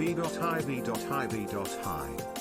V.I V.I V.I.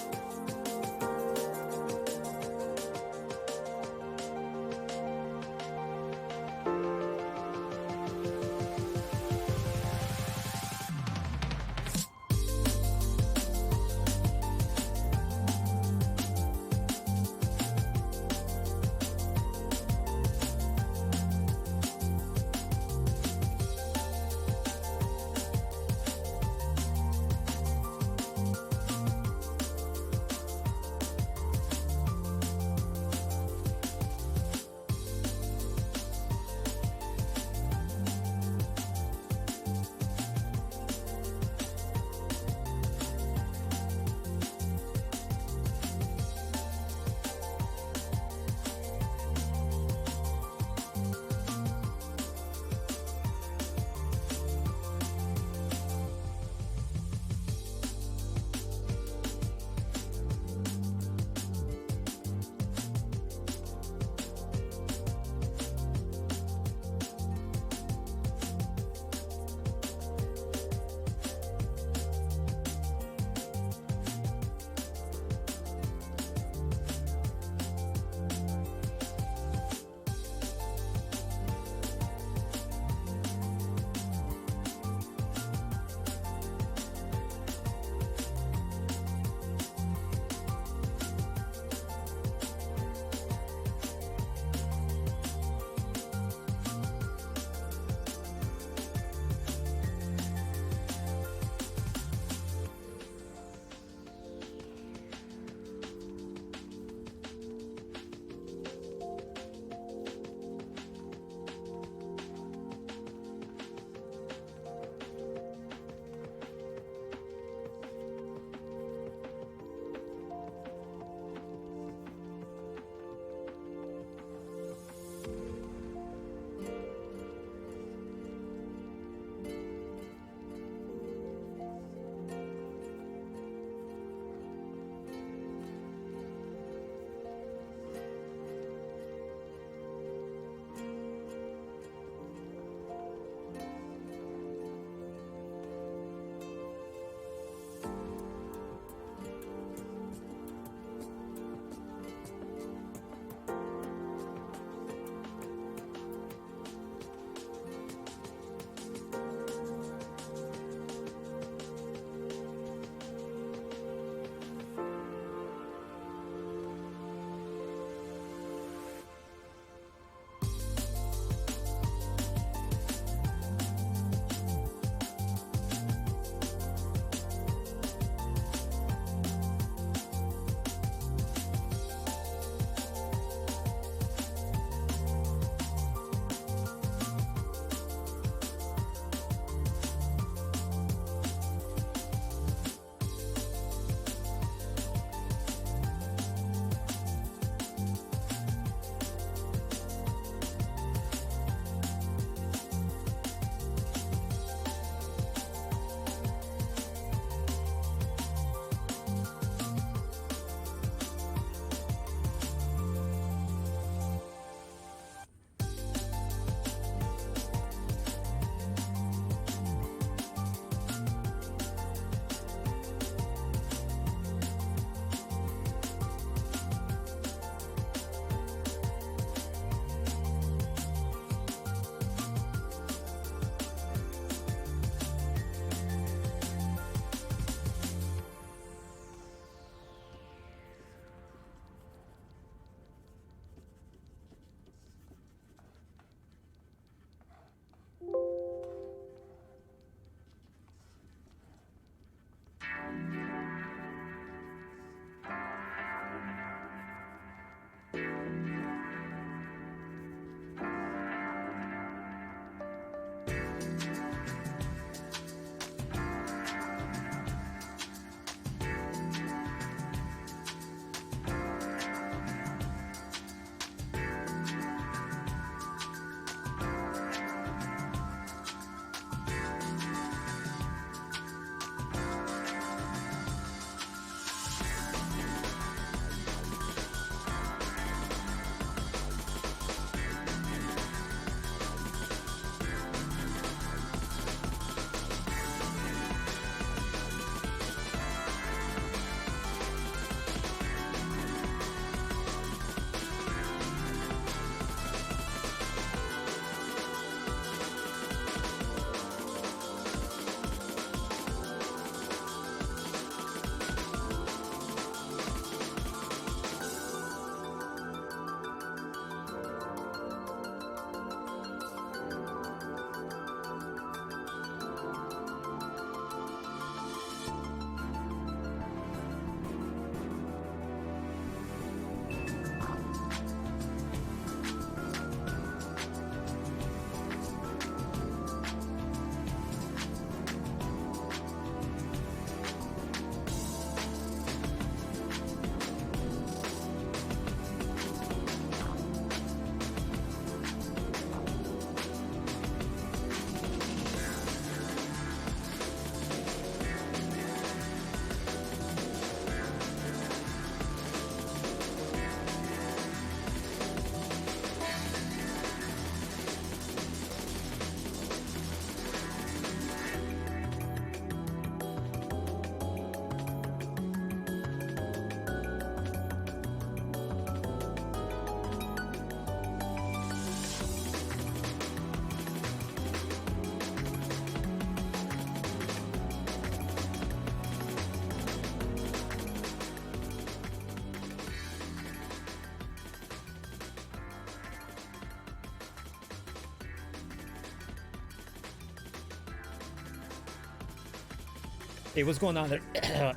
Hey, what's going on there?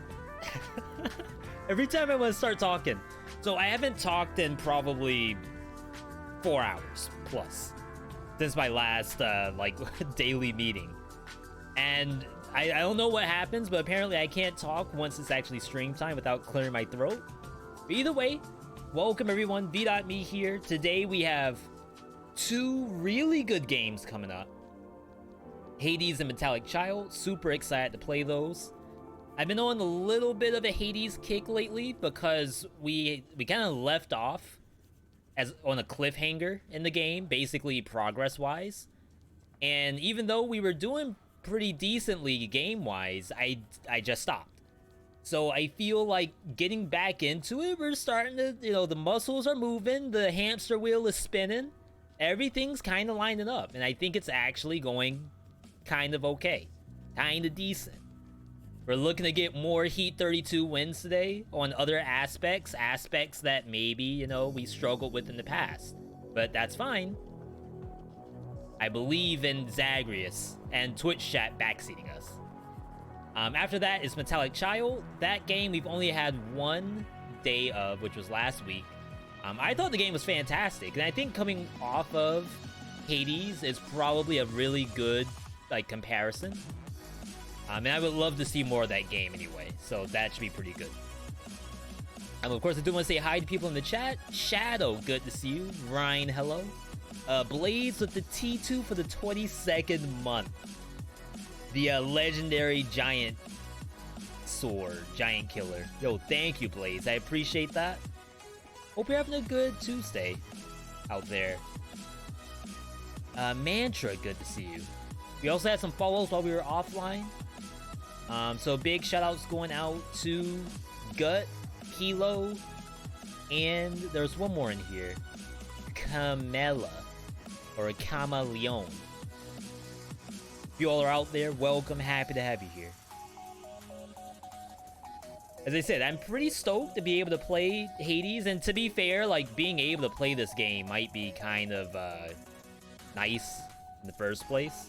Every time I want to start talking. So I haven't talked in probably 4 hours plus since my last like daily meeting. And I don't know what happens, but apparently I can't talk once it's actually stream time without clearing my throat. But either way, welcome everyone, veedotme here. Today we have 2 really good games coming up. Hades and Pádhraic H, super excited to play those. I've been on a little bit of a Hades kick lately because we kind of left off as on a cliffhanger in the game, basically progress-wise. And even though we were doing pretty decently game-wise, I just stopped. So I feel like getting back into it, we're starting to, you know, the muscles are moving, the hamster wheel is spinning, everything's kind of lining up, and I think it's actually going kind of okay, kind of decent. We're looking to get more Heat 32 wins today on other aspects that maybe, you know, we struggled with in the past, but that's fine. I believe in Zagreus and Twitch chat backseating us. After that is Pádhraic H. That game we've only had 1 day of, which was last week. I thought the game was fantastic, and I think coming off of Hades is probably a really good like comparison. And I would love to see more of that game anyway, so that should be pretty good. Of course, I do want to say hi to people in the chat. Shadow, good to see you. Ryan, hello. Blaze with the T2 for the 22nd month. The legendary giant sword, giant killer. Yo, thank you, Blaze. I appreciate that. Hope you're having a good Tuesday out there. Mantra, good to see you. We also had some follows while we were offline. So big shout outs going out to Gut, Kilo, and there's one more in here. Camela, or a Camaleon. If you all are out there, welcome, happy to have you here. As I said, I'm pretty stoked to be able to play Hades, and to be fair, like, being able to play this game might be kind of nice in the first place.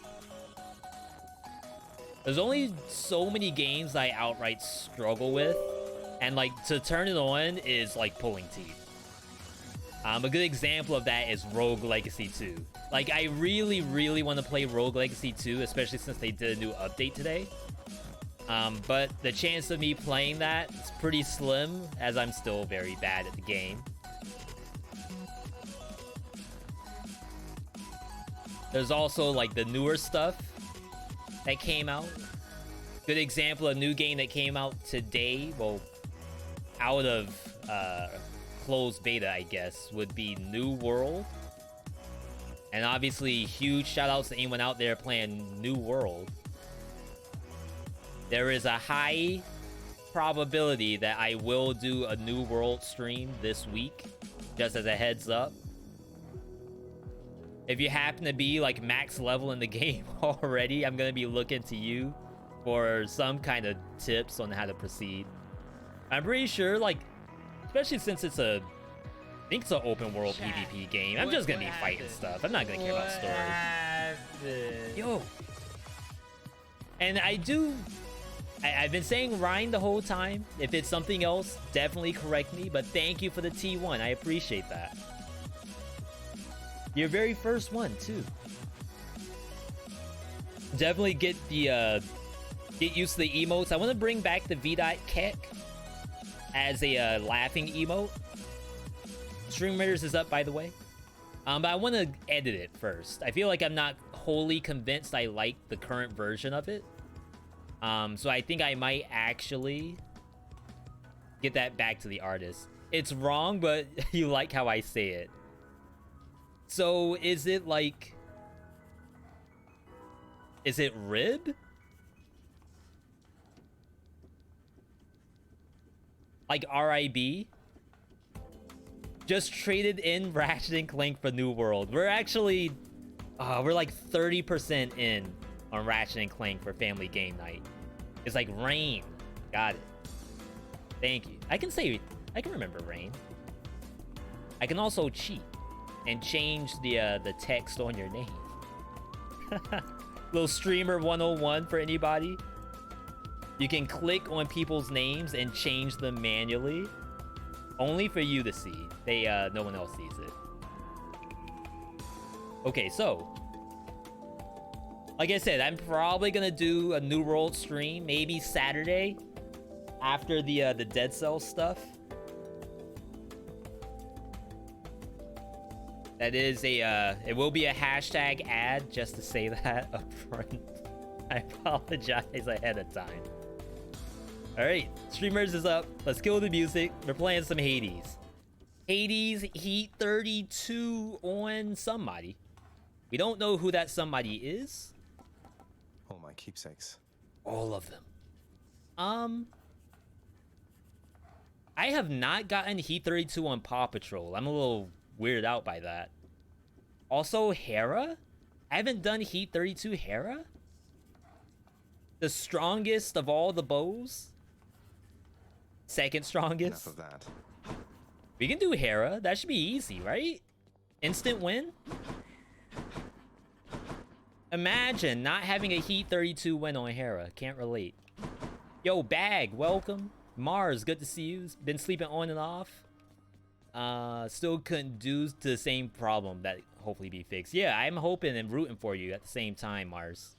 There's only so many games I outright struggle with, and like to turn it on is like pulling teeth. A good example of that is Rogue Legacy 2. Like, I really, really want to play Rogue Legacy 2, especially since they did a new update today. But the chance of me playing that is pretty slim, as I'm still very bad at the game. There's also like the newer stuff that came out. Good example, a new game that came out today, well, out of closed beta, I guess, would be New World. And obviously, huge shout outs to anyone out there playing New World. There is a high probability that I will do a New World stream this week, just as a heads up. If you happen to be like max level in the game already, I'm gonna be looking to you for some kind of tips on how to proceed. I'm pretty sure, like, especially since it's I think it's an open world PvP game, I'm just gonna be fighting stuff. I'm not gonna care about story. Yo. And I've been saying Ryan the whole time. If it's something else, definitely correct me, but thank you for the T1. I appreciate that. Your very first one, too. Definitely get used to the emotes. I want to bring back the VeeDotVods as a laughing emote. Stream Raiders is up, by the way. But I want to edit it first. I feel like I'm not wholly convinced I like the current version of it. So I think I might actually get that back to the artist. It's wrong, but you like how I say it. So is it like... Is it rib? Like RIB? Just traded in Ratchet & Clank for New World. We're actually... we're like 30% in on Ratchet & Clank for family game night. It's like Rain. Got it. Thank you. I can remember Rain. I can also cheat and change the text on your name. Little streamer 101 for anybody. You can click on people's names and change them manually. Only for you to see. They, no one else sees it. Okay, so. Like I said, I'm probably gonna do a New World stream, maybe Saturday. After the Dead Cells stuff. That is a, it will be a hashtag ad, just to say that up front. I apologize ahead of time. Alright, streamers is up. Let's kill the music. We're playing some Hades. Hades Heat 32 on somebody. We don't know who that somebody is. All my keepsakes. All of them. I have not gotten Heat 32 on Paw Patrol. I'm a little weirded out by that. Also, Hera? I haven't done Heat 32 Hera? The strongest of all the bows? Second strongest? Enough of that. We can do Hera. That should be easy, right? Instant win? Imagine not having a Heat 32 win on Hera. Can't relate. Yo, Bag, welcome. Mars, good to see you. Been sleeping on and off. Still couldn't do the same problem that hopefully be fixed. Yeah, I'm hoping and rooting for you at the same time, Mars.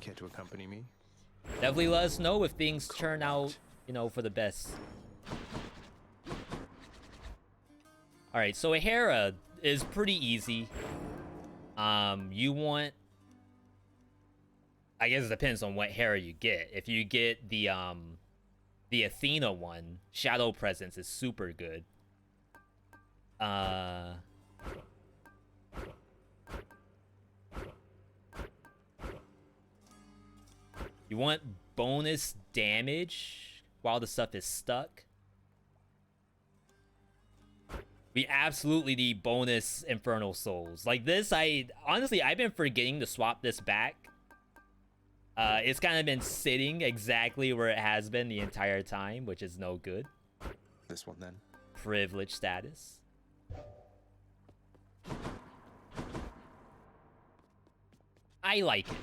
Care to accompany me? Definitely let us know if things turn out, you know, for the best. Alright, so a Hera is pretty easy. You want... I guess it depends on what Hera you get. If you get the Athena one, Shadow Presence is super good. You want bonus damage while the stuff is stuck. We absolutely need bonus Infernal Souls. Like this, honestly, I've been forgetting to swap this back. It's kind of been sitting exactly where it has been the entire time, which is no good. This one then. Privilege status. I like it.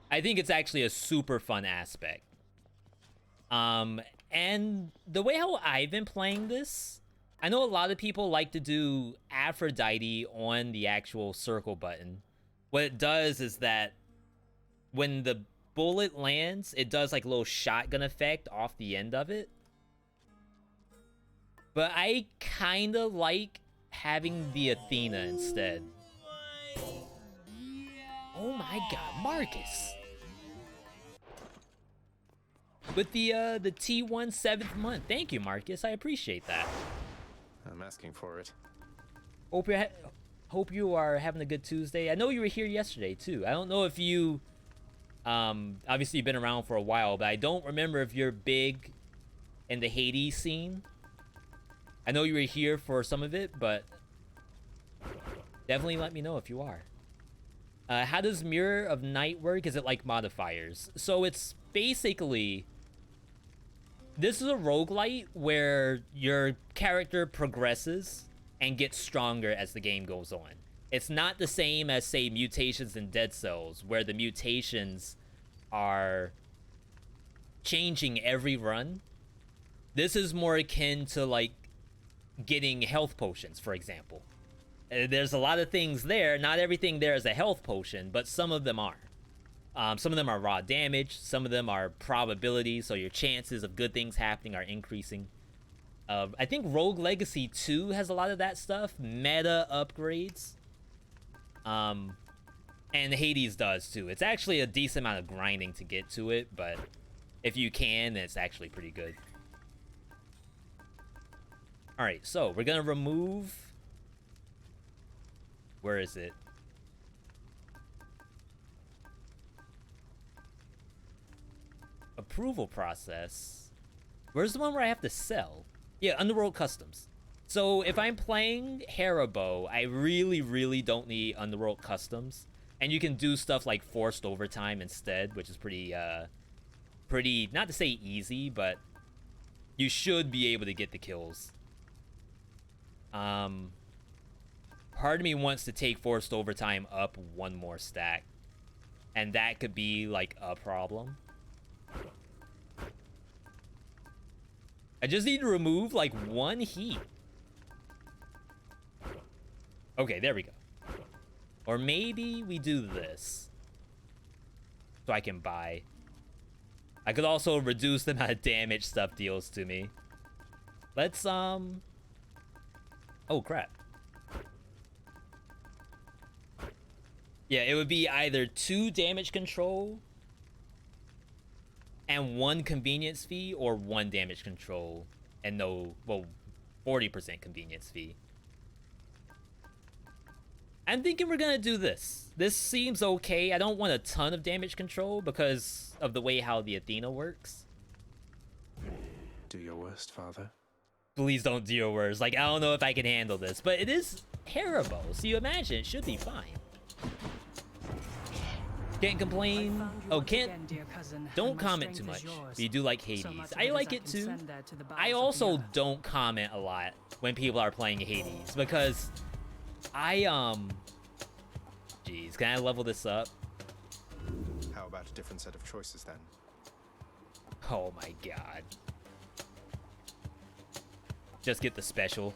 I think it's actually a super fun aspect. And the way how I've been playing this, I know a lot of people like to do Aphrodite on the actual circle button. What it does is that when the bullet lands, it does like a little shotgun effect off the end of it. But I kind of like having the Athena instead. Oh my god, Marcus! With the T1 7th month. Thank you, Marcus. I appreciate that. I'm asking for it. Hope you are having a good Tuesday. I know you were here yesterday too. I don't know if you obviously you've been around for a while, but I don't remember if you're big in the Hades scene. I know you were here for some of it, but definitely let me know if you are. How does Mirror of Night work? Is it like modifiers? So it's basically... This is a roguelite where your character progresses and gets stronger as the game goes on. It's not the same as, say, mutations in Dead Cells, where the mutations are changing every run. This is more akin to, like, getting health potions, for example. There's a lot of things there. Not everything there is a health potion, but some of them are. Some of them are raw damage. Some of them are probabilities, so your chances of good things happening are increasing. I think Rogue Legacy 2 has a lot of that stuff. Meta upgrades. And Hades does too. It's actually a decent amount of grinding to get to it, but if you can, then it's actually pretty good. Alright, so we're gonna remove... Where is it? Approval process. Where's the one where I have to sell? Yeah, Underworld Customs. So if I'm playing Haribo, I really don't need Underworld Customs. And you can do stuff like forced overtime instead, which is pretty, not to say easy, but you should be able to get the kills. Part of me wants to take forced overtime up one more stack. And that could be like a problem. I just need to remove like 1 heat. Okay, there we go. Or maybe we do this. So I can buy. I could also reduce the amount of damage stuff deals to me. Let's, oh crap. Yeah, it would be either 2 damage control and 1 convenience fee, or 1 damage control and no, well, 40% convenience fee. I'm thinking we're gonna do this. This seems okay. I don't want a ton of damage control because of the way how the Athena works. Do your worst, father. Please don't do your worst. Like, I don't know if I can handle this, but it is Haribo, so you imagine it should be fine. Can't complain. Oh, don't comment too much. But you do like Hades. I like it too. I also don't comment a lot when people are playing Hades because Jeez, can I level this up? How about a different set of choices then? Oh my god. Just get the special.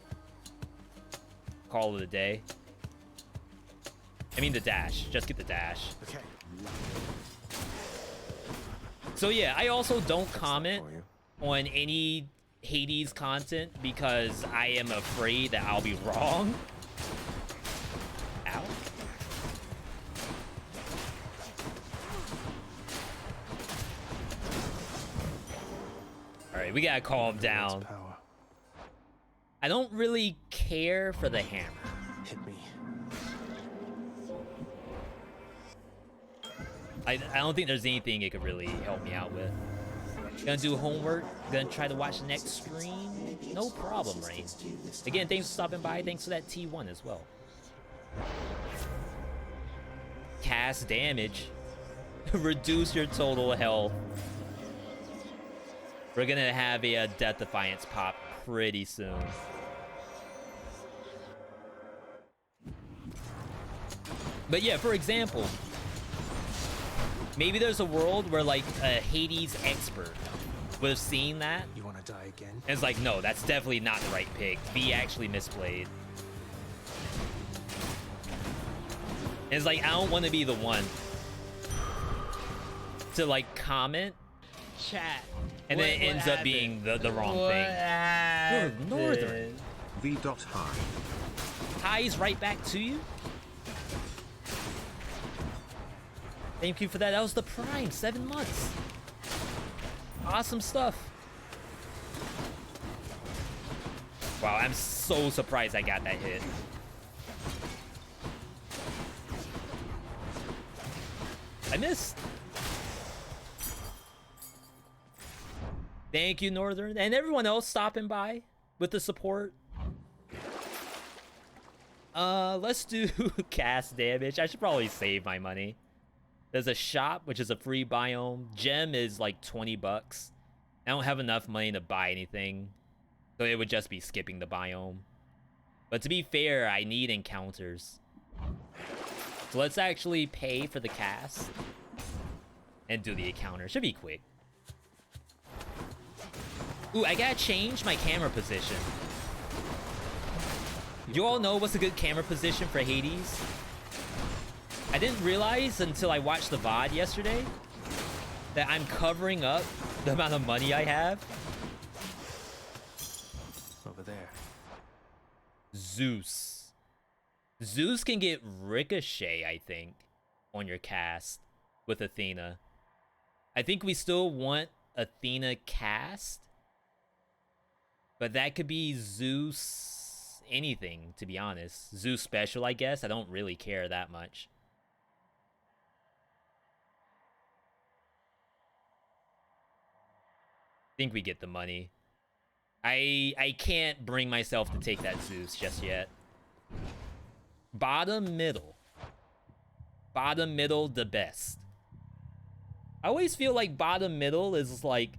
Call it a day. I mean the dash. Just get the dash. Okay. So yeah, I also don't comment on any Hades content because I am afraid that I'll be wrong. Ow. Alright, we gotta calm down. I don't really care for the hammer. Hit me. I don't think there's anything it could really help me out with. Gonna do homework. Gonna try to watch the next stream. No problem, Rain. Again, thanks for stopping by. Thanks for that T1 as well. Cast damage. Reduce your total health. We're gonna have a Death Defiance pop pretty soon. But yeah, for example, maybe there's a world where like a Hades expert would have seen that. You want to die again? And it's like, no, that's definitely not the right pick. V actually misplayed. And it's like, I don't want to be the one to like comment Chat. and then it ends up being the wrong thing. Northern. V.High. Highs right back to you. Thank you for that. That was the Prime, 7 months. Awesome stuff. Wow, I'm so surprised I got that hit. I missed. Thank you, Northern, and everyone else stopping by with the support. Let's do cast damage. I should probably save my money. There's a shop, which is a free biome. Gem is like 20 bucks. I don't have enough money to buy anything, so it would just be skipping the biome. But to be fair, I need encounters. So let's actually pay for the cast and do the encounter. Should be quick. Ooh, I gotta change my camera position. You all know what's a good camera position for Hades? I didn't realize until I watched the VOD yesterday that I'm covering up the amount of money I have. Over there. Zeus. Zeus can get Ricochet, I think, on your cast with Athena. I think we still want Athena cast, but that could be Zeus anything, to be honest. Zeus special, I guess. I don't really care that much. I think we get the money. I can't bring myself to take that Zeus just yet. Bottom middle. Bottom middle the best. I always feel like bottom middle is like,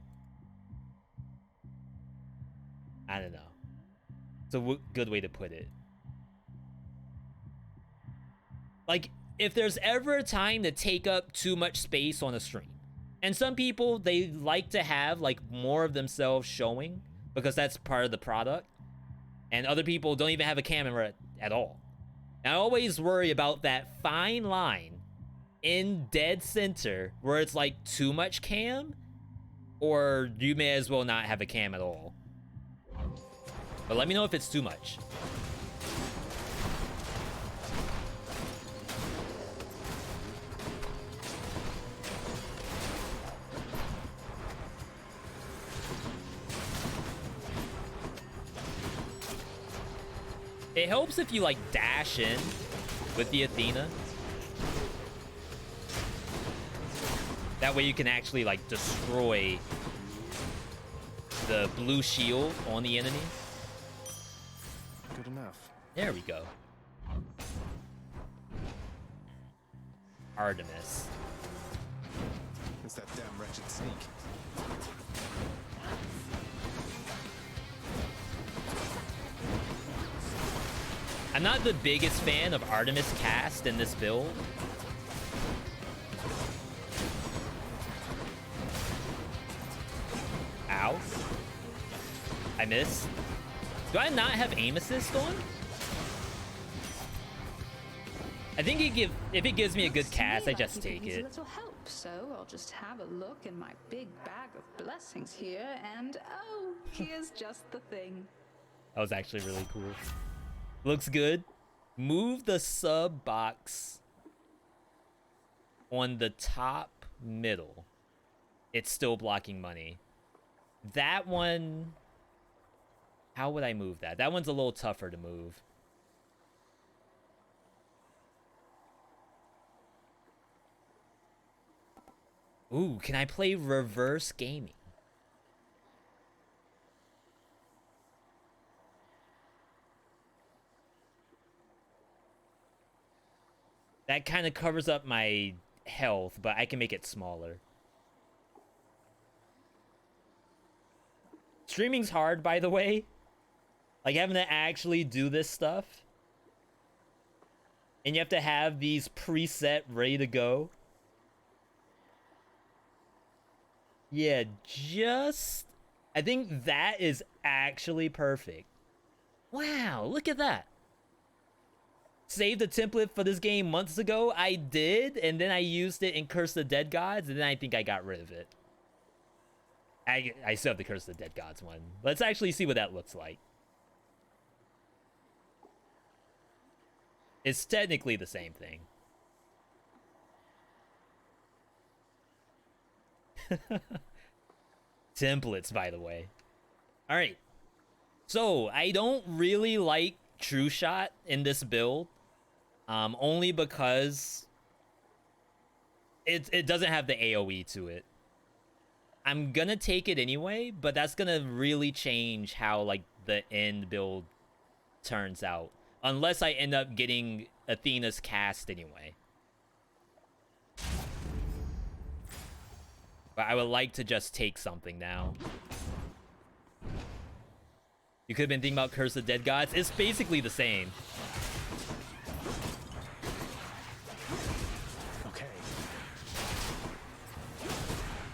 I don't know. It's a good way to put it. Like, if there's ever a time to take up too much space on a stream, and some people, they like to have like more of themselves showing, because that's part of the product. And other people don't even have a camera at all. And I always worry about that fine line in dead center where it's like too much cam, or you may as well not have a cam at all. But let me know if it's too much. It helps if you like dash in with the Athena. That way you can actually like destroy the blue shield on the enemy. Good enough. There we go. Artemis. It's that damn wretched sneak. I'm not the biggest fan of Artemis cast in this build. Ow. I missed. Do I not have aim assist on? I think if it gives me a good cast, I just take it. A little help, so I'll just have a look in my big bag of blessings here, and oh, here's just the thing. That was actually really cool. Looks good. Move the sub box on the top middle. It's still blocking money. That one, how would I move that? That one's a little tougher to move. Ooh, can I play reverse gaming? That kind of covers up my health, but I can make it smaller. Streaming's hard, by the way. Like, having to actually do this stuff. And you have to have these preset ready to go. Yeah, I think that is actually perfect. Wow, look at that. Saved a template for this game months ago. I did, and then I used it in Curse the Dead Gods, and then I think I got rid of it. I still have the Curse the Dead Gods one. Let's actually see what that looks like. It's technically the same thing. Templates, by the way. All right. So, I don't really like True Shot in this build. Only because it doesn't have the AoE to it. I'm gonna take it anyway, but that's gonna really change how like the end build turns out. Unless I end up getting Athena's cast anyway. But I would like to just take something now. You could have been thinking about Curse of Dead Gods. It's basically the same. Okay.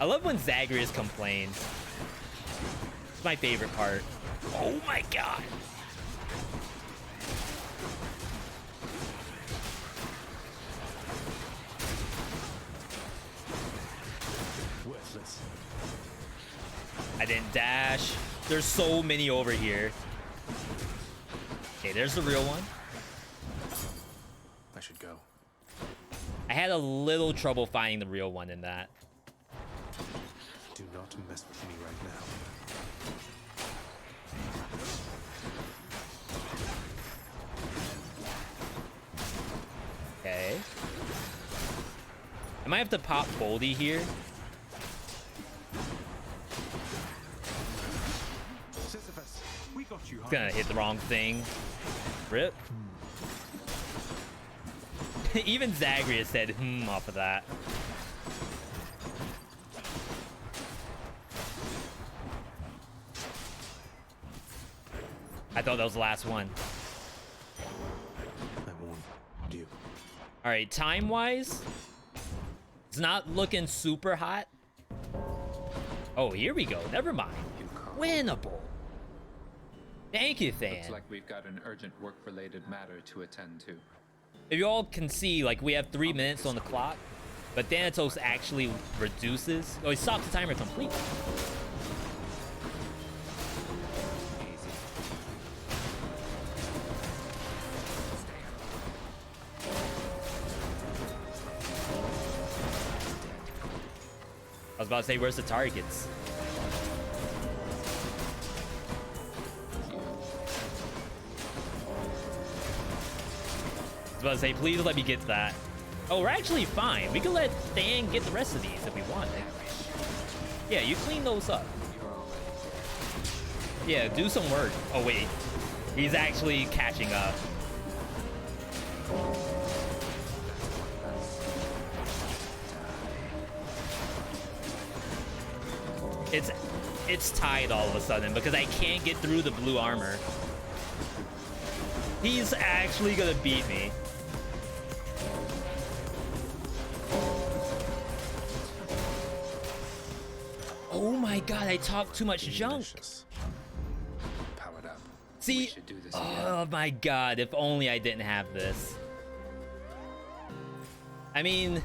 I love when Zagreus complains. It's my favorite part. Oh my god. Worthless. I didn't dash. There's so many over here. Okay, there's the real one. I should go. I had a little trouble finding the real one in that. Do not mess with me right now. Okay. I might have to pop Boldy here. Sisyphus, we got you. Gonna hit the wrong thing. Rip. Even Zagreus said off of that. I thought that was the last one. I warned you. All right, time-wise, it's not looking super hot. Oh, here we go. Never mind. You can't. Winnable. Thank you, Looks Than. like we've got an urgent work-related matter to attend to. If you all can see, like, we have 3 minutes on the clock, but Thanatos actually reduces. Oh, he stops the timer completely. I was about to say, where's the targets? I was about to say, please let me get to that. Oh, we're actually fine. We can let Than get the rest of these if we want. Yeah, you clean those up. Yeah, do some work. Oh, wait. He's actually catching up. It's tied all of a sudden because I can't get through the blue armor. He's actually gonna beat me. Oh my god, I talk too much junk. Delicious. Powered up. See, We should do this again. oh my god, if only I didn't have this. I mean,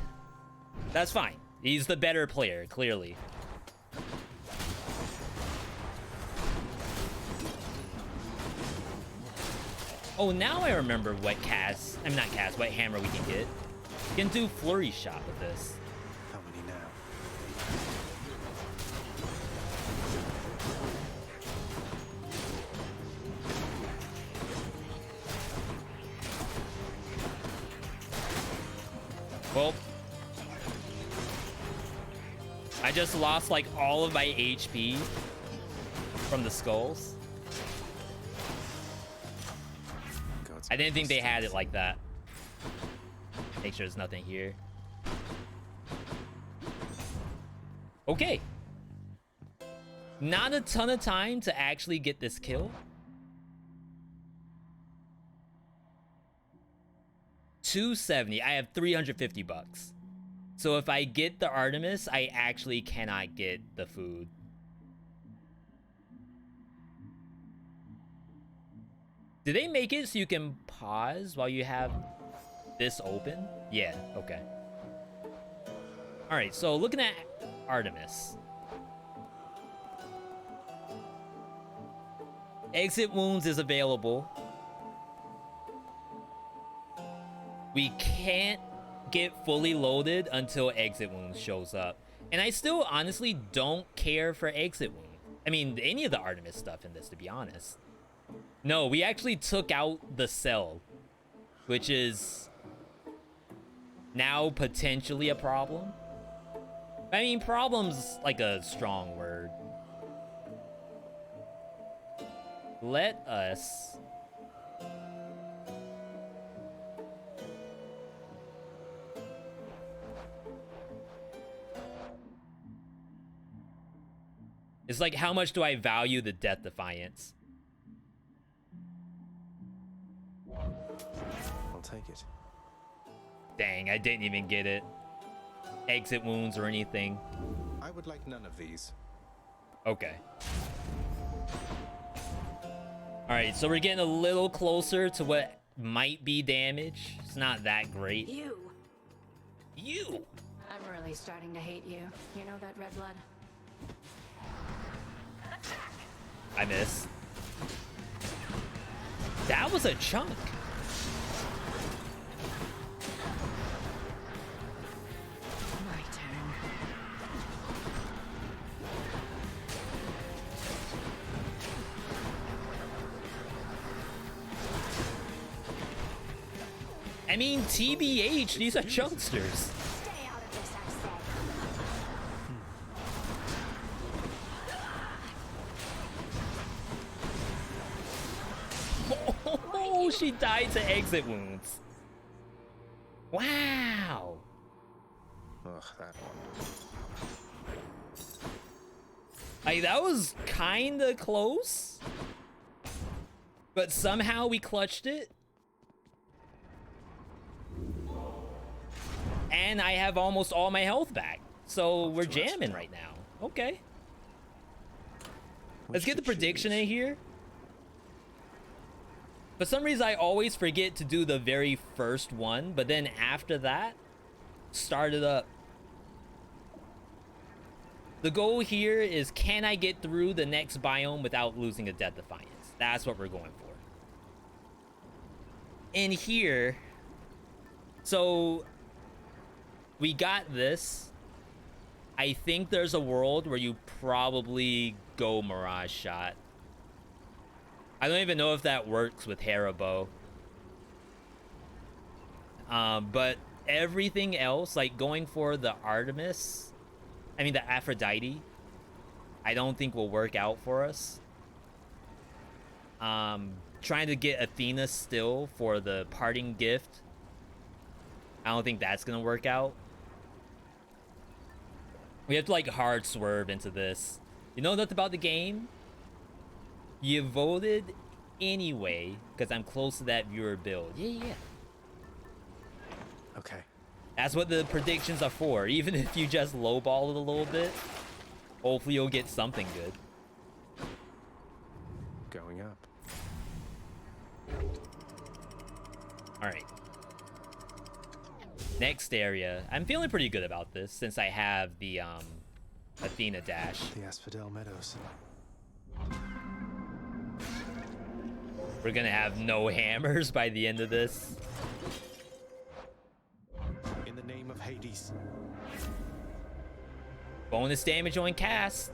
that's fine. He's the better player, clearly. Oh, now I remember what what hammer we can get. We can do flurry shot with this. How many now? Well, I just lost like all of my HP from the skulls. I didn't think they had it like that. Make sure there's nothing here. Okay. Not a ton of time to actually get this kill. 270. I have 350 bucks. So if I get the Artemis, I actually cannot get the food. Did they make it so you can pause while you have this open? Yeah, okay. All right, so looking at Artemis. Exit wounds is available. We can't get fully loaded until exit wounds shows up. And I still honestly don't care for exit wounds. I mean, any of the Artemis stuff in this, to be honest. No, we actually took out the cell, which is now potentially a problem. I mean, problem's like a strong word. Let us it's like, how much do I value the Death Defiance? I'll take it. Dang, I didn't even get it. Exit wounds or anything. I would like none of these. Okay. Alright, so we're getting a little closer to what might be damage. It's not that great. You. You! I'm really starting to hate you. You know that, Red Blood? I missed. That was a chunk. My turn. I mean, TBH, these are chunksters. Stay out of this, I said. Oh, she died to exit wounds. Wow. Ugh, that one. Like, that was kinda close. But somehow we clutched it. And I have almost all my health back. So we're jamming right now. Okay. Let's get the prediction in here. For some reason, I always forget to do the very first one, but then after that, start it up. The goal here is, can I get through the next biome without losing a Dead Defiance? That's what we're going for. In here, so we got this. I think there's a world where you probably go Mirage Shot. I don't even know if that works with Haribo. But everything else, like going for the Artemis, I mean the Aphrodite, I don't think will work out for us. Trying to get Athena still for the parting gift, I don't think that's gonna work out. We have to like hard swerve into this. You know nothing about the game? You voted anyway because I'm close to that viewer build. Yeah. Okay. That's what the predictions are for. Even if you just lowball it a little bit, hopefully you'll get something good. Going up. All right. Next area. I'm feeling pretty good about this since I have the Athena dash. The Asphodel Meadows. We're gonna have no hammers by the end of this. In the name of Hades. Bonus damage on cast.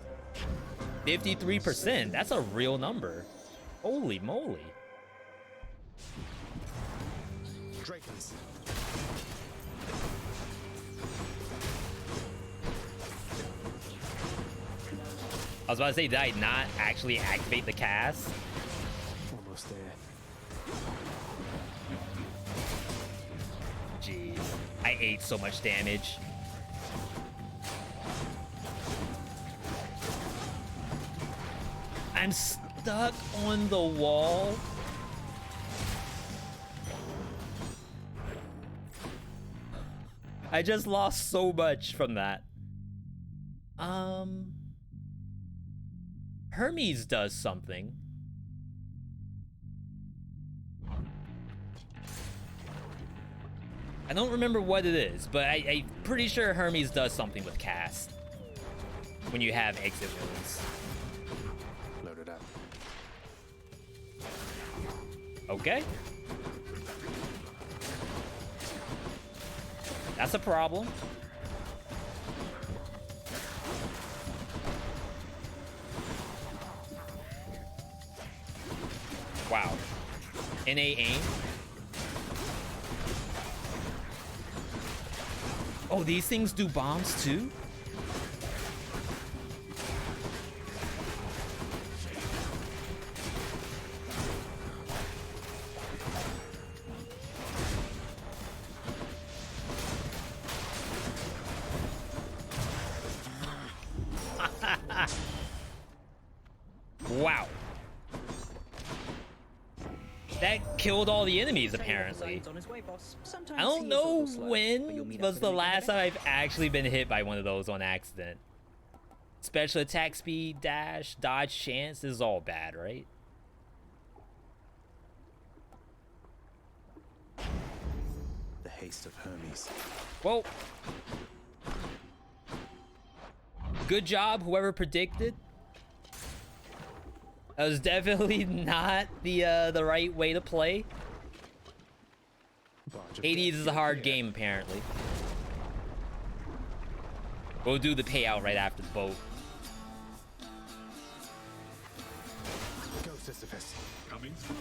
53%. That's a real number. Holy moly. Dragons. I was about to say, did I not actually activate the cast? Almost there. Jeez. I ate so much damage. I'm stuck on the wall. I just lost so much from that. Hermes does something. I don't remember what it is, but I'm pretty sure Hermes does something with cast when you have exit wounds. Load it up. Okay. That's a problem. Wow. NA aim. Oh, these things do bombs too? Wow. That killed all the enemies, apparently. I don't know when was the last time I've actually been hit by one of those on accident. Special attack speed, dash, dodge chance, this is all bad, right? The haste of Hermes. Well, good job, whoever predicted. That was definitely not the right way to play. Hades is a hard game, apparently. We'll do the payout right after the boat. Go, Sisyphus. Coming through.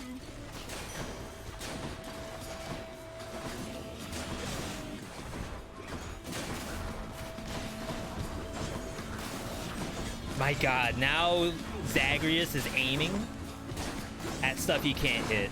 My god, now Zagreus is aiming at stuff he can't hit.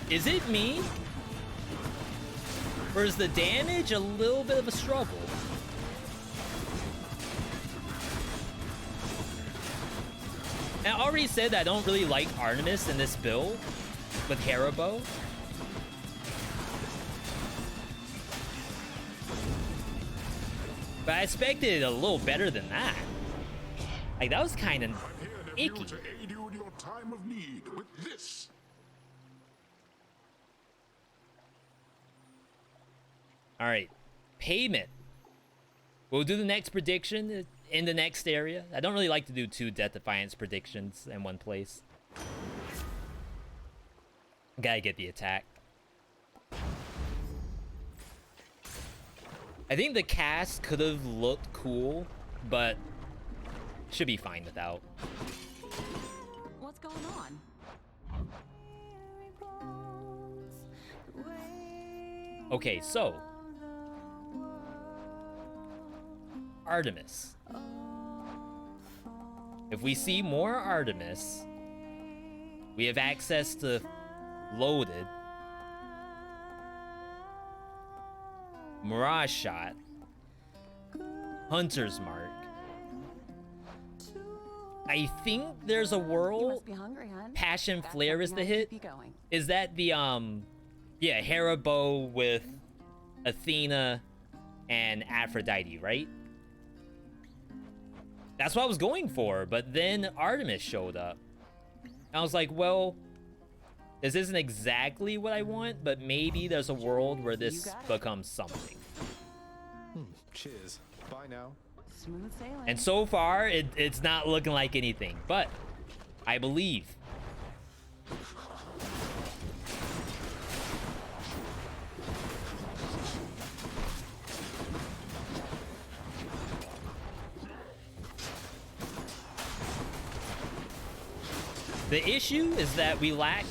Is it me? Or is the damage a little bit of a struggle? And I already said that I don't really like Artemis in this build with Haribo. But I expected a little better than that. Like, that was kind of icky. To aid you in your time of need with this. All right, payment. We'll do the next prediction in the next area. I don't really like to do 2 Death Defiance predictions in one place. Gotta get the attack. I think the cast could have looked cool, but should be fine without. What's going on? Okay, so Artemis. If we see more Artemis, we have access to loaded, Mirage Shot, Hunter's Mark. I think there's a You world must be hungry, hon. Passion That's Flare is the something I hit. keep you going. Is that the yeah, Haribo with Athena and Aphrodite, right? That's what I was going for, but then Artemis showed up. I was like, well, this isn't exactly what I want, but maybe there's a world where this becomes something. Cheers. Bye now. Smooth sailing. And so far, it's not looking like anything, but I believe. The issue is that we lack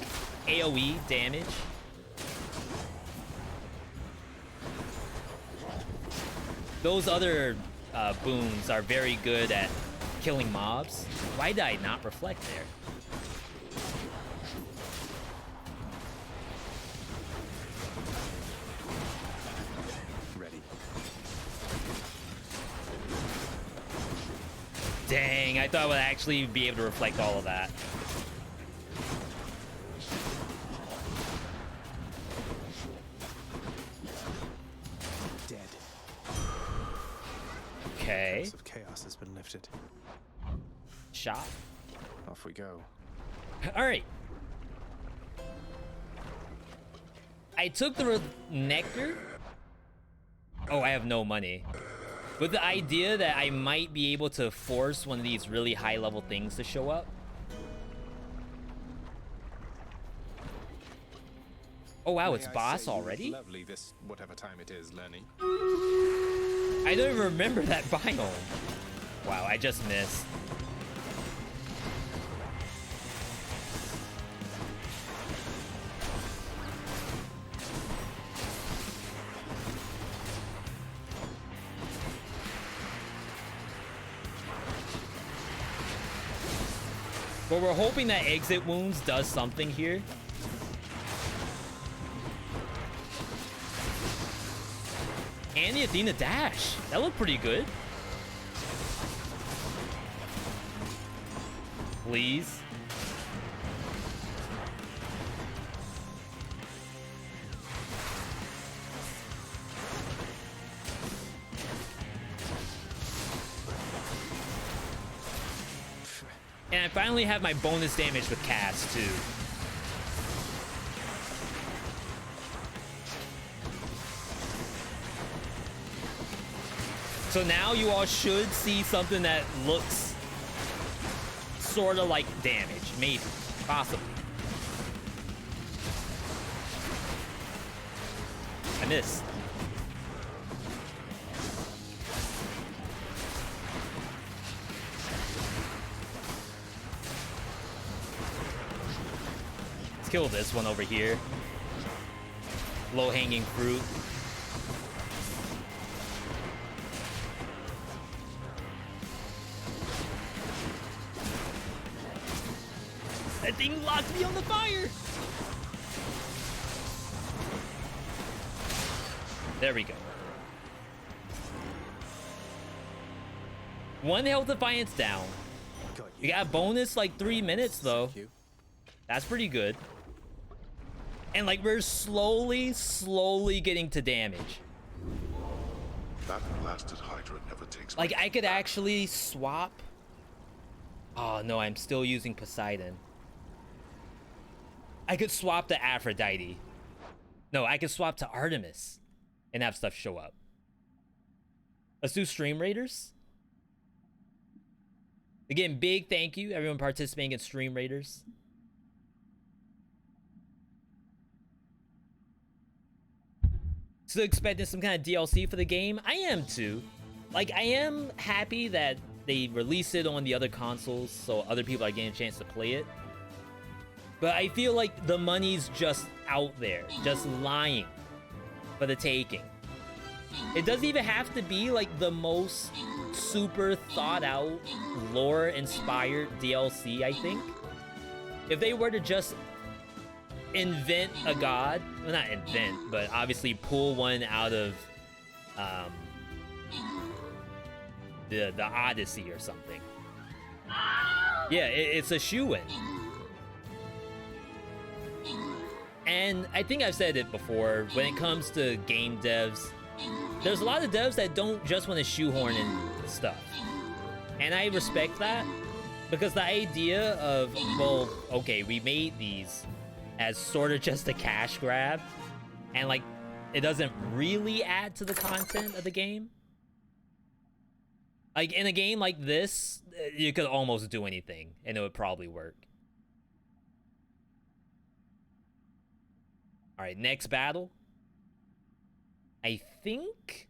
AoE damage. Those other boons are very good at killing mobs. Why did I not reflect there? Ready. Dang, I thought I would actually be able to reflect all of that. Dead. Okay. Curse of chaos has been lifted. Shot. Off we go. All right. I took the nectar. Oh, I have no money. With the idea that I might be able to force one of these really high level things to show up. Oh wow, it's May I boss say you look already? Lovely this whatever time it is, Lenny. I don't even remember that biome. Wow, I just missed. But we're hoping that exit wounds does something here. And the Athena dash. That looked pretty good. Please. And I finally have my bonus damage with cast too. So now you all should see something that looks sort of like damage, maybe, possibly. I missed. Let's kill this one over here. Low-hanging fruit. That thing locked me on the fire! There we go. One health defiance down. Got We got a bonus like 3 minutes though. Thank you. That's pretty good. And like we're slowly getting to damage. That blasted Hydra never takes Like my I could actually swap. Oh no, I'm still using Poseidon. I could swap to Aphrodite. No, I could swap to Artemis and have stuff show up. Let's do Stream Raiders. Again, big thank you everyone participating in Stream Raiders. Still expecting some kind of DLC for the game. I am too. Like, I am happy that they release it on the other consoles so other people are getting a chance to play it. But I feel like the money's just out there, just lying for the taking. It doesn't even have to be like the most super thought out, lore inspired DLC, I think. If they were to just invent a god, well, not invent, but obviously pull one out of the Odyssey or something. Yeah, it's a shoo-in. And I think I've said it before, when it comes to game devs, there's a lot of devs that don't just want to shoehorn in stuff. And I respect that, because the idea of, well, okay, we made these as sort of just a cash grab, and like, it doesn't really add to the content of the game. Like, in a game like this, you could almost do anything, and it would probably work. Alright, next battle. I think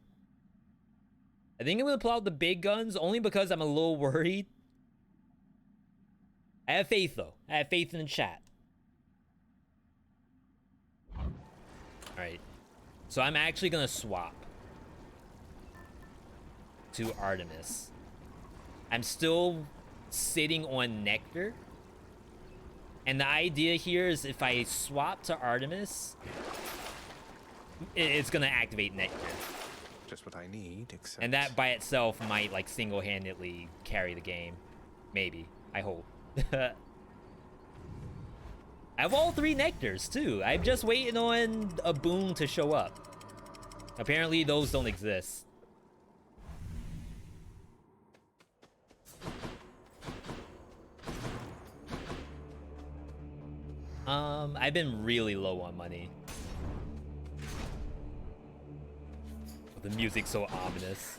I'm gonna pull out the big guns, only because I'm a little worried. I have faith, though. I have faith in the chat. Alright. So I'm actually gonna swap to Artemis. I'm still sitting on Nectar. And the idea here is if I swap to Artemis, it's gonna activate Nectar. Just what I need, except... And that by itself might like single-handedly carry the game. Maybe. I hope. I have all 3 Nectars too. I'm just waiting on a boon to show up. Apparently those don't exist. I've been really low on money. The music's so ominous.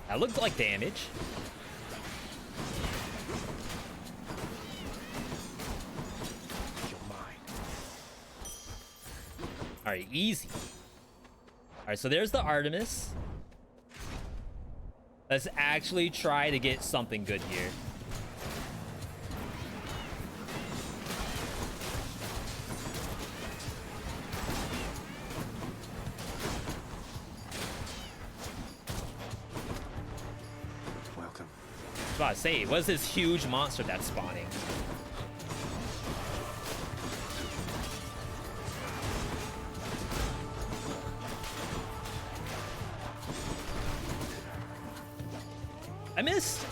That looked like damage. You're mine. Alright, easy. Alright, so there's the Artemis. Let's actually try to get something good here. Welcome. I was about to say, what is this huge monster that's spawning? I missed!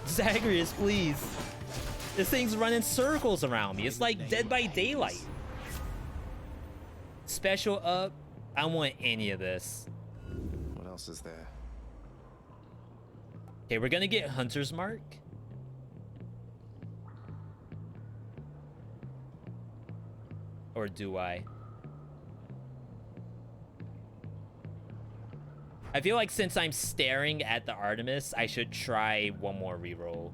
Zagreus, please. This thing's running circles around me. It's like Dead by Daylight. Special up. I don't want any of this. What else is there? Okay, we're gonna get Hunter's Mark. Or do I? I feel like since I'm staring at the Artemis, I should try one more reroll.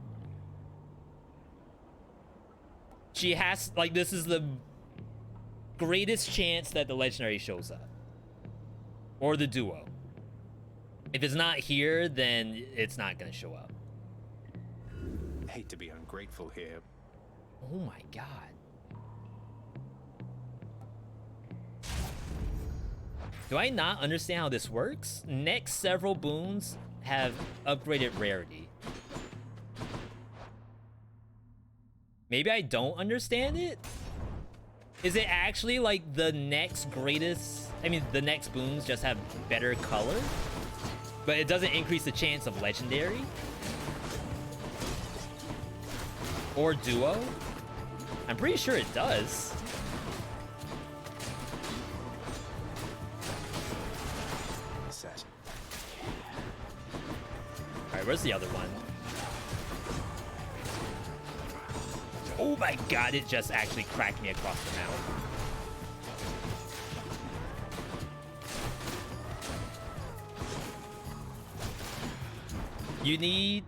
She has, like, this is the greatest chance that the legendary shows up. Or the duo. If it's not here, then it's not gonna show up. Hate to be ungrateful here. Oh my god. Do I not understand how this works? Next several boons have upgraded rarity. Maybe I don't understand it? Is it actually like the next greatest? I mean, the next boons just have better color, but it doesn't increase the chance of legendary or duo. I'm pretty sure it does. Set. All right, where's the other one? Oh my god, it just actually cracked me across the mouth. You need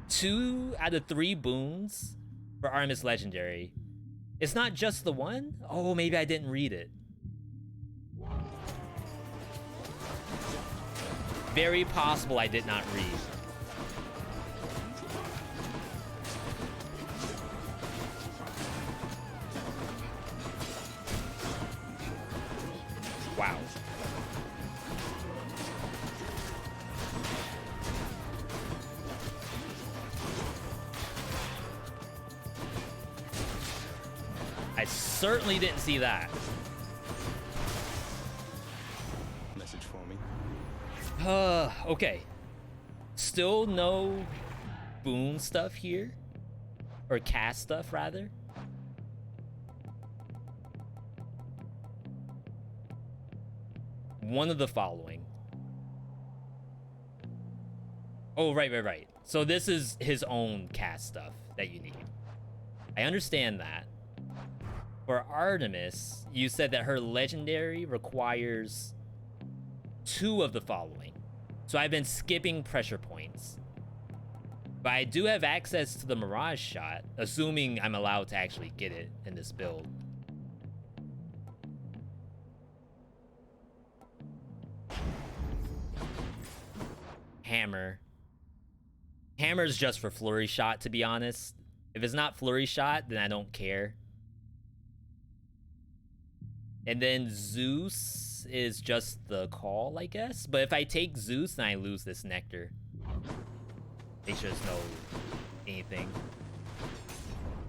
2 out of 3 boons for Artemis Legendary. It's not just the one? Oh, maybe I didn't read it. Very possible I did not read. Wow. I certainly didn't see that. Message for me. Okay. Still no boon stuff here. Or cast stuff, rather. One of the following. Oh, right. So this is his own cast stuff that you need. I understand that. For Artemis, you said that her legendary requires 2 of the following. So I've been skipping pressure points. But I do have access to the Mirage Shot, assuming I'm allowed to actually get it in this build. Hammer. Hammer's just for Flurry Shot, to be honest. If it's not Flurry Shot, then I don't care. And then Zeus is just the call, I guess. But if I take Zeus, then I lose this Nectar. Make sure there's no anything.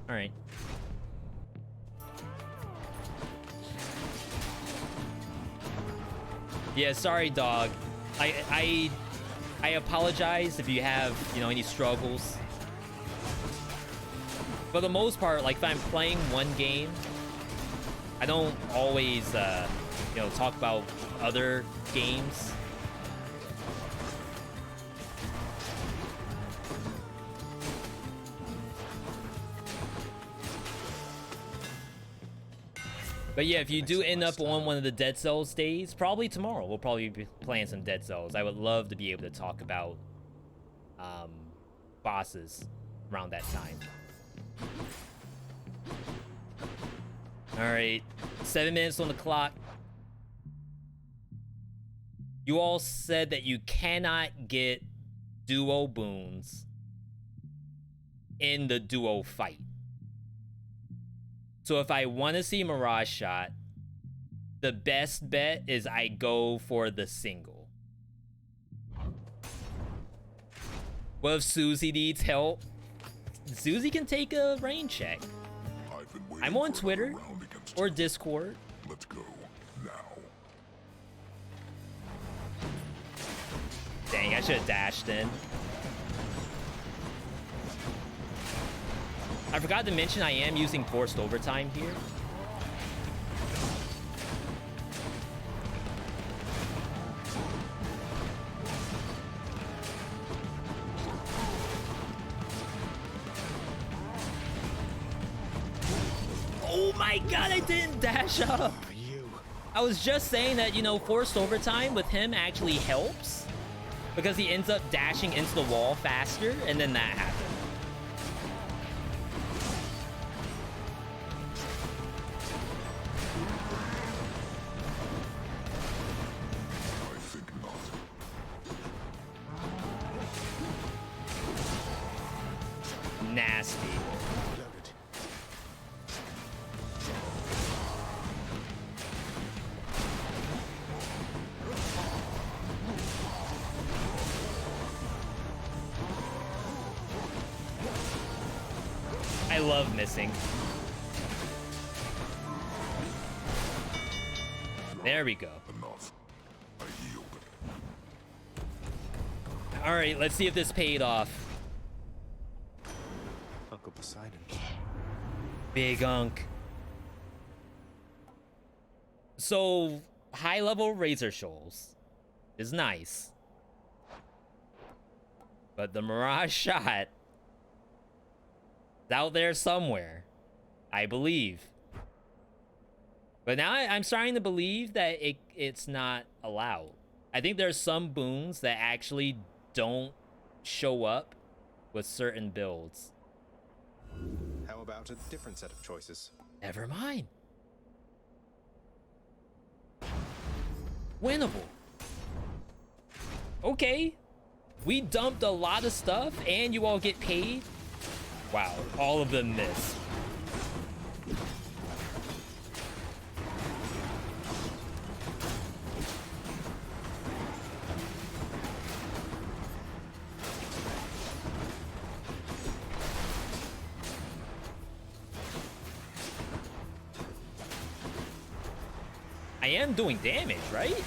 Alright. Yeah, sorry, dog. I apologize if you have, you know, any struggles. For the most part, like if I'm playing one game, I don't always, you know, talk about other games. But yeah, if you do end up on one of the Dead Cells days, probably tomorrow, we'll probably be playing some Dead Cells. I would love to be able to talk about bosses around that time. Alright, 7 minutes on the clock. You all said that you cannot get duo boons in the duo fight. So if I want to see Mirage Shot, the best bet is I go for the single. What if Susie needs help? Susie can take a rain check. I'm on Twitter or Discord. Let's go now. Dang, I should have dashed in. I forgot to mention I am using forced overtime here. Oh my god, I didn't dash up. I was just saying that, you know, forced overtime with him actually helps because he ends up dashing into the wall faster, and then that happens. Nasty. I love missing. There we go. Enough. I yield. All right, let's see if this paid off. Uncle Poseidon. Big Unk. So, high-level Razor Shoals is nice. But the Mirage shot is out there somewhere, I believe. But now I'm starting to believe that it's not allowed. I think there's some boons that actually don't show up with certain builds. How about a different set of choices? Never mind. Winnable. Okay. We dumped a lot of stuff and you all get paid. Wow, all of them miss. I am doing damage, right?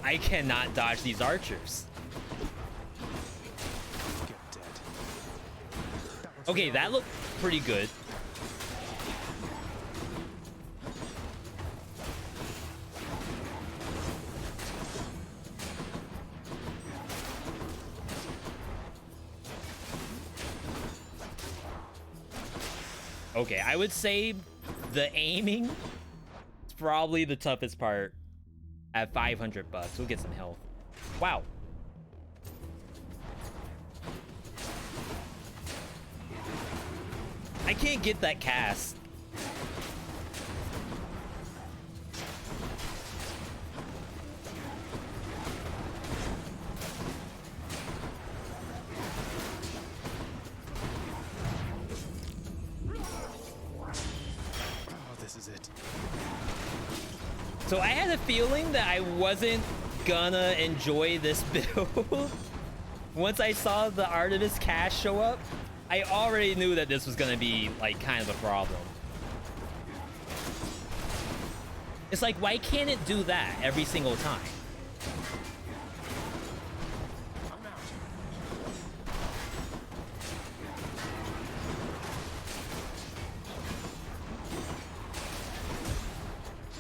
I cannot dodge these archers. Get dead. Okay, that looked pretty good. Okay, I would say the aiming is probably the toughest part at 500 bucks. We'll get some health. Wow. I can't get that cast. So I had a feeling that I wasn't gonna enjoy this build. Once I saw the Artemis cash show up, I already knew that this was gonna be like kind of a problem. It's like, why can't it do that every single time?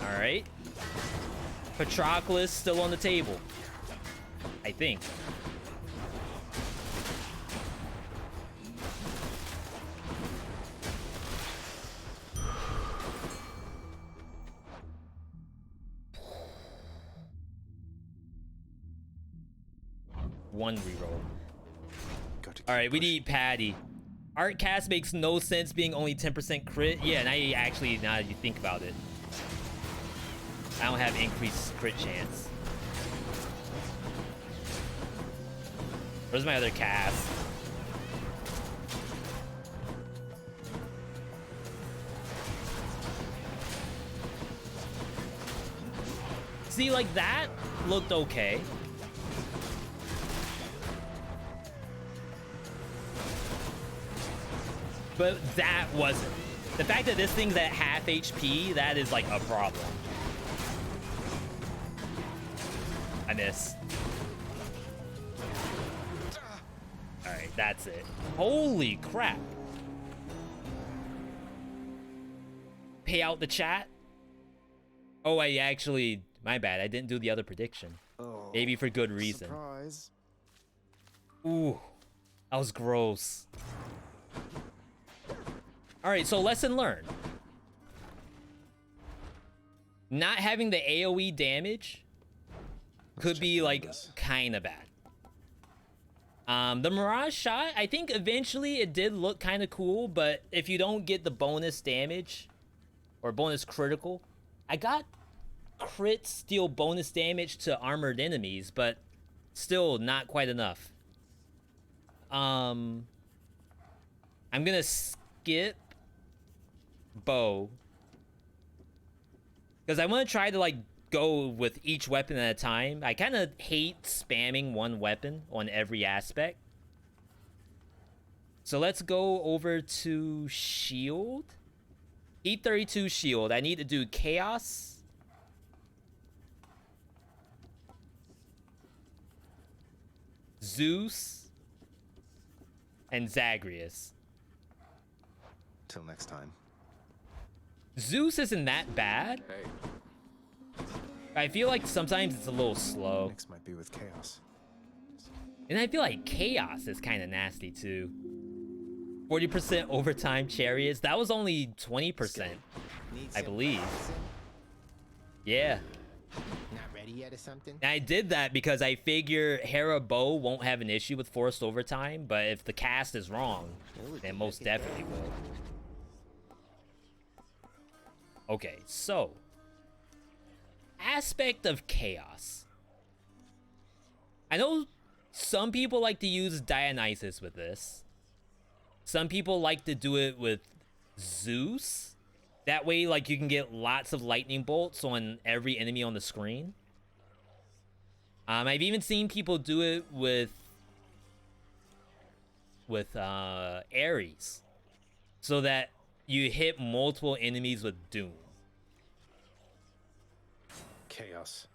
All right. Patroclus still on the table, I think. One reroll. All right, we need Patty. Art cast makes no sense being only 10% crit. Yeah, now you actually, now that you think about it. I don't have increased crit chance. Where's my other cast? See, like that looked okay. But that wasn't. The fact that this thing's at half HP, that is like a problem. I miss. All right, that's it. Holy crap. Pay out the chat. Oh, I actually, my bad. I didn't do the other prediction. Oh, maybe for good reason. Surprise. Ooh, that was gross. All right, so lesson learned. Not having the AoE damage could be like kind of bad. The Mirage shot, I think eventually it did look kind of cool, but if you don't get the bonus damage or bonus critical, I got crit steal bonus damage to armored enemies, but still not quite enough. I'm gonna skip bow because I want to try to like go with each weapon at a time. I kind of hate spamming one weapon on every aspect. So let's go over to shield. E32 shield. I need to do chaos. Zeus. And Zagreus. Till next time. Zeus isn't that bad. Hey, I feel like sometimes it's a little slow. Next might be with chaos. And I feel like chaos is kind of nasty too. 40% overtime chariots. That was only 20%, I believe. Yeah. Not ready yet or something? And I did that because I figure Hera Bow won't have an issue with forced overtime, but if the cast is wrong, then most definitely will. Okay, so aspect of chaos. I know some people like to use Dionysus with this. Some people like to do it with Zeus. That way, like, you can get lots of lightning bolts on every enemy on the screen. I've even seen people do it with Ares, so that you hit multiple enemies with Doom. Chaos.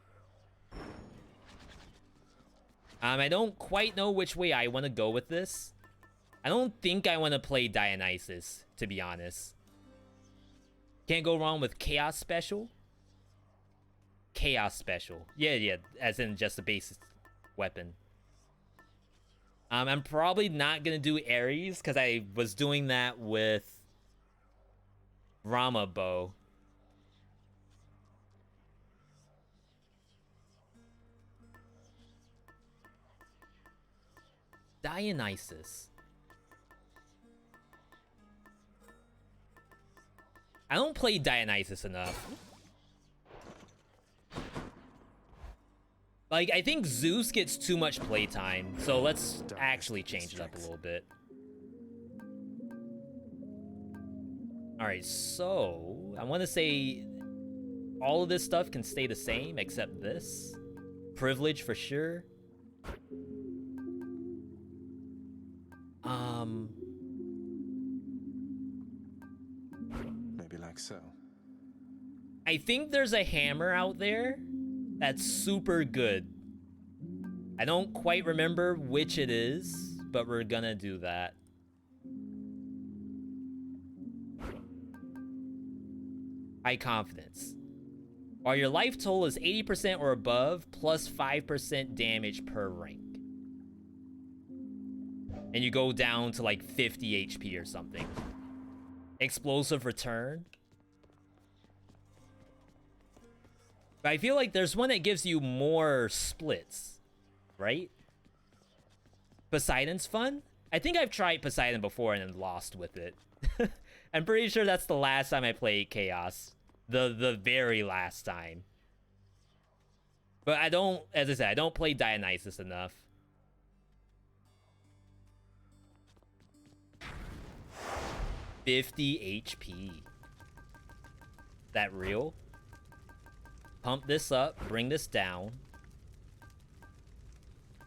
I don't quite know which way I want to go with this. I don't think I want to play Dionysus, to be honest. Can't go wrong with Chaos Special. Chaos Special. Yeah, as in just a basic weapon. I'm probably not going to do Ares, because I was doing that with Rama Bow. Dionysus. I don't play Dionysus enough. Like, I think Zeus gets too much playtime, so let's actually change it up a little bit. Alright, so I want to say all of this stuff can stay the same except this. Privilege for sure. Maybe like so. I think there's a hammer out there that's super good. I don't quite remember which it is, but we're gonna do that. High confidence. While your life total is 80% or above, plus 5% damage per rank. And you go down to like 50 HP or something. Explosive return. But I feel like there's one that gives you more splits, right? Poseidon's fun? I think I've tried Poseidon before and then lost with it. I'm pretty sure that's the last time I played Chaos. The very last time. But I don't, as I said, I don't play Dionysus enough. $50 HP. That real? Pump this up, bring this down.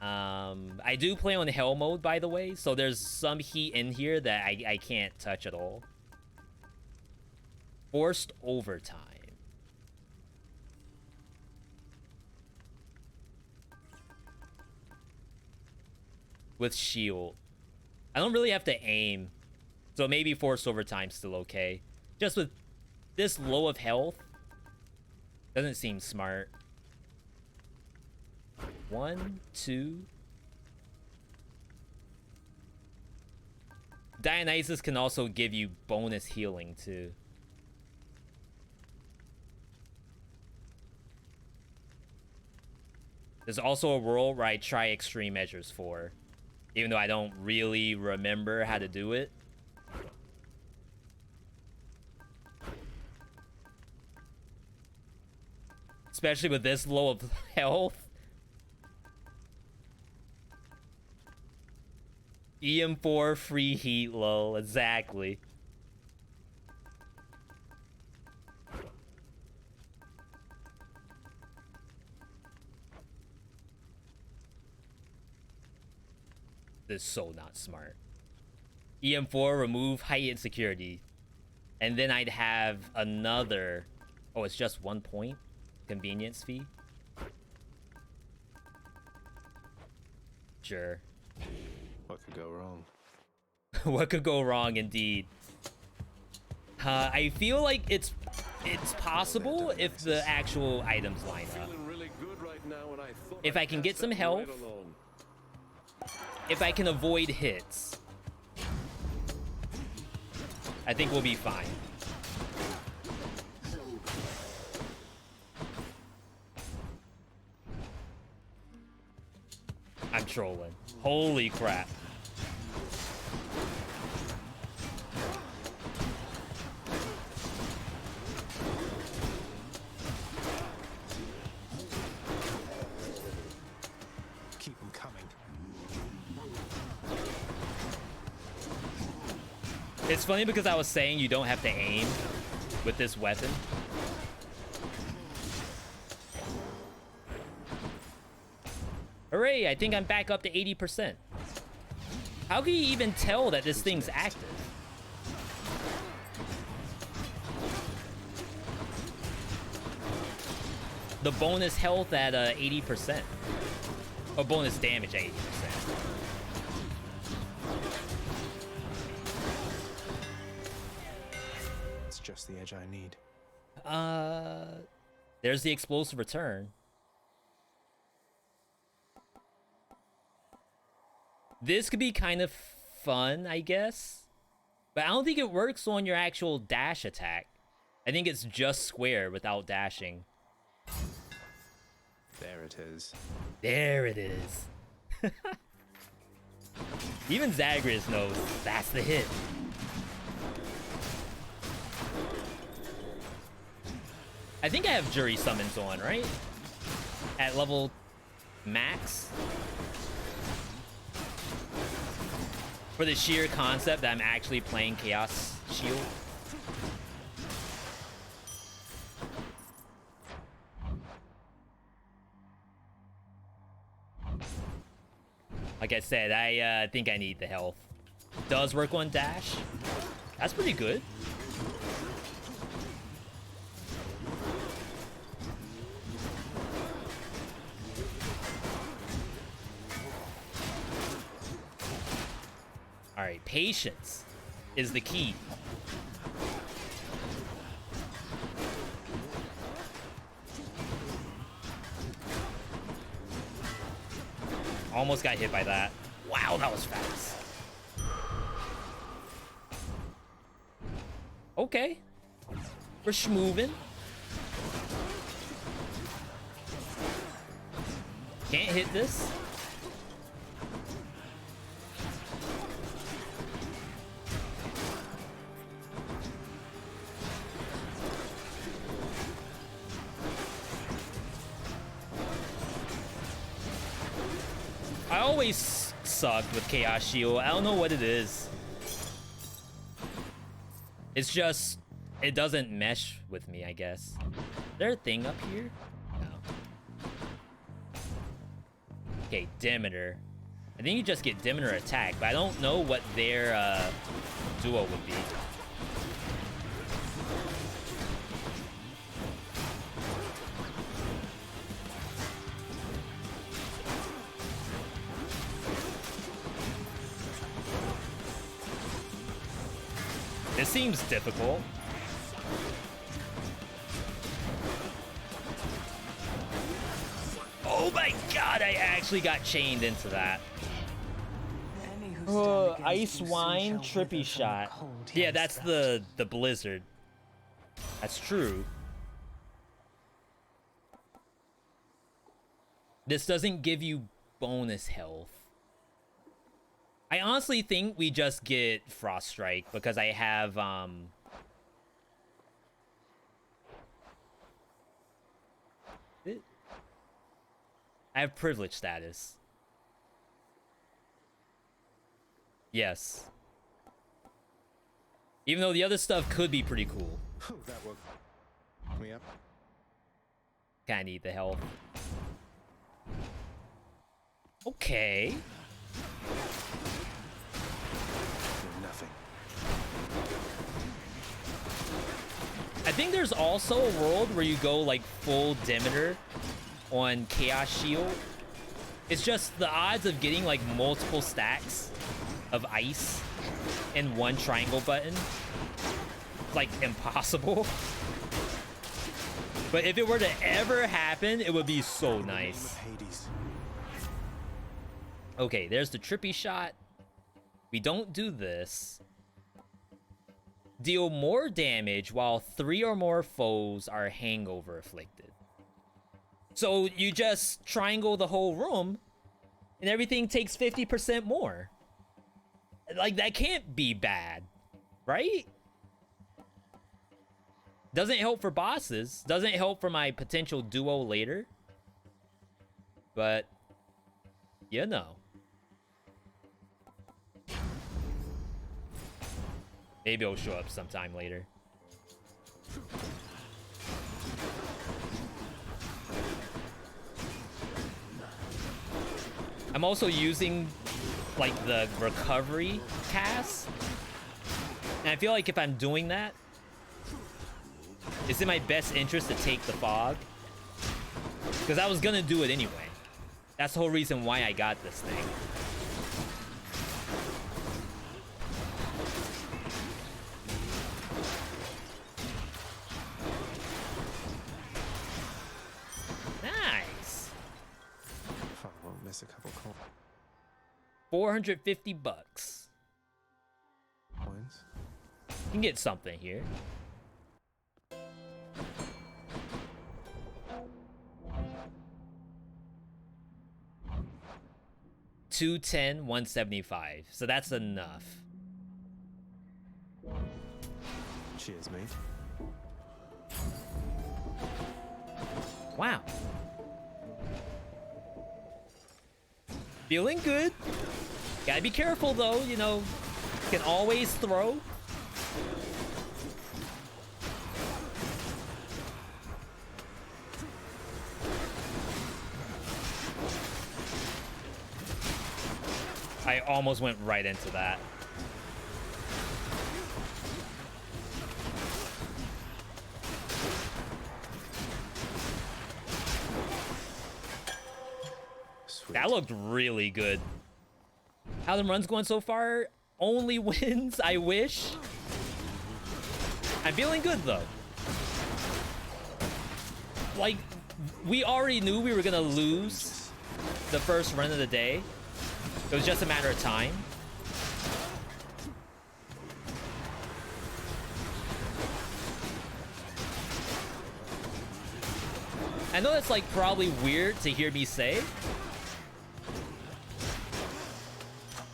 I do play on hell mode, by the way, so there's some heat in here that I can't touch at all. Forced overtime. With shield. I don't really have to aim, so maybe forced overtime's still okay. Just with this low of health, doesn't seem smart. 1, 2. Dionysus can also give you bonus healing too. There's also a world where I try extreme measures for, even though I don't really remember how to do it. Especially with this low of health. EM4 free heat low, exactly. This is so not smart. EM4, remove height and security. And then I'd have another... Oh, it's just 1 point? Convenience fee? Sure. What could go wrong? What could go wrong, indeed? I feel like it's possible if the actual items line up. If I can get some health, if I can avoid hits, I think we'll be fine. I'm trolling. Holy crap. Keep them coming. It's funny because I was saying you don't have to aim with this weapon. Hooray, I think I'm back up to 80%. How can you even tell that this thing's active? The bonus health at 80%. Or bonus damage at 80%. It's just the edge I need. There's the explosive return. This could be kind of fun, I guess. But I don't think it works on your actual dash attack. I think it's just square without dashing. There it is. There it is. Even Zagreus knows that's the hit. I think I have jury summons on, right? At level max. For the sheer concept that I'm actually playing Chaos Shield. Like I said, I think I need the health. Does work on dash. That's pretty good. All right, patience is the key. Almost got hit by that. Wow, that was fast. Okay. We're schmoving. Can't hit this. I always sucked with Chaos Shield. I don't know what it is. It's just, it doesn't mesh with me, I guess. Is there a thing up here? No. Okay, Demeter. I think you just get Demeter attack, but I don't know what their duo would be. This seems difficult. Oh my god, I actually got chained into that. Ice wine, trippy shot. Yeah, that's the blizzard. That's true. This doesn't give you bonus health. I honestly think we just get Frost Strike because I have I have privilege status. Yes. Even though the other stuff could be pretty cool. That woke me up. Kinda need the health. I think there's also a world where you go like full Demeter on Chaos Shield. It's just the odds of getting like multiple stacks of ice in one triangle button, like impossible. But if it were to ever happen, it would be so nice. Hades. Okay, there's the trippy shot. We don't do this. Deal more damage while 3 or more foes are hangover afflicted. So you just triangle the whole room and everything takes 50% more. Like, that can't be bad, right? Doesn't help for bosses. Doesn't help for my potential duo later. But, you know. Maybe it'll show up sometime later. I'm also using like the recovery cast. And I feel like if I'm doing that, it's in my best interest to take the fog. Because I was gonna do it anyway. That's the whole reason why I got this thing. Nice. If I won't miss a couple $450. coins. You can get something here. $210, $175. So that's enough. Cheers, mate. Wow. Feeling good. Gotta be careful though, you know. Can always throw. I almost went right into that. Sweet. That looked really good. How the run's going so far? Only wins, I wish. I'm feeling good though. Like, we already knew we were gonna lose the first run of the day. It was just a matter of time. I know that's like probably weird to hear me say,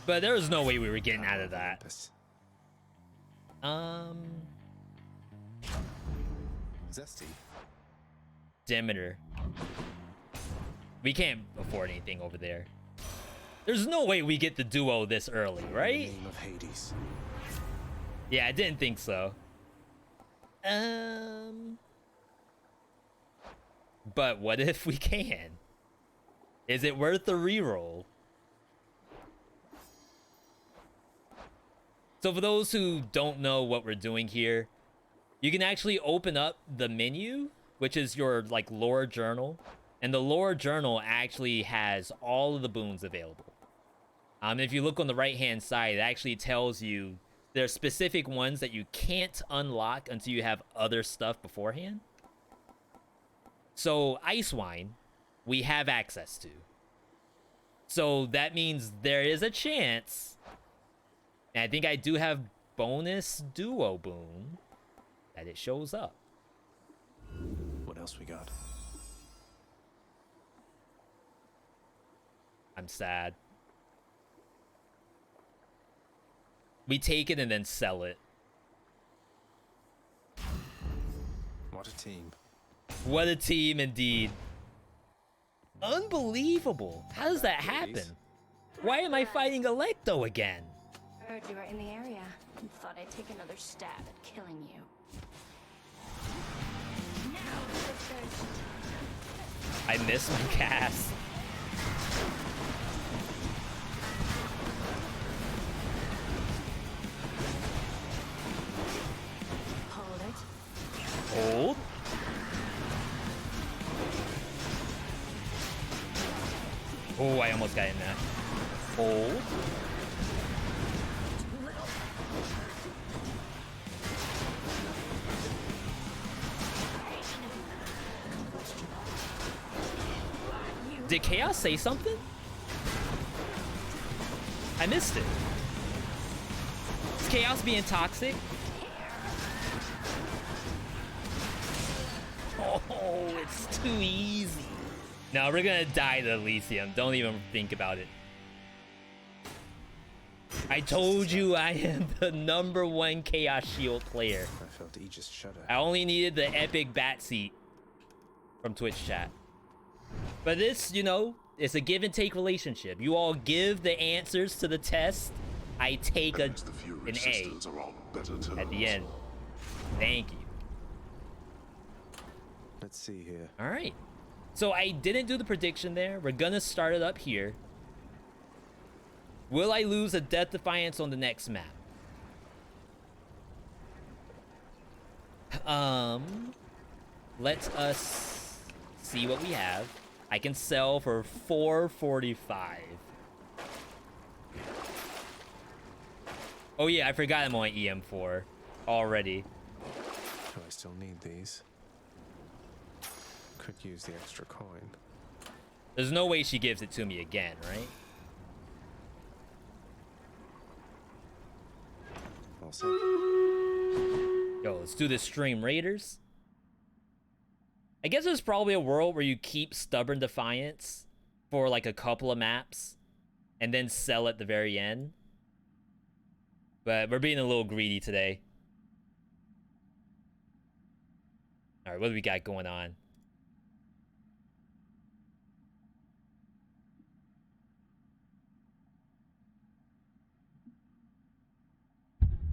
but there was no way we were getting out of that. Zesty. Demeter. We can't afford anything over there. There's no way we get the duo this early, right? In the name of Hades. Yeah, I didn't think so. But what if we can? Is it worth the reroll? So for those who don't know what we're doing here, you can actually open up the menu, which is your like lore journal, and the lore journal actually has all of the boons available. If you look on the right hand side, it actually tells you there are specific ones that you can't unlock until you have other stuff beforehand. So Ice Wine, we have access to. So that means there is a chance, and I think I do have bonus duo boon, that it shows up. What else we got? I'm sad. We take it and then sell it. What a team. What a team indeed. Unbelievable. How does that happen? Why am I fighting Electo again? Heard you were in the area and thought I'd take another stab at killing you. Now for thirst. I miss my cast. I almost got in that. Hold. Did Chaos say something? I missed it. Is Chaos being toxic? Oh, it's too easy. No, we're gonna die to Elysium. Don't even think about it. I told you I am the #1 Chaos Shield player. I felt Aegis shudder. I only needed the epic bat seat from Twitch chat. But this, you know, it's a give and take relationship. You all give the answers to the test. I take an A at the end. Thank you. Let's see here. All right. So I didn't do the prediction there. We're gonna start it up here. Will I lose a Death Defiance on the next map? Let us see what we have. I can sell for $4.45. Oh yeah, I forgot I'm on EM4 already. Do I still need these? Could use the extra coin. There's no way she gives it to me again, right? All set. Yo, let's do this stream Raiders. I guess there's probably a world where you keep Stubborn Defiance for like a couple of maps and then sell at the very end. But we're being a little greedy today. All right, what do we got going on?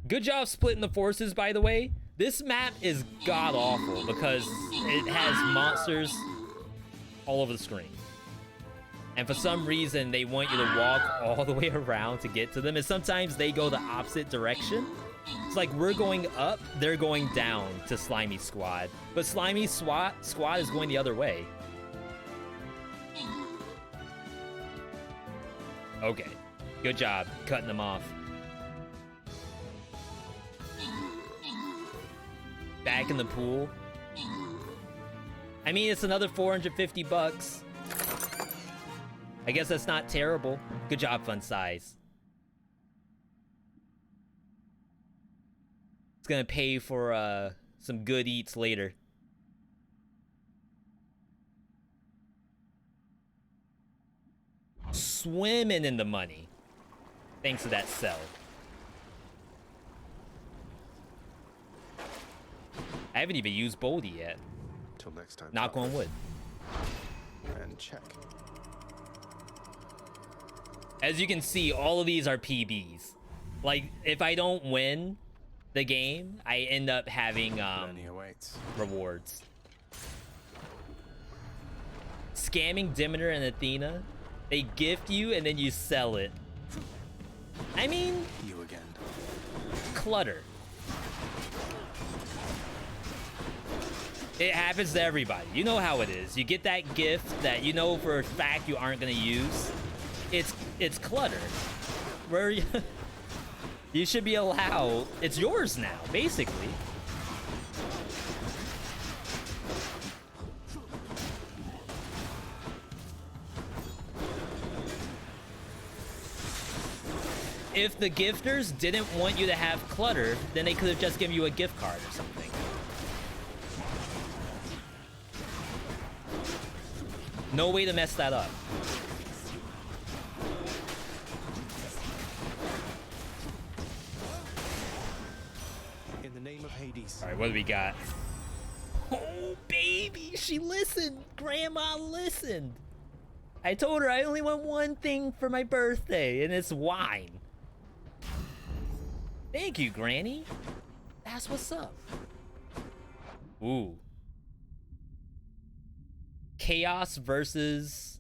Good job splitting the forces, by the way. This map is god-awful because it has monsters all over the screen. And for some reason, they want you to walk all the way around to get to them. And sometimes they go the opposite direction. It's like we're going up, they're going down to Slimy Squad. But Slimy Squad is going the other way. Okay, good job cutting them off. Back in the pool. I mean, it's another 450 bucks. I guess that's not terrible. Good job, Fun Size. It's gonna pay for some good eats later. Swimming in the money. Thanks to that sell. I haven't even used Boldy yet. Till next time. Knock on wood. And check. As you can see, all of these are PBs. Like, if I don't win the game, I end up having Journey awaits. rewards. Scamming Demeter and Athena. They gift you and then you sell it. I mean, You again. clutter. It happens to everybody. You know how it is. You get that gift that you know for a fact you aren't gonna use. It's clutter. Where you should be allowed. It's yours now, basically. If the gifters didn't want you to have clutter, then they could have just given you a gift card or something. No way to mess that up. In the name of Hades. All right, what do we got? Oh, baby, she listened. Grandma listened. I told her I only want one thing for my birthday, and it's wine. Thank you, Granny. That's what's up. Ooh. Chaos versus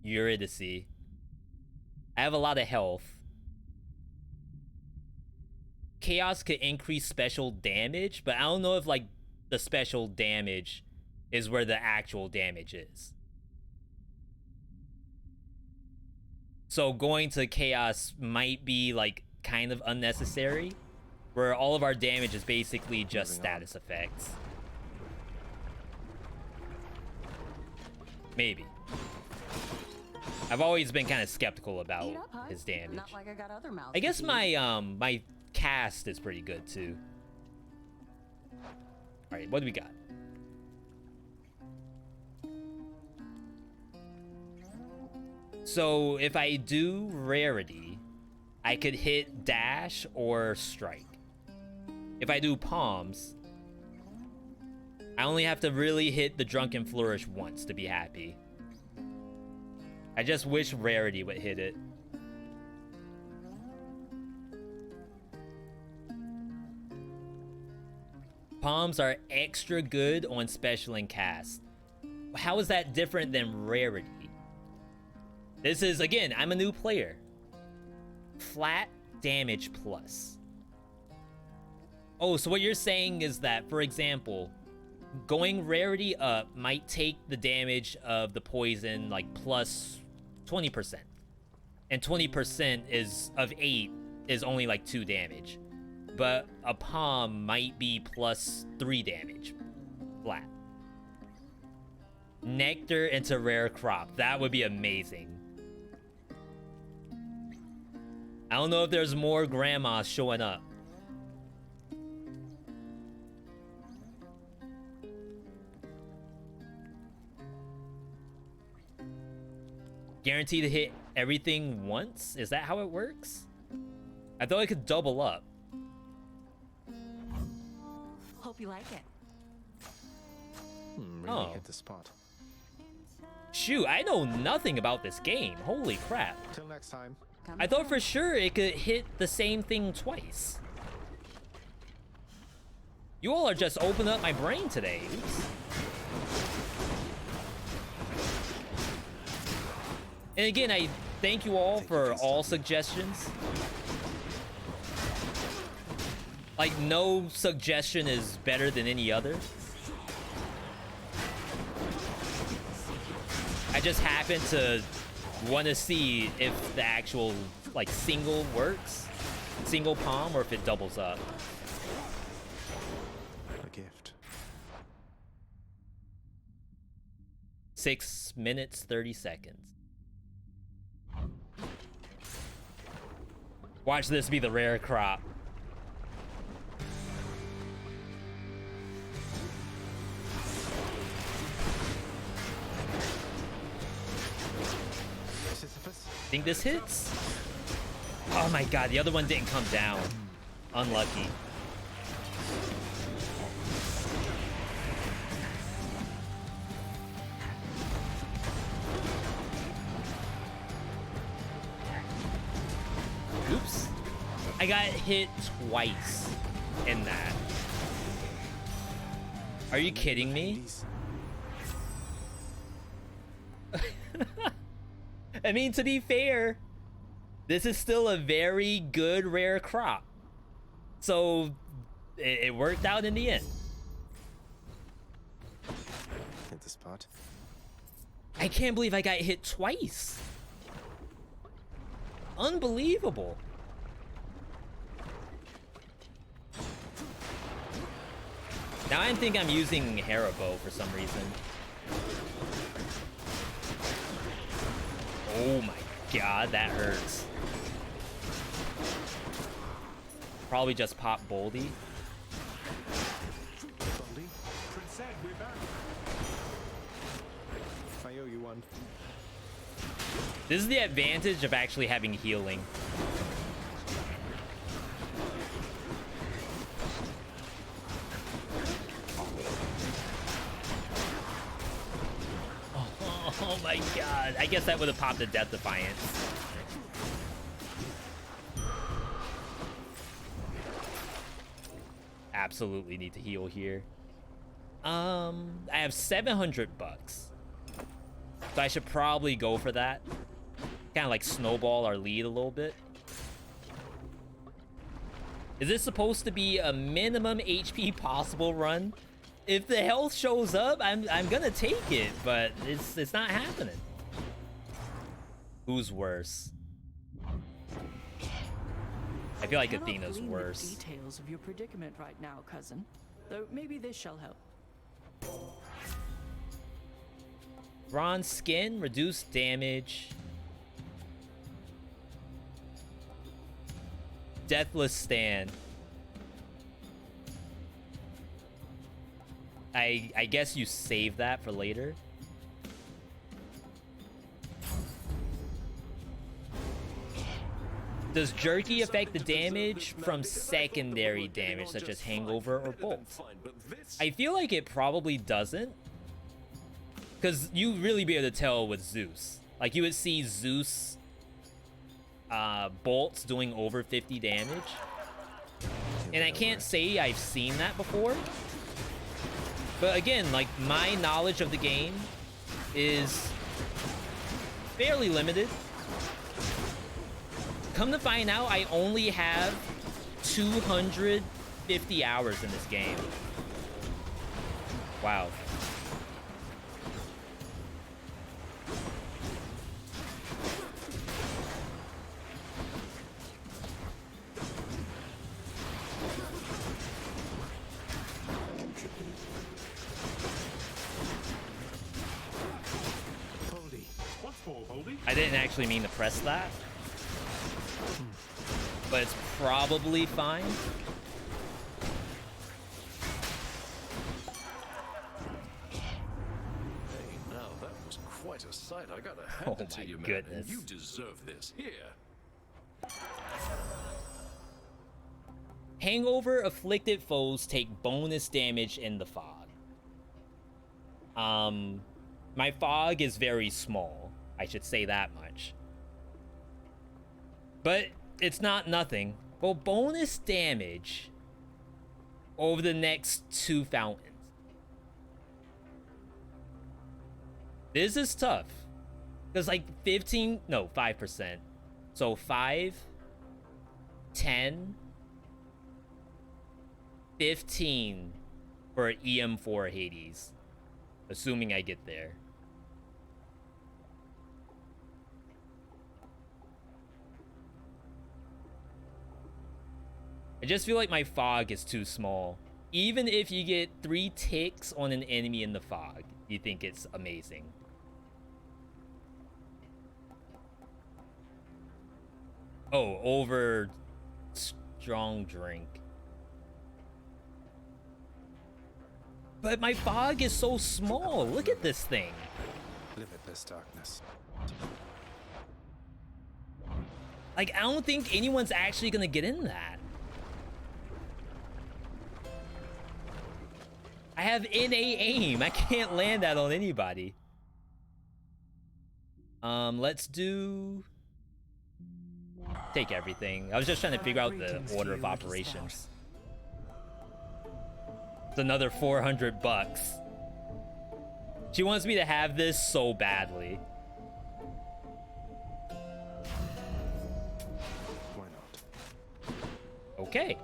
Eurydice. I have a lot of health. Chaos could increase special damage, but I don't know if like the special damage is where the actual damage is. So going to chaos might be like kind of unnecessary, where all of our damage is basically just status effects. Maybe. I've always been kind of skeptical about his damage. Not like I got other mouths I guess to feed. my cast is pretty good too. All right, what do we got? So if I do rarity, I could hit dash or strike. If I do palms, I only have to really hit the drunken flourish once to be happy. I just wish rarity would hit it. Palms are extra good on special and cast. How is that different than rarity? This is, again, I'm a new player. Flat damage plus. Oh, so what you're saying is that, for example, going rarity up might take the damage of the poison like plus 20%. And 20% is of 8 is only like 2 damage. But a palm might be plus 3 damage. Flat. Nectar into rare crop. That would be amazing. I don't know if there's more grandmas showing up. Guaranteed to hit everything once? Is that how it works? I thought I could double up. Hope you like it. Really hit the spot. Shoot, I know nothing about this game. Holy crap. Till next time. I thought for sure it could hit the same thing twice. You all are just opening up my brain today. Oops. And again, I thank you all for all suggestions. Like, no suggestion is better than any other. I just happen to want to see if the actual, like, single works. Single palm, or if it doubles up. A gift. 6 minutes, 30 seconds. Watch this be the rare crop. Think this hits? Oh my god, the other one didn't come down. Unlucky. Oops. I got hit twice in that. Are you kidding me? I mean, to be fair, this is still a very good rare crop. So, it worked out in the end. Hit the spot. I can't believe I got hit twice. Unbelievable. Now I think I'm using Haribo for some reason. Oh my god, that hurts. Probably just pop Boldy. Boldy? Prince said we're back. I owe you one. This is the advantage of actually having healing. Oh my god. I guess that would have popped the Death Defiance. Absolutely need to heal here. I have 700 bucks. So I should probably go for that. Kind of like snowball our lead a little bit. Is this supposed to be a minimum HP possible run? If the health shows up, I'm gonna take it, but it's not happening. Who's worse? I feel like Cannot Athena's glean the worse. details of your predicament right now, cousin. Though maybe this shall help. Bronze skin, reduced damage. Deathless stand. I guess you save that for later. Does jerky affect the damage from secondary damage, such as hangover or bolt? I feel like it probably doesn't. Because you really be able to tell with Zeus. Like, you would see Zeus bolts doing over 50 damage. And I can't say I've seen that before. But again, like, my knowledge of the game is fairly limited. Come to find out, I only have 250 hours in this game. Wow. I didn't actually mean to press that. But it's probably fine. Hey, now that was quite a sight. I gotta hand it to you, man. And you deserve this. Here. Hangover afflicted foes take bonus damage in the fog. My fog is very small. I should say that much. But it's not nothing. Well, bonus damage over the next 2 fountains. This is tough. Because like 5%. So 5, 10, 15 for EM4 Hades. Assuming I get there. I just feel like my fog is too small. Even if you get 3 ticks on an enemy in the fog, you think it's amazing. Oh, over strong drink. But my fog is so small. Look at this thing. Limitless darkness. Like, I don't think anyone's actually gonna get in that. I have NA aim. I can't land that on anybody. Let's do... Take everything. I was just trying to figure out the order of operations. It's another 400 bucks. She wants me to have this so badly. Why not? Okay.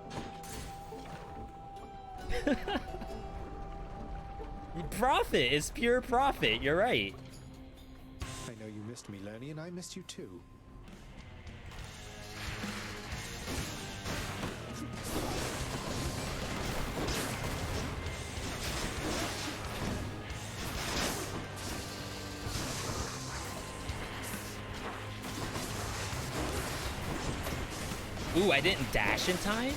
Profit is pure profit. You're right. I know you missed me, Lenny, and I missed you too. Ooh, I didn't dash in time?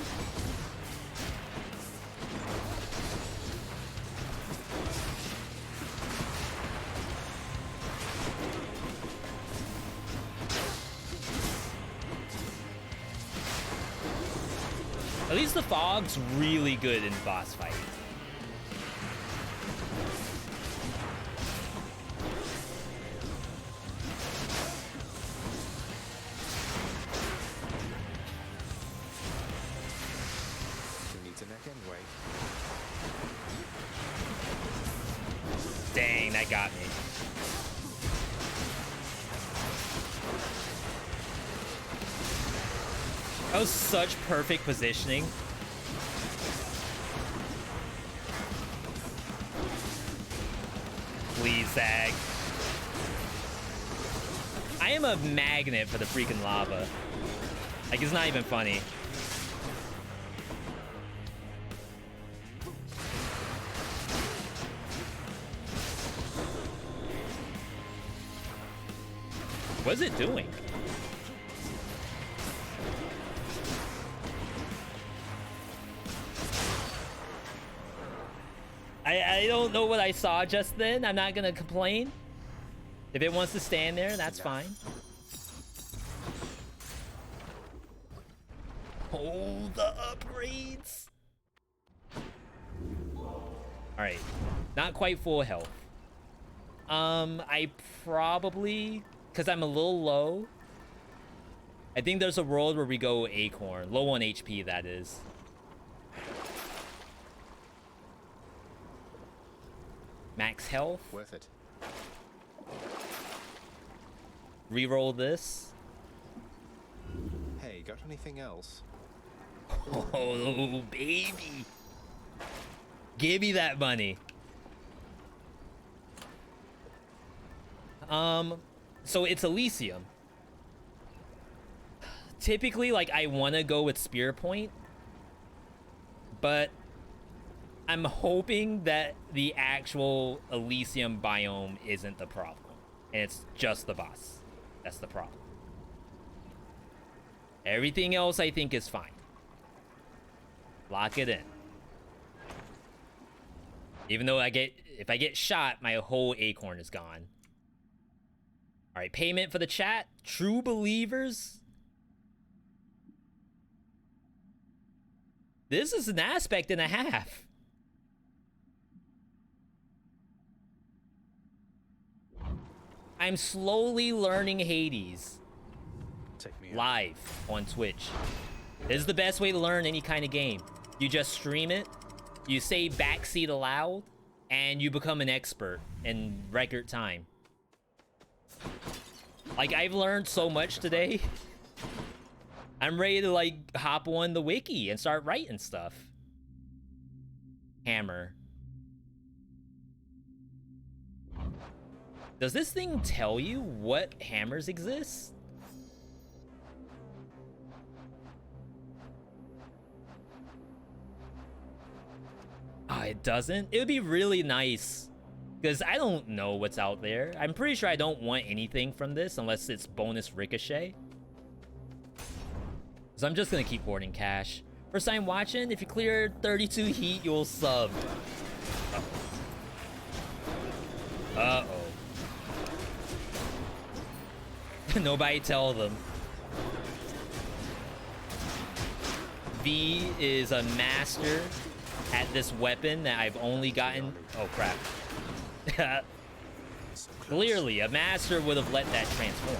At least the fog's really good in boss fights. Who needs a neck anyway? Dang, that got me. That was such perfect positioning. Please, Zag. I am a magnet for the freaking lava. Like, it's not even funny. What's it doing? I don't know what I saw just then. I'm not gonna complain. If it wants to stand there, that's fine. Oh, the upgrades. Alright. Not quite full health. I probably, because I'm a little low, I think there's a world where we go acorn. Low on HP, that is. Max health. Worth it. Reroll this. Hey, got anything else? Oh, baby. Give me that money. So it's Elysium. Typically, like, I want to go with Spear Point, but I'm hoping that the actual Elysium biome isn't the problem, and it's just the boss. That's the problem. Everything else I think is fine. Lock it in. Even though if I get shot, my whole acorn is gone. All right, payment for the chat. True believers. This is an aspect and a half. I'm slowly learning Hades. Take me Live on Twitch. This is the best way to learn any kind of game. You just stream it, you say backseat aloud, and you become an expert in record time. Like, I've learned so much today. I'm ready to, like, hop on the wiki and start writing stuff. Hammer. Does this thing tell you what hammers exist? Oh, it doesn't? It would be really nice, because I don't know what's out there. I'm pretty sure I don't want anything from this unless it's bonus ricochet. So I'm just gonna keep hoarding cash. First time watching, if you clear 32 heat, you'll sub. Uh-oh. Nobody tell them. V is a master at this weapon that I've only gotten. Oh crap. Clearly, a master would have let that transform.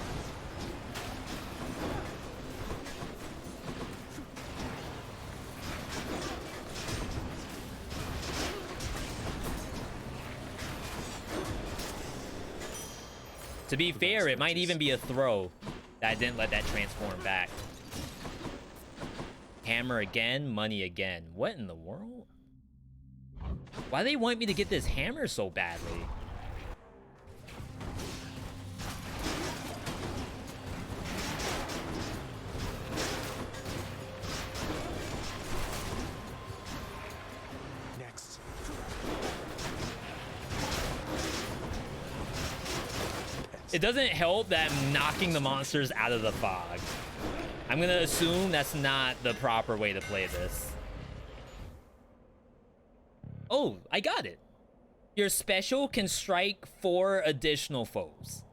To be fair, it might even be a throw that didn't let that transform back. Hammer again, money again. What in the world? Why do they want me to get this hammer so badly? Next. It doesn't help that I'm knocking the monsters out of the fog. I'm gonna assume that's not the proper way to play this. Oh, I got it. Your special can strike 4 additional foes.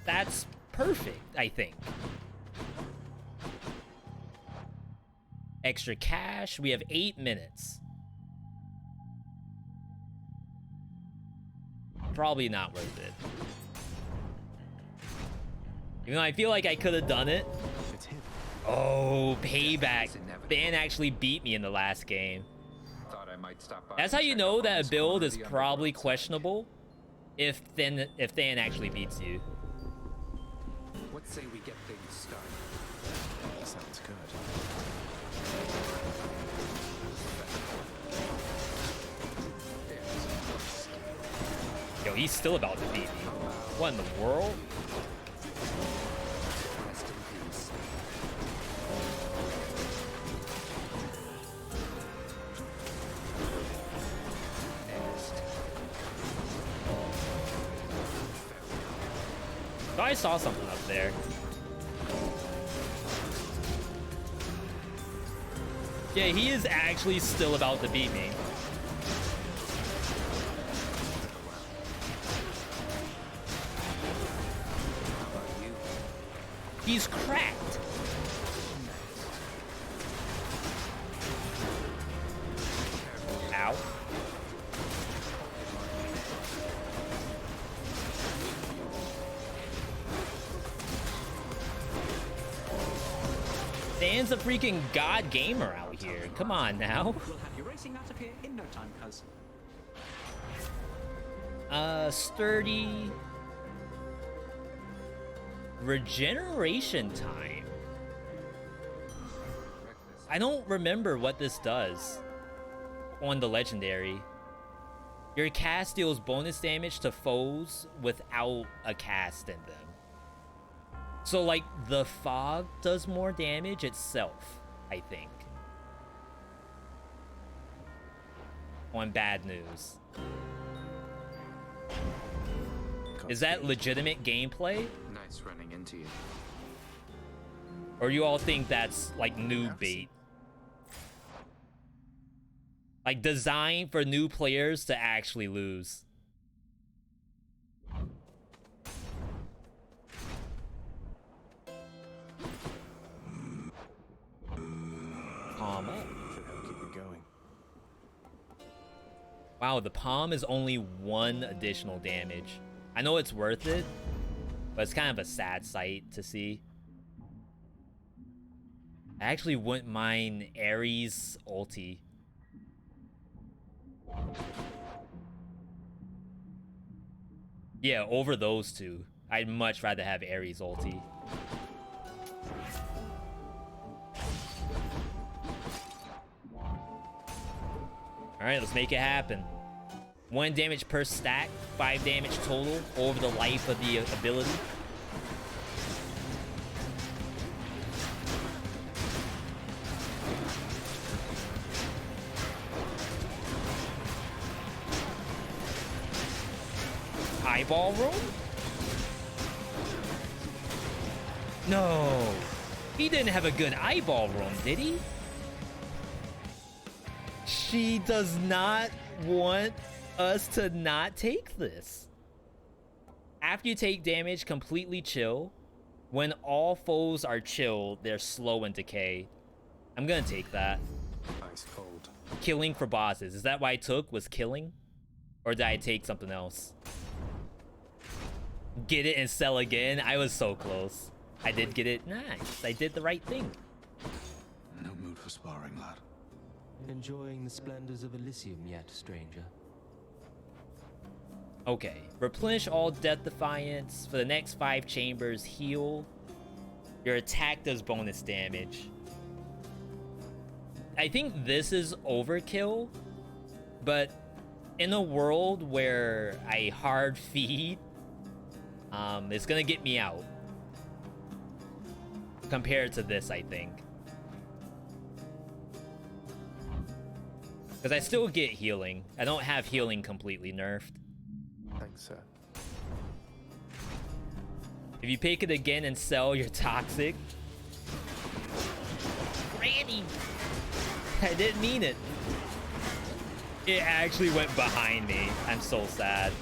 That's perfect, I think. Extra cash. We have 8 minutes. Probably not worth it. Even though I feel like I could have done it. Oh, payback. Ben actually beat me in the last game. Thought I might stop by. That's how you know that a build is probably questionable. If Than actually beats you. What say we get things started? Sounds good. Yo, he's still about to beat me. What in the world? Rest in peace. thought I saw something up there. Yeah, he is actually still about to beat me. He's cracked. Ow. Dan's a freaking god gamer out here. Come on now. We'll have you racing out of here in no time, cuz. Sturdy. Regeneration time. I don't remember what this does on the legendary. Your cast deals bonus damage to foes without a cast in them. So, like, the fog does more damage itself, I think. On bad news. Is that legitimate gameplay? Nice running into you. Or you all think that's, like, noob bait? Like, designed for new players to actually lose. Palm up. Keep it going. Wow, the palm is only 1 additional damage. I know it's worth it, but it's kind of a sad sight to see. I actually wouldn't mind Ares ulti. Yeah, over those two. I'd much rather have Ares ulti. Alright, let's make it happen. 1 damage per stack, 5 damage total over the life of the ability. Eyeball room? No. He didn't have a good eyeball room, did he? She does not want us to not take this. After you take damage, completely chill. When all foes are chilled, they're slow and decay. I'm gonna take that. Ice cold. Killing for bosses. Is that what I took? Was killing? Or did I take something else? Get it and sell again? I was so close. I did get it. Nice. I did the right thing. No mood for sparring, lad. Enjoying the splendors of Elysium yet, stranger? Okay. Replenish all Death Defiance. For the next 5 chambers, heal. Your attack does bonus damage. I think this is overkill, but in a world where I hard feed, it's gonna get me out. Compared to this, I think. Because I still get healing. I don't have healing completely nerfed. Thanks, sir. If you pick it again and sell, you're toxic. Randy! I didn't mean it. It actually went behind me. I'm so sad.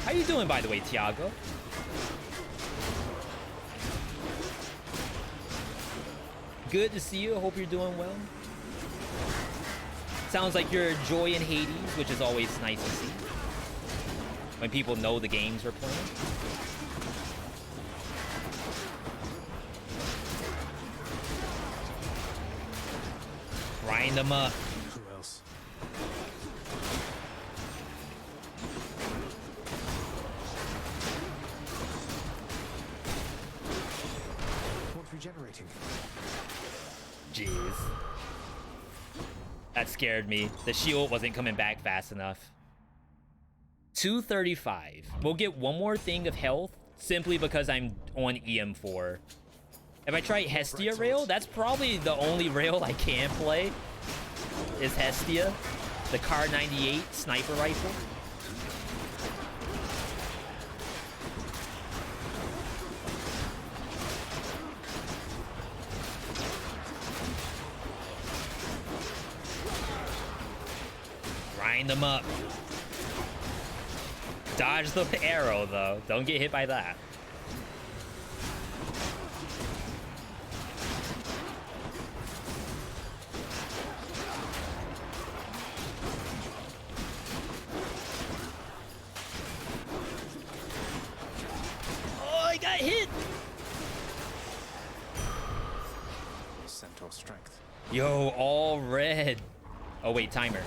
How you doing, by the way, Tiago? Good to see you. I hope you're doing well. Sounds like you're enjoying Hades, which is always nice to see. When people know the games we're playing. Grind them up. Who else? What's regenerating? Jeez. That scared me. The shield wasn't coming back fast enough. 235. We'll get 1 more thing of health simply because I'm on EM4. If I try Hestia rail, that's probably the only rail I can play. Is Hestia, the Car 98 sniper rifle. Wind them up. Dodge the arrow, though. Don't get hit by that. Oh, I got hit! Centaur strength. Yo, all red. Oh, wait, timer.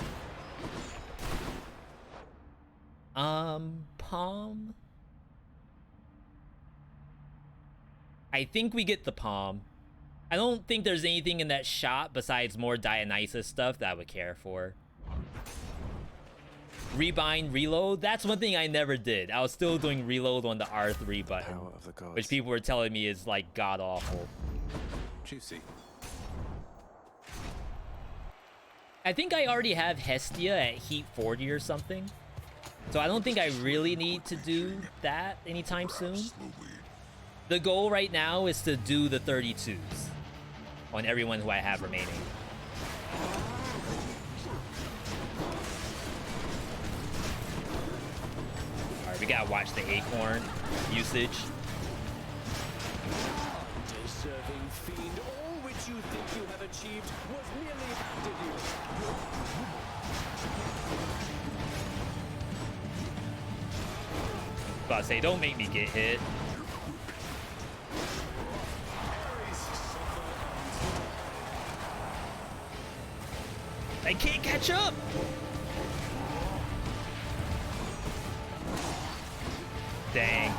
Palm? I think we get the palm. I don't think there's anything in that shop besides more Dionysus stuff that I would care for. Rebind, reload. That's one thing I never did. I was still doing reload on the R3 button, Power of the gods. which people were telling me is like god awful. Juicy. I think I already have Hestia at heat 40 or something. So I don't think I really need to do that anytime soon. The goal right now is to do the 32s on everyone who I have remaining. Alright, we gotta watch the acorn usage. Deserving fiend, all which you think you have achieved was merely handed you. About to say, don't make me get hit. I can't catch up! Dang.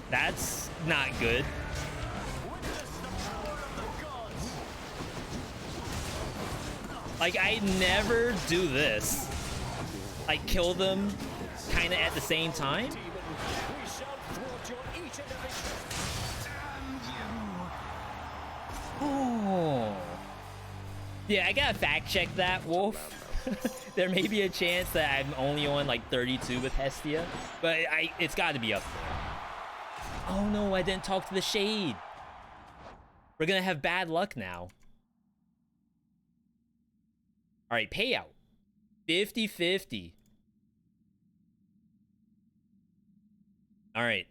That's not good. Like, I never do this. Like, kill them kind of at the same time. Oh. Yeah, I gotta fact check that, Wolf. There may be a chance that I'm only on like 32 with Hestia, but it's gotta be up there. Oh no, I didn't talk to the Shade. We're gonna have bad luck now. All right, payout. 50-50. All right.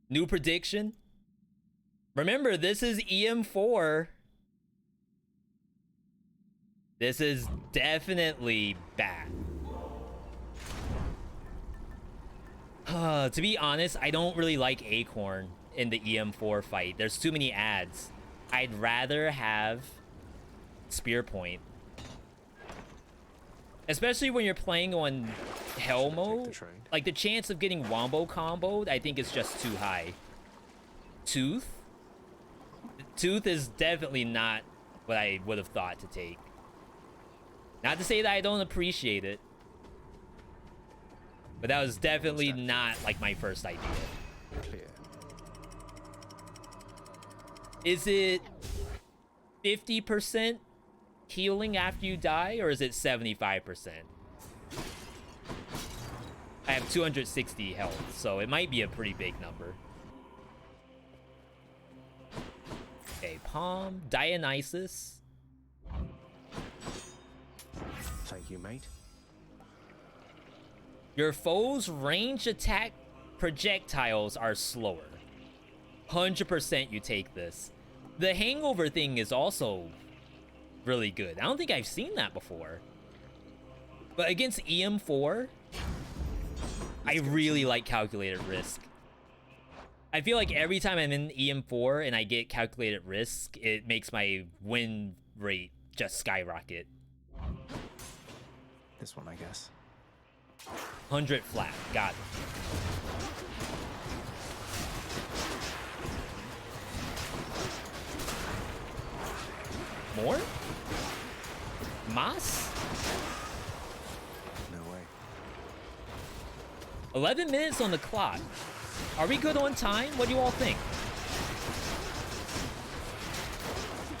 New prediction. Remember, this is EM4. This is definitely bad. To be honest, I don't really like Acorn in the EM4 fight. There's too many ads. I'd rather have Spear Point. Especially when you're playing on Hell mode. Like, the chance of getting wombo comboed, I think is just too high. Tooth? Tooth is definitely not what I would have thought to take. Not to say that I don't appreciate it. But that was definitely not, like, my first idea. Clear. Is it 50% healing after you die, or is it 75%? I have 260 health, so it might be a pretty big number. Okay, Palm, Dionysus. Thank you, mate. Your foe's ranged attack projectiles are slower. 100% you take this. The hangover thing is also really good. I don't think I've seen that before. But against EM4, I really like calculated risk. I feel like every time I'm in EM4 and I get calculated risk, it makes my win rate just skyrocket. This one, I guess. 100 flat. Got it. More? Mas? No way. 11 minutes on the clock. Are we good on time? What do you all think?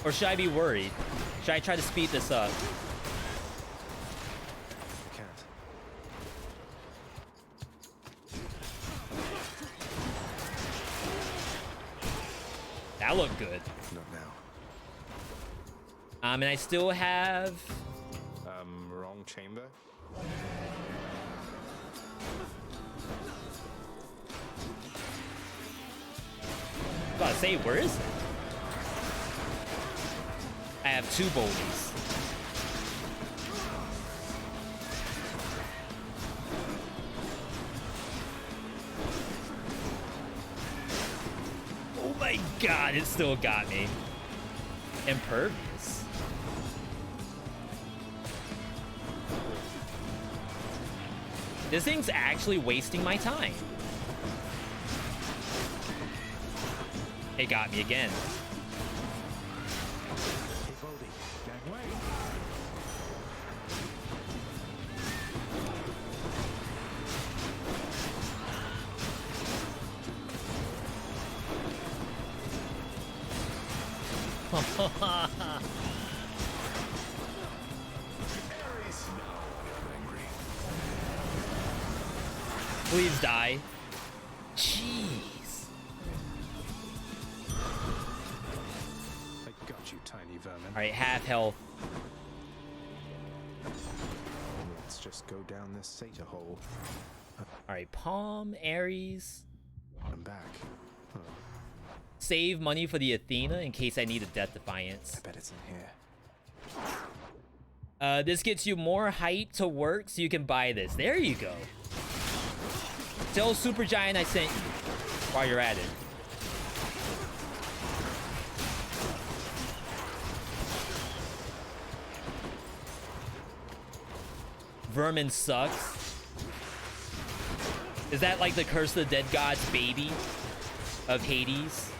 Or should I be worried? Should I try to speed this up? I can't. That looked good. Not now. And I still have... Wrong chamber? I was about to say, where is it? I have 2 bolies. Oh my god, it still got me. Impervious. This thing's actually wasting my time. It got me again. Please die. Jeez. I got you, tiny vermin. Alright, half health. Let's just go down this Sata hole. Alright, Palm, Ares. I'm back. Huh. Save money for the Athena in case I need a Death Defiance. I bet it's in here. This gets you more hype to work, so you can buy this. There you go. Tell Supergiant I sent you while you're at it. Vermin sucks. Is that like the Curse of the Dead God's baby of Hades?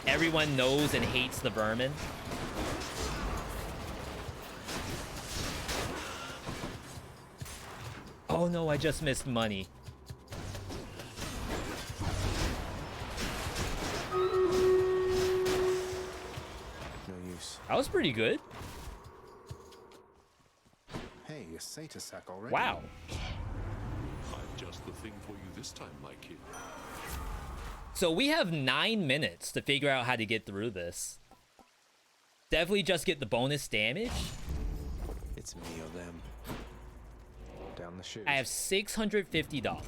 Everyone knows and hates the vermin. Oh no, I just missed money. No use. That was pretty good. Hey, a Sata sack already. Wow. I'm just the thing for you this time, my kid. So we have 9 minutes to figure out how to get through this. Definitely just get the bonus damage. It's me or them. Down the chute. I have $650.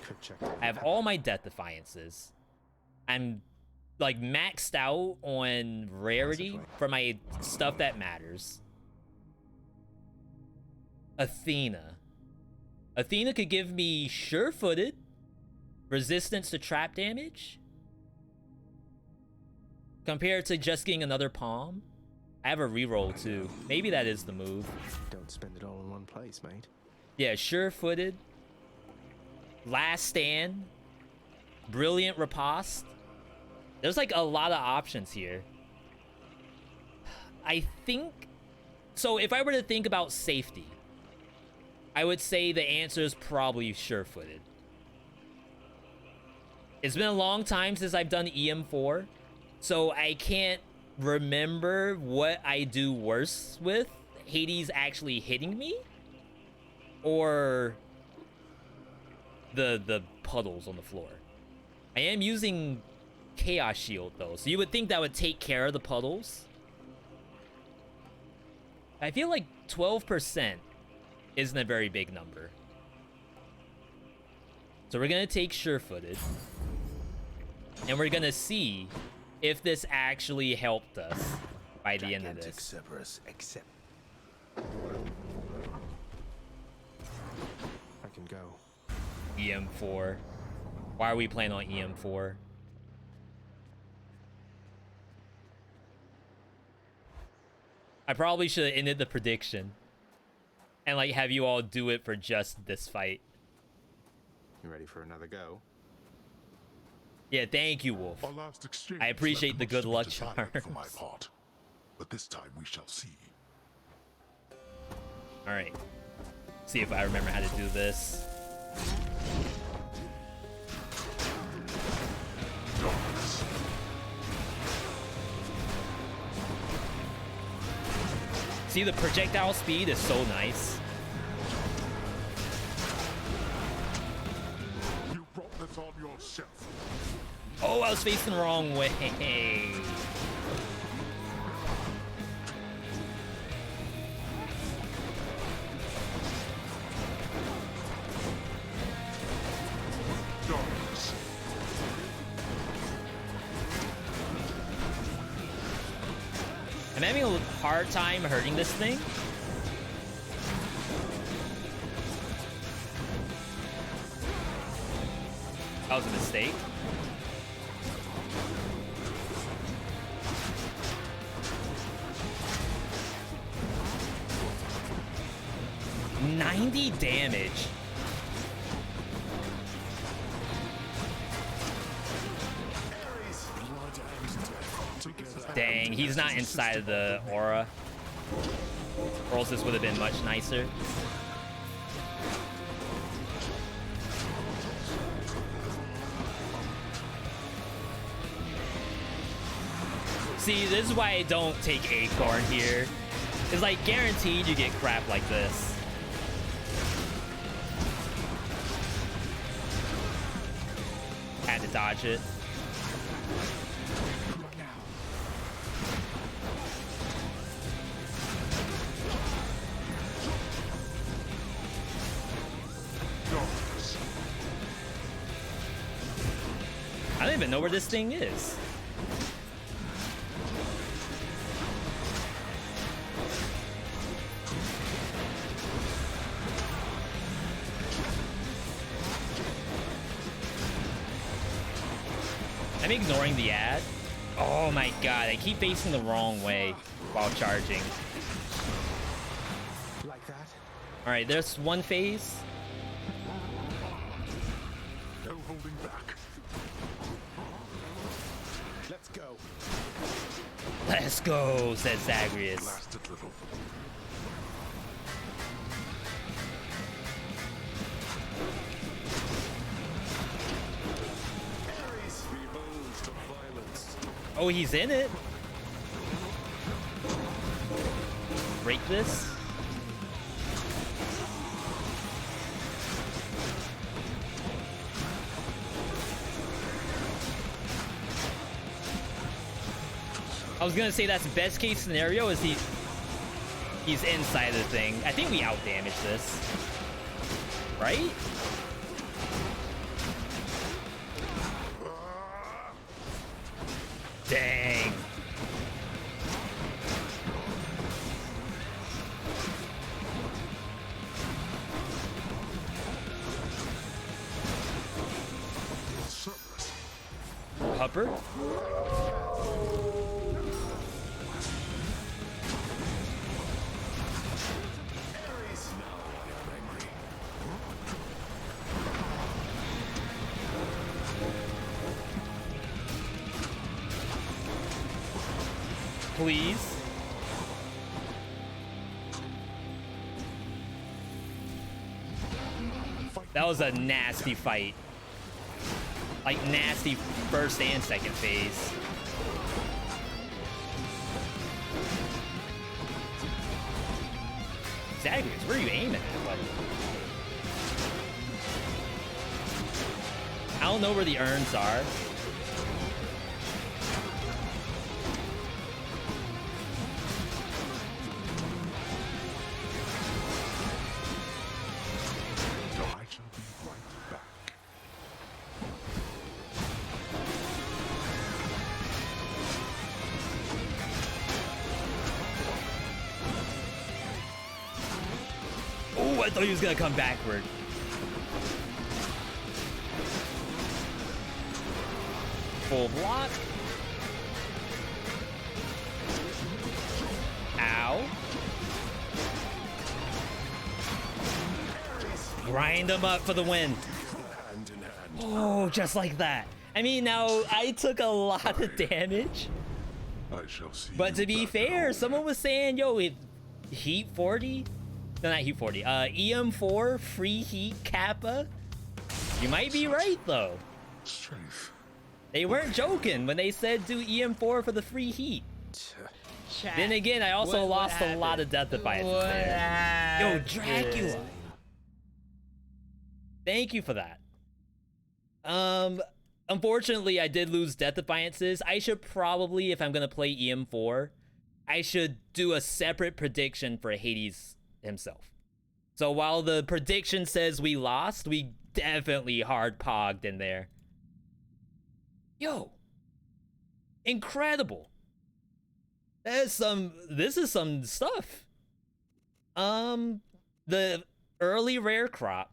Could check I have all my Death Defiances. I'm like maxed out on rarity for my stuff that matters. Athena. Athena could give me sure-footed, resistance to trap damage, compared to just getting another palm. I have a reroll too. Maybe that is the move. Don't spend it all in one place, mate. Yeah, sure-footed, last stand, brilliant riposte. There's like a lot of options here. I think so. If I were to think about safety, I would say the answer is probably sure-footed. It's been a long time since I've done EM4, so I can't remember what I do worse with. Hades actually hitting me, or the puddles on the floor. I am using Chaos Shield though, so you would think that would take care of the puddles. I feel like 12% isn't a very big number. So we're gonna take sure-footed, and we're gonna see if this actually helped us by the end of this. Cerberus, accept. I can go. EM4. Why are we playing on EM4? I probably should have ended the prediction and like have you all do it for just this fight. You ready for another go? Yeah, thank you, Wolf. Our last exchange I appreciate the left good much luck to be desired charms. for my part, but this time we shall see. All right. See if I remember how to do this. See, the projectile speed is so nice. You brought this on yourself. Oh, I was facing the wrong way. I'm having a hard time hurting this thing. That was a mistake. $90 damage. Dang, he's not inside of the aura. Or else this would have been much nicer. See, this is why I don't take Acorn here. It's like guaranteed you get crap like this. Had to dodge it. I don't even know where this thing is. I'm ignoring the ad. Oh my god, I keep facing the wrong way while charging. Like that? Alright, there's one phase. No holding back. Let's go. Let's go, says Zagreus. Lasted little. Oh, he's in it. Break this. I was gonna say that's the best case scenario is he's inside the thing. I think we out damage this. Right? Dang. Hupper? Please. That was a nasty fight. Like nasty first and second phase. Zagreus, where are you aiming at, buddy? I don't know where the urns are. I thought he was gonna come backward. Full block. Ow. Grind him up for the win. Oh, just like that. I mean, now I took a lot of damage. I shall see. But to be fair, someone was saying, yo, Heat 40? No, not Heat 40. EM4, free heat, Kappa. You might be right, though. Strength. They weren't joking when they said do EM4 for the free heat. chat. Then again, I also lost a lot of death defiances there. Yo, Dracula. Thank you for that. Unfortunately, I did lose death defiances. I should probably, if I'm gonna play EM4, I should do a separate prediction for Hades himself. So while the prediction says we lost, we definitely hard pogged in there. Yo, incredible. This is some stuff. The early rare crop.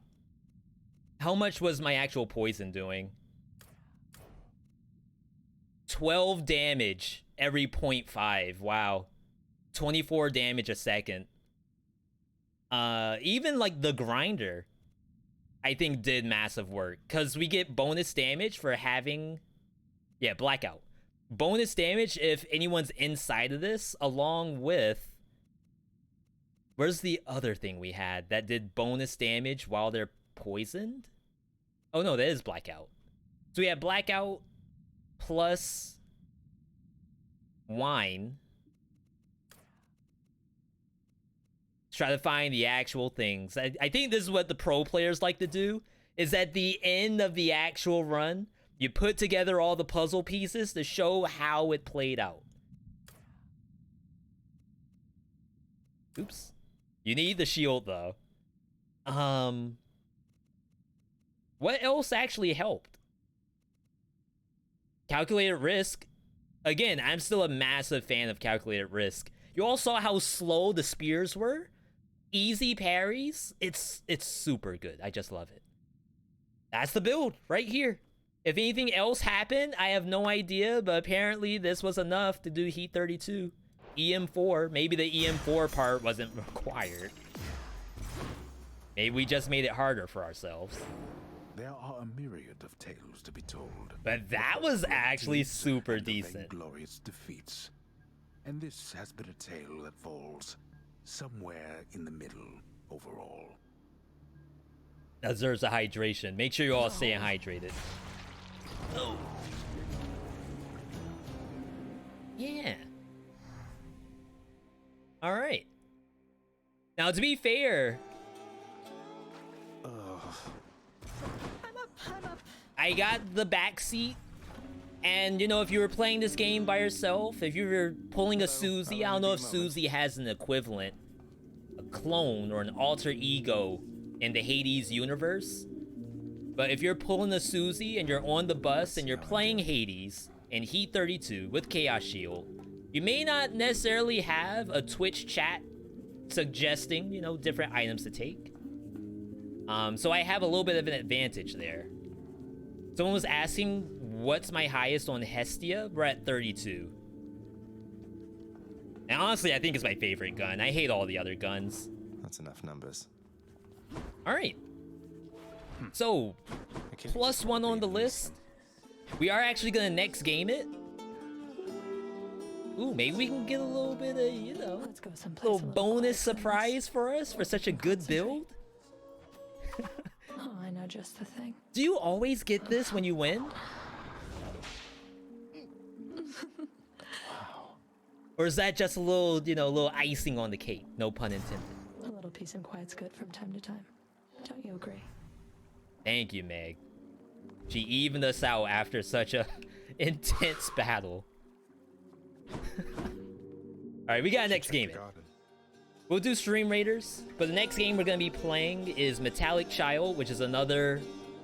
How much was my actual poison doing? 12 damage every 0.5. Wow. 24 damage a second. Even like the grinder, I think did massive work. Because we get bonus damage for having... Yeah, blackout. Bonus damage if anyone's inside of this, along with... Where's the other thing we had that did bonus damage while they're poisoned? Oh no, that is blackout. So we have blackout plus wine. Let's try to find the actual things. I think this is what the pro players like to do, is at the end of the actual run, you put together all the puzzle pieces to show how it played out. Oops. You need the shield though. What else actually helped? Calculated risk. Again, I'm still a massive fan of calculated risk. You all saw how slow the spears were? Easy parries. It's super good. I just love it. That's the build right here. If anything else happened, I have no idea, but apparently this was enough to do Heat 32. EM4. Maybe the EM4 part wasn't required. Maybe we just made it harder for ourselves. There are a myriad of tales to be told. But that was actually super decent. Glorious defeats. And this has been a tale that falls somewhere in the middle overall. That deserves a hydration. Make sure you all stay hydrated. Oh. Yeah. All right. Now, to be fair, I got the back seat, and you know, if you were playing this game by yourself, if you were pulling a Susie, I don't know if Susie has an equivalent, a clone or an alter ego in the Hades universe, but if you're pulling a Susie and you're on the bus and you're playing Hades in Heat 32 with Chaos Shield, you may not necessarily have a Twitch chat suggesting, you know, different items to take. So I have a little bit of an advantage there. Someone was asking, what's my highest on Hestia? We're at 32. And honestly, I think it's my favorite gun. I hate all the other guns. That's enough numbers. All right. So, +1 on the list. We are actually going to next game it. Ooh, maybe we can get a little bit of, you know, Let's go someplace little a little bonus quiet, surprise for us for such a good build. Oh, I know just the thing. Do you always get this when you win? Or is that just a little, you know, a little icing on the cake? No pun intended. A little peace and quiet's good from time to time. Don't you agree? Thank you, Meg. She evened us out after such a intense battle. Alright, we got next game. We'll do Stream Raiders, but the next game we're going to be playing is Metallic Child, which is another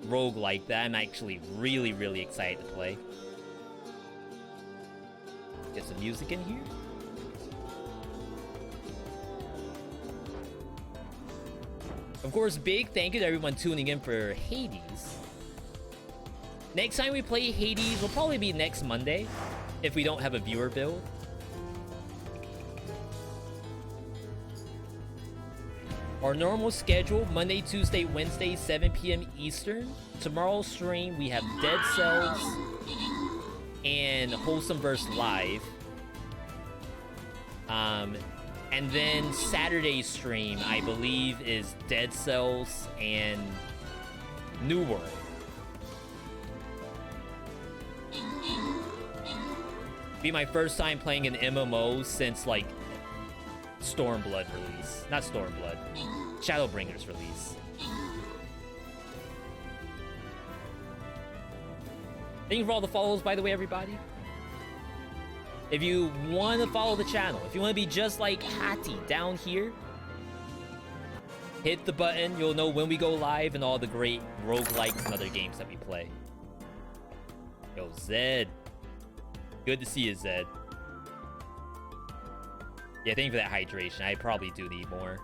roguelike that I'm actually really, really excited to play. Get some music in here. Of course, big thank you to everyone tuning in for Hades. Next time we play Hades will probably be next Monday, if we don't have a viewer build. Our normal schedule, Monday, Tuesday, Wednesday, 7 p.m. Eastern. Tomorrow's stream, we have Dead Cells and Wholesome Verse Live. And then Saturday's stream, I believe, is Dead Cells and New World. Be my first time playing an MMO since like Stormblood release. Not Stormblood. Shadowbringers release. Thank you for all the follows, by the way, everybody. If you want to follow the channel, if you want to be just like Hattie down here, hit the button. You'll know when we go live and all the great roguelikes and other games that we play. Yo, Zed. Good to see you, Zed. Yeah, thank you for that hydration. I probably do need more.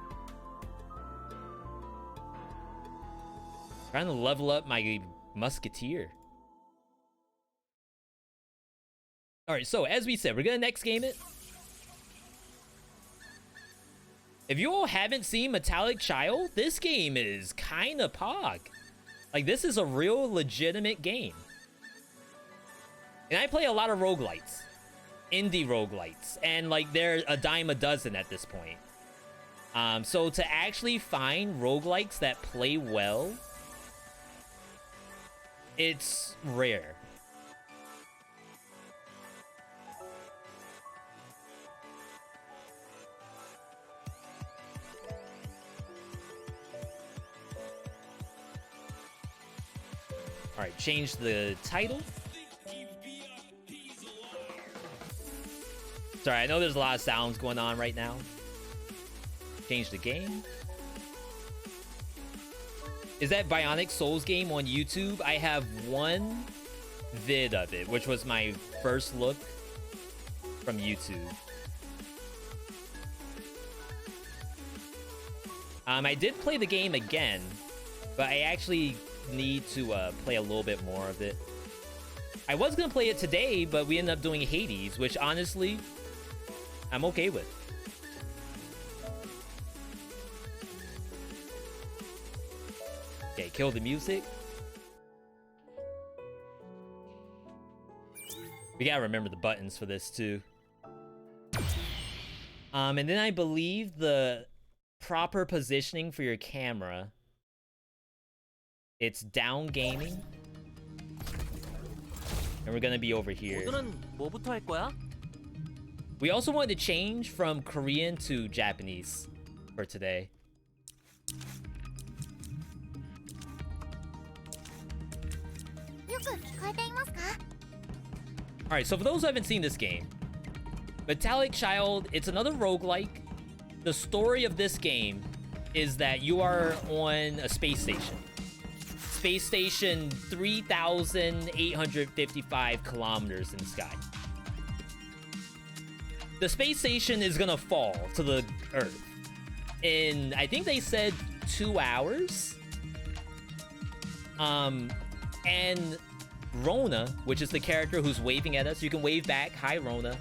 Trying to level up my musketeer. Alright, so as we said, we're gonna next game it. If you all haven't seen Metallic Child, this game is kinda pog. Like, this is a real legitimate game. And I play a lot of roguelites. Indie roguelites. And, like, they're a dime a dozen at this point. So to actually find roguelikes that play well, it's rare. Alright, change the title. Sorry, I know there's a lot of sounds going on right now. Change the game. Is that Bionic Souls game on YouTube? I have one vid of it, which was my first look from YouTube. I did play the game again, but I actually need to play a little bit more of it. I was gonna play it today, but we ended up doing Hades, which honestly, I'm okay with. Okay, kill the music. We gotta remember the buttons for this too. And then I believe the proper positioning for your camera, it's down gaming. And we're gonna be over here. We also wanted to change from Korean to Japanese for today. Alright, so for those who haven't seen this game, Metallic Child, it's another roguelike. The story of this game is that you are on a space station. Space station 3,855 kilometers in the sky. The space station is gonna fall to the Earth in, I think they said 2 hours. And Rona, which is the character who's waving at us, you can wave back, hi Rona.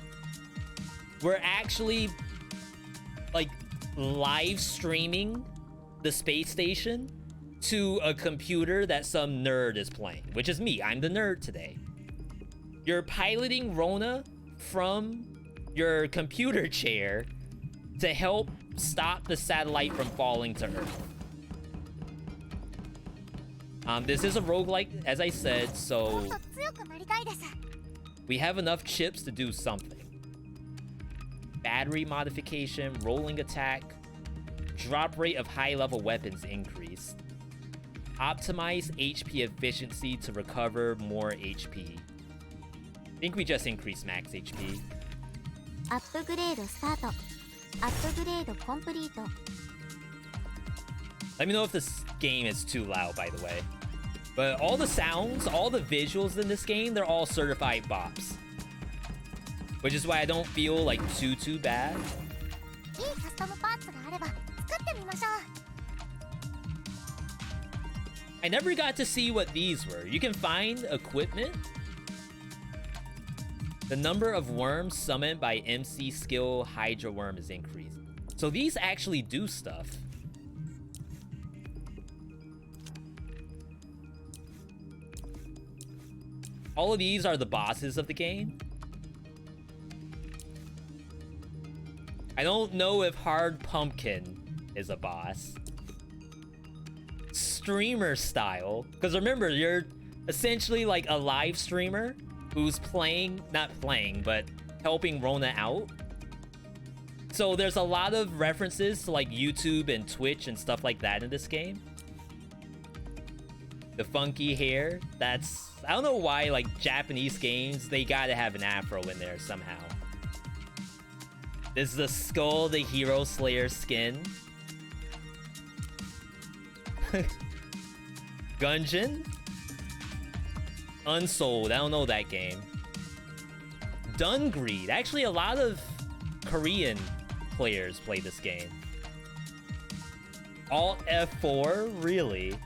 We're actually like live streaming the space station to a computer that some nerd is playing, which is me. I'm the nerd today. You're piloting Rona from your computer chair to help stop the satellite from falling to Earth. This is a roguelike, as I said, so we have enough chips to do something. Battery modification, rolling attack, drop rate of high-level weapons increased. Optimize HP efficiency to recover more HP. I think we just increased max HP. Let me know if this game is too loud, by the way. But all the sounds, all the visuals in this game, they're all certified bops. Which is why I don't feel like too bad. I never got to see what these were. You can find equipment. The number of worms summoned by MC skill Hydra worm is increased. So these actually do stuff. All of these are the bosses of the game. I don't know if Hard Pumpkin is a boss. Streamer style. Because remember, you're essentially like a live streamer who's playing, not playing, but helping Rona out. So there's a lot of references to like YouTube and Twitch and stuff like that in this game. The funky hair, that's... I don't know why, like, Japanese games, they gotta have an afro in there somehow. This is the Skull the Hero Slayer skin. Gungeon? Unsold, I don't know that game. Dungreed, actually a lot of Korean players play this game. Alt F4, really?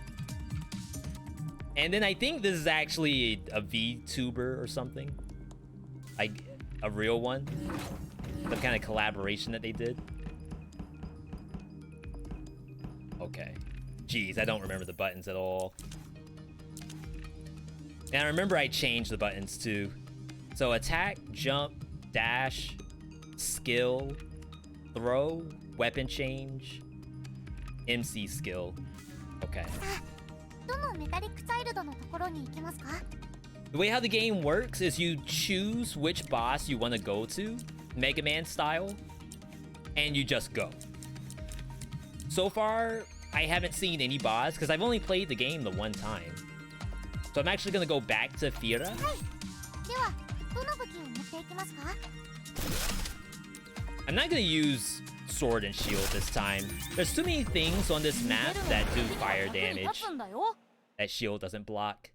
And then I think this is actually a VTuber or something. Like, a real one. Some kind of collaboration that they did. Okay. Jeez, I don't remember the buttons at all. And I remember I changed the buttons too. So attack, jump, dash, skill, throw, weapon change, MC skill. Okay. The way how the game works is you choose which boss you want to go to, Mega Man style, and you just go. So far, I haven't seen any boss because I've only played the game the one time. So I'm actually going to go back to Fira. I'm not going to use sword and shield this time. There's too many things on this map that do fire damage that shield doesn't block.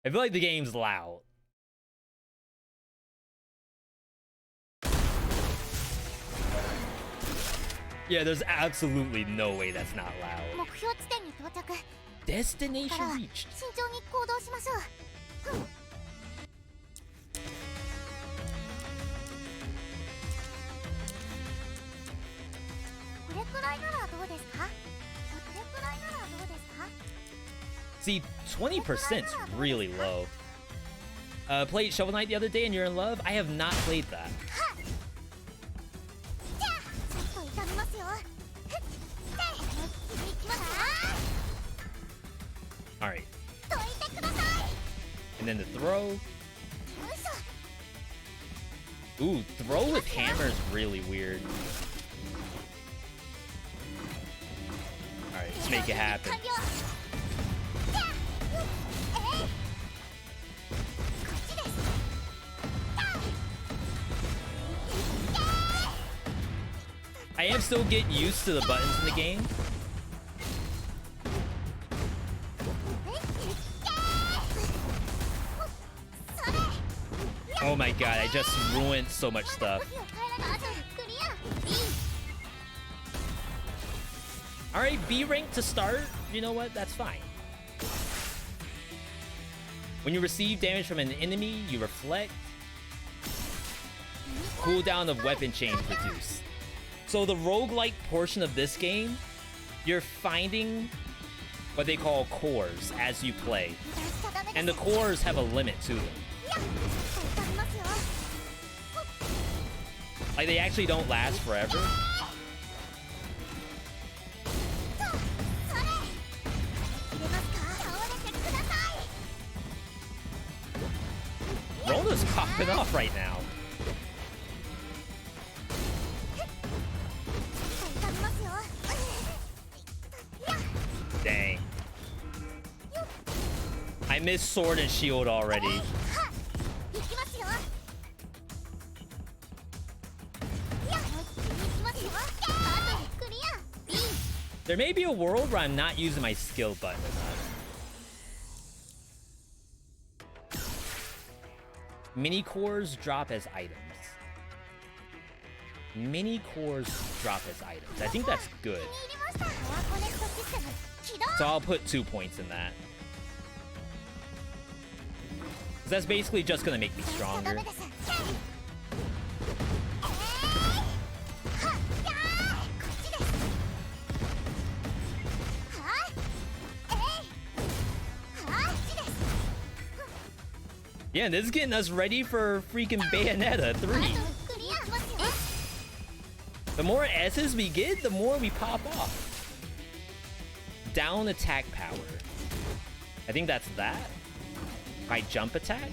I feel like the game's loud. Yeah, there's absolutely no way that's not loud. Destination reached. See, 20%'s really low. Played Shovel Knight the other day and you're in love? I have not played that. Alright. And then the throw. Ooh, throw with hammer is really weird. Alright, let's make it happen. I am still getting used to the buttons in the game. Oh my god, I just ruined so much stuff. Alright, B rank to start. You know what? That's fine. When you receive damage from an enemy, you reflect. Cooldown of weapon change reduced. So the roguelike portion of this game, you're finding what they call cores as you play. And the cores have a limit to them. Like, they actually don't last forever. Rona's popping off right now. Dang. I missed sword and shield already. There may be a world where I'm not using my skill button enough. Mini cores drop as items. Mini cores drop as items. I think that's good. So I'll put 2 points in that. 'Cause that's basically just gonna make me stronger. Yeah, this is getting us ready for freaking Bayonetta 3. The more S's we get, the more we pop off. Down attack power. I think that's that. High jump attack.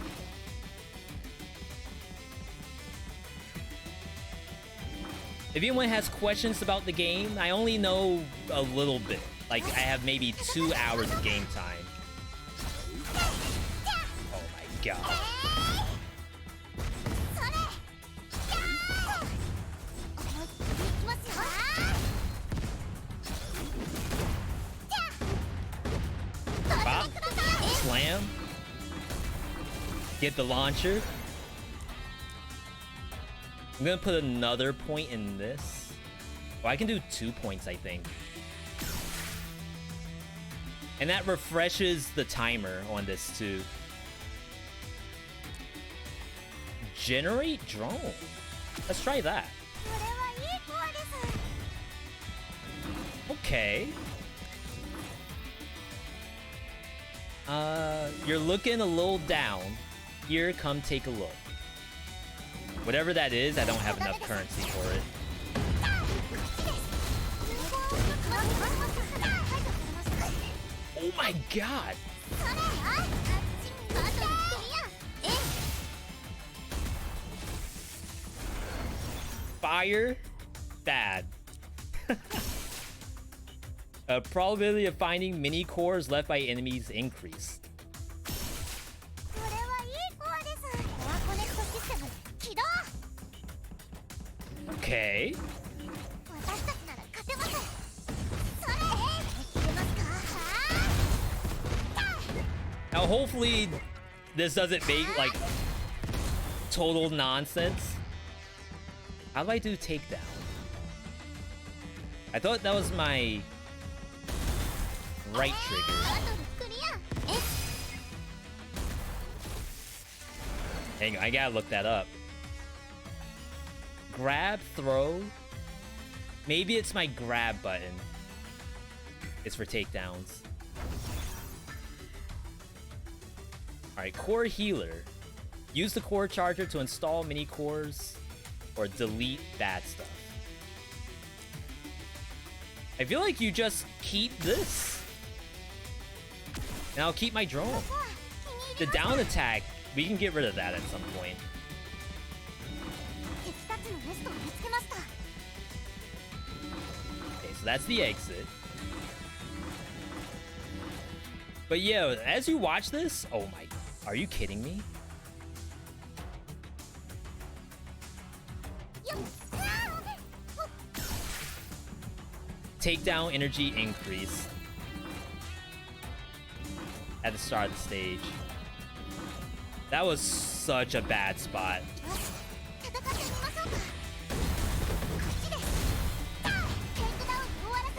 If anyone has questions about the game, I only know a little bit. Like, I have maybe 2 hours of game time. Oh my god. Bop. Slam. Get the launcher. I'm gonna put another point in this. Oh, I can do 2 points, I think. And that refreshes the timer on this too. Generate drone. Let's try that. Okay. You're looking a little down. Here, come take a look. Whatever that is, I don't have enough currency for it. Oh my god! Fire? Bad. Probability of finding mini cores left by enemies increased. Okay. Now hopefully this doesn't make like total nonsense. How do I do takedown? I thought that was my right trigger. Hang on, I gotta look that up. Grab, throw. Maybe it's my grab button. It's for takedowns. Alright, core healer. Use the core charger to install mini cores or delete bad stuff. I feel like you just keep this. And I'll keep my drone. The down attack, we can get rid of that at some point. Okay, so that's the exit. But yeah, as you watch this, oh my, are you kidding me? Takedown energy increase at the start of the stage. That was such a bad spot.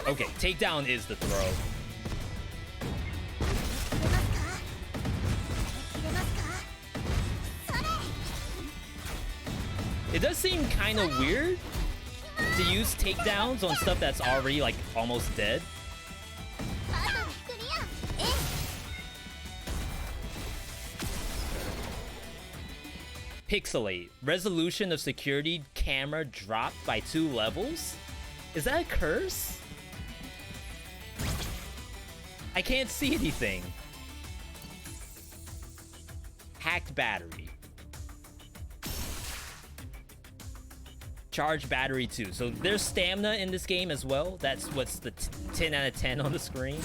Okay, takedown is the throw. It does seem kind of weird to use takedowns on stuff that's already like almost dead. Pixelate. Resolution of security camera dropped by 2 levels? Is that a curse? I can't see anything. Hacked battery. Charge battery too. So there's stamina in this game as well. That's what's the 10 out of 10 on the screen.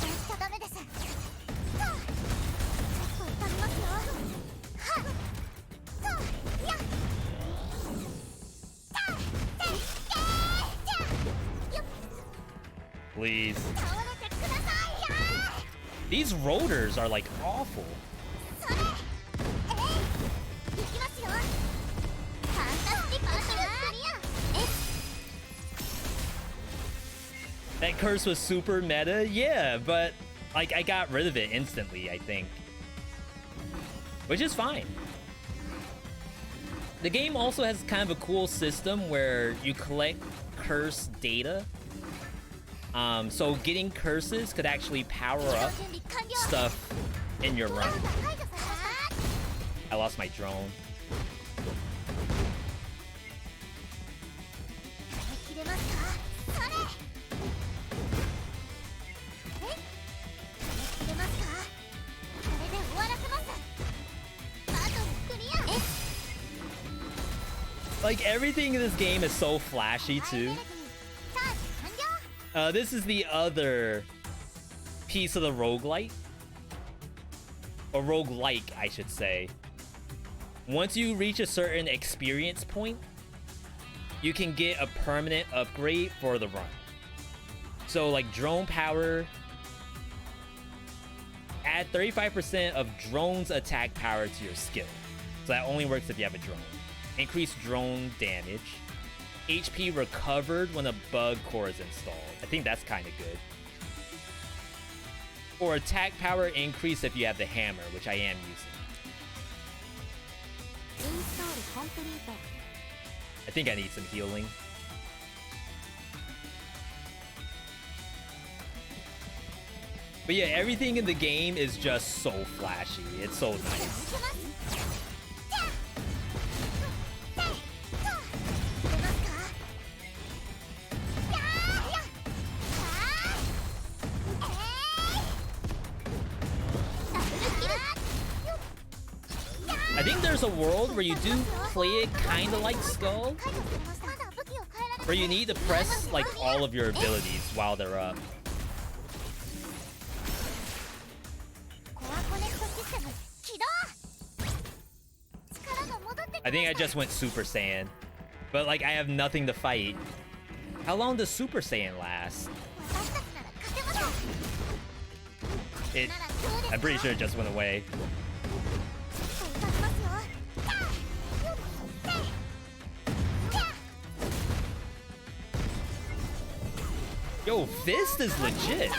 Please. These rotors are like awful. That curse was super meta, yeah, but like I got rid of it instantly, I think. Which is fine. The game also has kind of a cool system where you collect curse data. So getting curses could actually power up stuff in your run. I lost my drone. Like, everything in this game is so flashy, too. This is the other piece of the roguelite. Or roguelike, I should say. Once you reach a certain experience point, you can get a permanent upgrade for the run. So, like, drone power. Add 35% of drone's attack power to your skill. So that only works if you have a drone. Increase drone damage. HP recovered when a bug core is installed. I think that's kind of good. Or attack power increase if you have the hammer, which I am using. I think I need some healing. But yeah, everything in the game is just so flashy. It's so nice. I think there's a world where you do play it kind of like Skull, where you need to press like all of your abilities while they're up. I think I just went Super Saiyan, but like I have nothing to fight. How long does Super Saiyan last? I'm pretty sure it just went away. Yo, Fist is legit.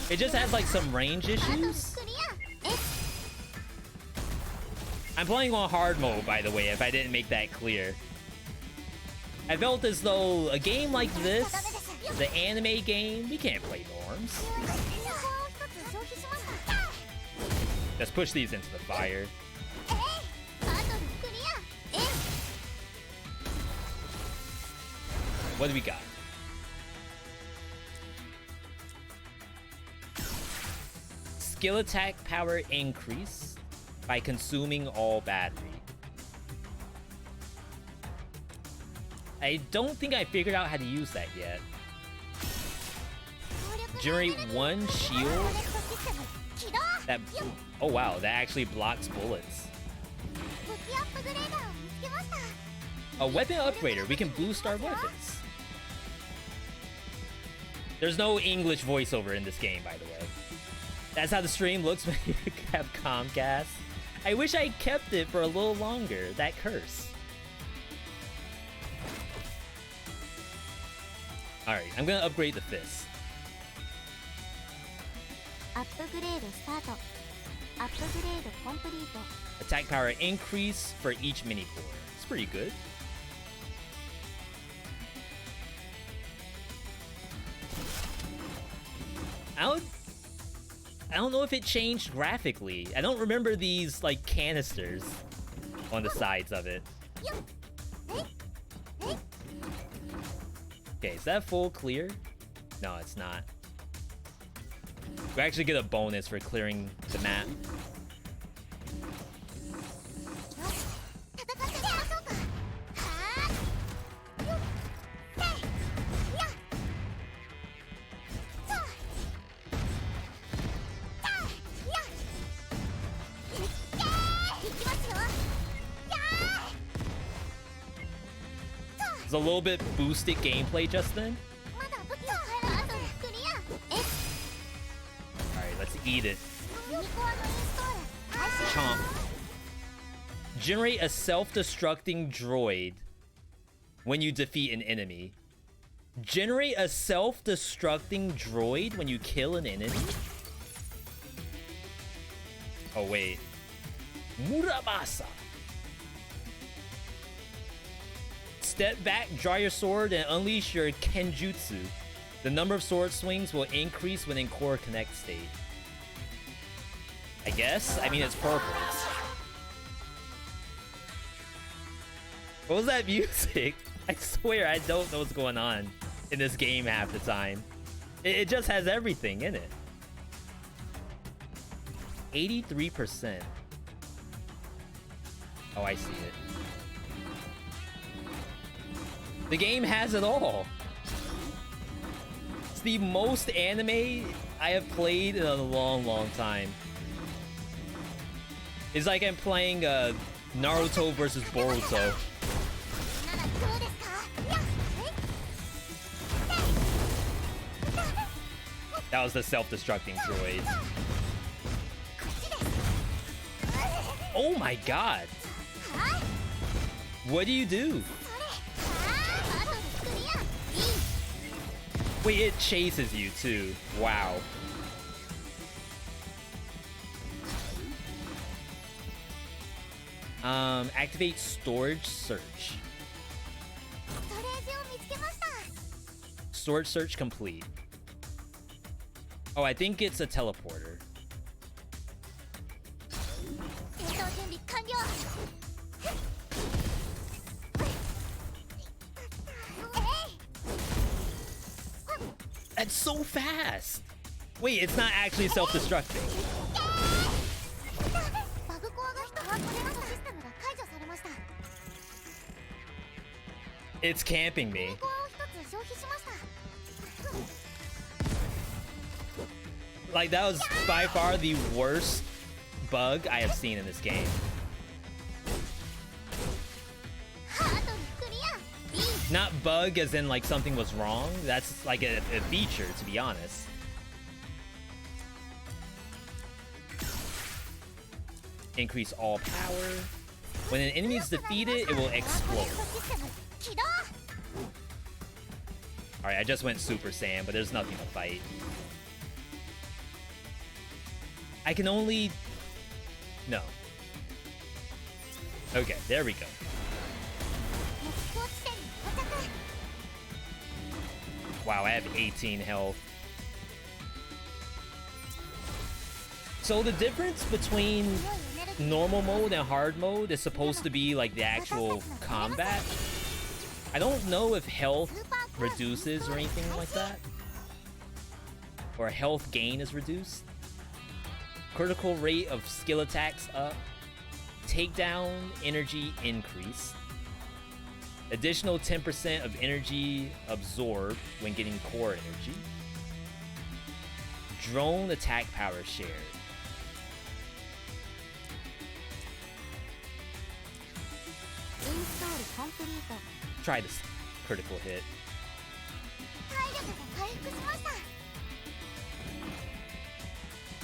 It just has like some range issues. I'm playing on hard mode, by the way, if I didn't make that clear. I felt as though a game like this, the anime game, we can't play norms. Just push these into the fire. What do we got? Skill attack power increase by consuming all battery. I don't think I figured out how to use that yet. Generate one shield that... Oh wow, that actually blocks bullets. A weapon upgrader. We can boost our weapons. There's no English voiceover in this game, by the way. That's how the stream looks when you have Comcast. I wish I kept it for a little longer. That curse. Alright, I'm gonna upgrade the fist. Attack power increase for each mini core. It's pretty good. I don't know if it changed graphically. I don't remember these like canisters on the sides of it. Okay, is that full clear? No, it's not. We actually get a bonus for clearing the map. It's a little bit boosted gameplay just then. Alright, let's eat it. Chomp. Generate a self-destructing droid when you defeat an enemy. Generate a self-destructing droid when you kill an enemy? Oh, wait. Murabasa. Step back, draw your sword, and unleash your Kenjutsu. The number of sword swings will increase when in core connect state. I guess? I mean, it's purple. What was that music? I swear I don't know what's going on in this game half the time. It just has everything in it. 83%. Oh, I see it. The game has it all. It's the most anime I have played in a long, long time. It's like I'm playing Naruto versus Boruto. That was the self-destructing droid. Oh my god! What do you do? Wait, it chases you too. Wow. Activate storage search. Storage search complete. Oh, I think it's a teleporter. That's so fast! Wait, it's not actually self-destructing. It's camping me. Like, that was by far the worst bug I have seen in this game. Not bug as in like something was wrong. That's like a feature, to be honest. Increase all power. When an enemy is defeated, it will explode. Alright, I just went Super Saiyan, but there's nothing to fight. I can only... No. Okay, there we go. Wow, I have 18 health. So the difference between normal mode and hard mode is supposed to be like the actual combat. I don't know if health reduces or anything like that. Or health gain is reduced. Critical rate of skill attacks up. Takedown energy increase. Additional 10% of energy absorbed when getting core energy. Drone attack power shared. Try this critical hit.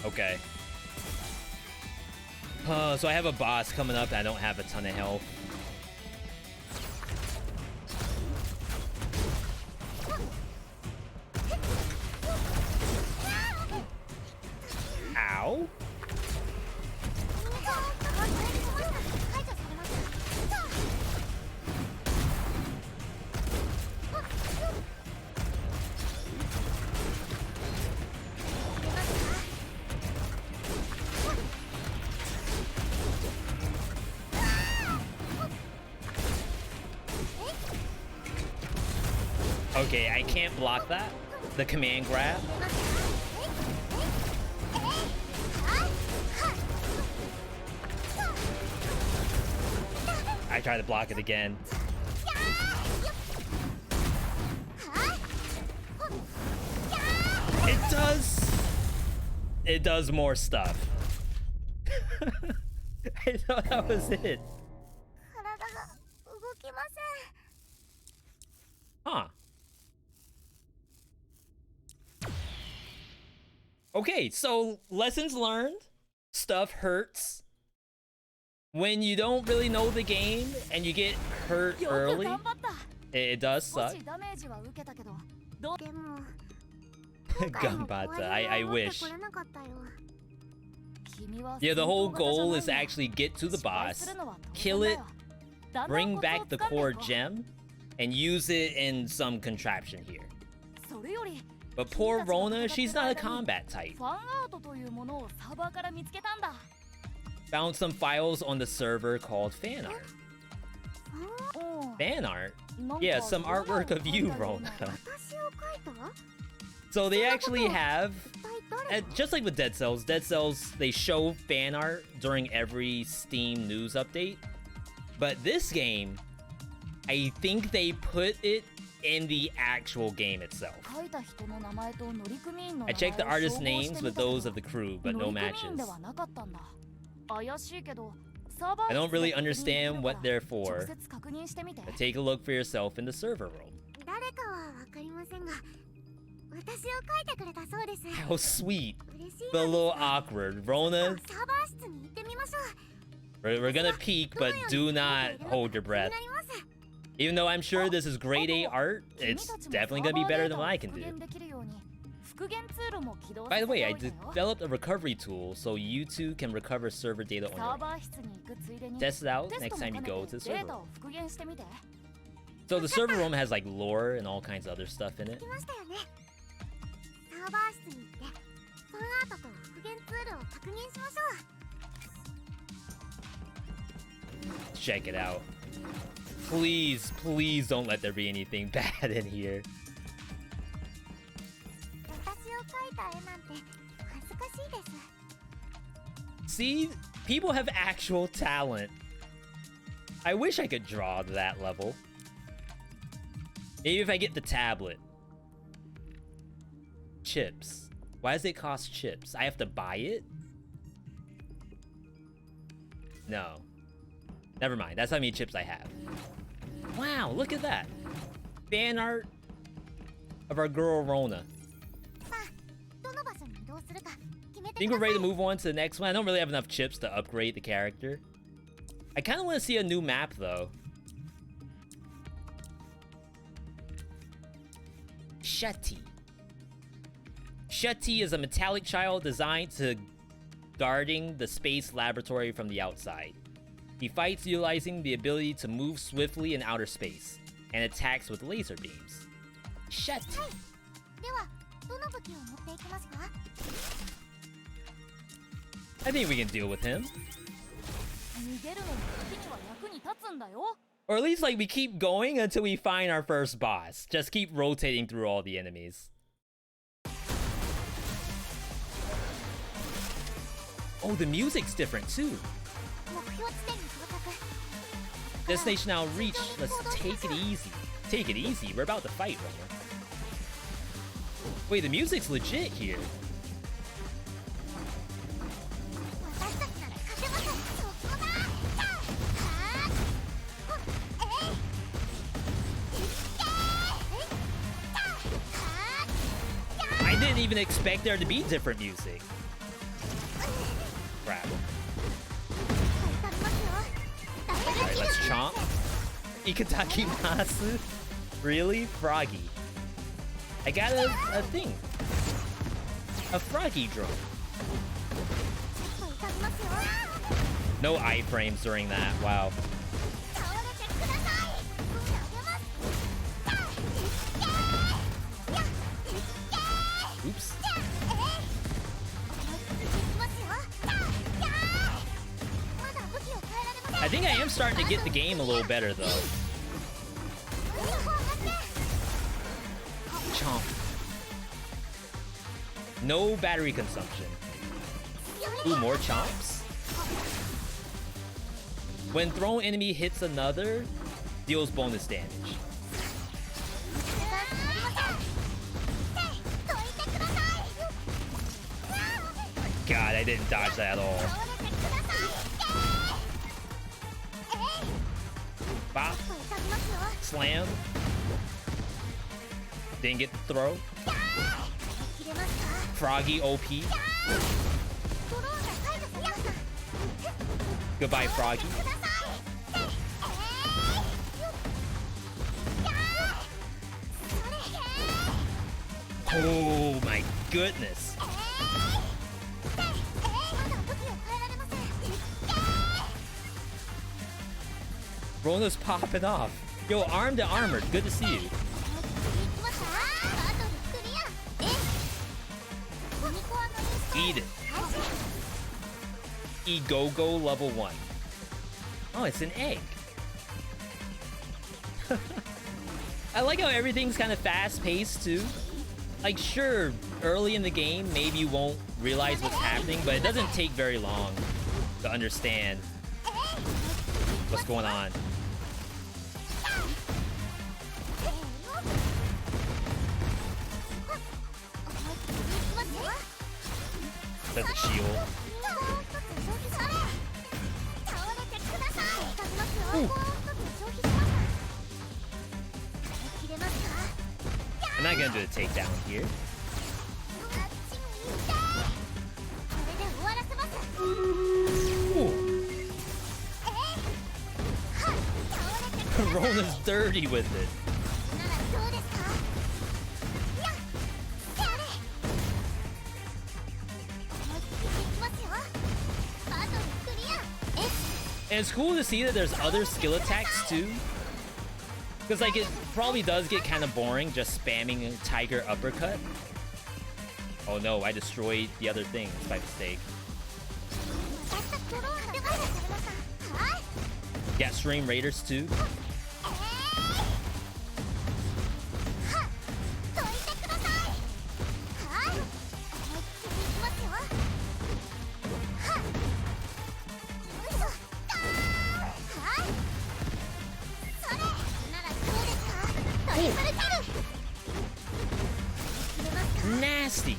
Okay. So I have a boss coming up and I don't have a ton of health. Ow. Okay, I can't block that. The command grab. I try to block it again. It does more stuff. I thought that was it. Huh. Okay, so lessons learned. Stuff hurts. When you don't really know the game and you get hurt early, it does suck. Ganbata, I wish. Yeah, the whole goal is to actually get to the boss, kill it, bring back the core gem, and use it in some contraption here. But poor Rona, she's not a combat type. Found some files on the server called fan art. Fan art? Yeah, some artwork of you, Rona. So they actually have, just like with Dead Cells, they show fan art during every Steam news update. But this game, I think they put it in the actual game itself. I checked the artists' names with those of the crew, but no matches. I don't really understand what they're for, but take a look for yourself in the server room. How sweet, but a little awkward. Rona, we're gonna peek, but do not hold your breath. Even though I'm sure this is grade A art, it's definitely gonna be better than what I can do. By the way, I developed a recovery tool so you two can recover server data on your own. Test it out next time you go to the server room. So the server room has like lore and all kinds of other stuff in it. Check it out. Please, please don't let there be anything bad in here. See, people have actual talent. I wish I could draw to that level. Maybe if I get the tablet. Chips. Why does it cost chips? I have to buy it? No. Never mind. That's how many chips I have. Wow, look at that. Fan art of our girl Rona. Think we're ready to move on to the next one? I don't really have enough chips to upgrade the character. I kind of want to see a new map, though. Shetty. Shetty is a metallic child designed to guarding the space laboratory from the outside. He fights utilizing the ability to move swiftly in outer space, and attacks with laser beams. Shetty. I think we can deal with him. Or at least, like, we keep going until we find our first boss. Just keep rotating through all the enemies. Oh, the music's different, too. Destination now reached. Let's take it easy. Take it easy? We're about to fight, Runner. Wait, the music's legit here. I didn't even expect there to be different music. Crap. Alright, let's chomp. Ikataki Masu? Really? Froggy. I got a thing. A Froggy drone. No iframes during that. Wow. Oops. I think I am starting to get the game a little better, though. Chomp. No battery consumption. Ooh, more chomps? When thrown enemy hits another, deals bonus damage. God, I didn't dodge that at all. Bop. Slam. Didn't get the throw. Froggy OP. Goodbye, Froggy. Oh my goodness. Rona's popping off. Yo, armed to armored. Good to see you. Eat it. Egogo level 1. Oh, it's an egg. I like how everything's kind of fast-paced, too. Like, sure, early in the game, maybe you won't realize what's happening, but it doesn't take very long to understand what's going on. That's a shield. Ooh. I'm not gonna do a takedown here. Ooh. Rona's dirty with it. And it's cool to see that there's other skill attacks too. Because like it probably does get kind of boring just spamming Tiger Uppercut. Oh no, I destroyed the other things by mistake. Got Stream Raiders too. Nasty.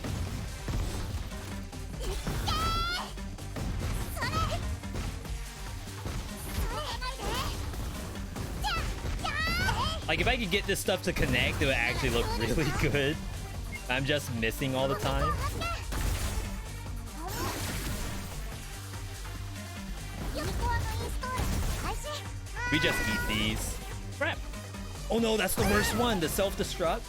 Like if I could get this stuff to connect, it would actually look really good. I'm just missing all the time. We just eat these. Crap. Oh no, that's the worst one, the self-destruct.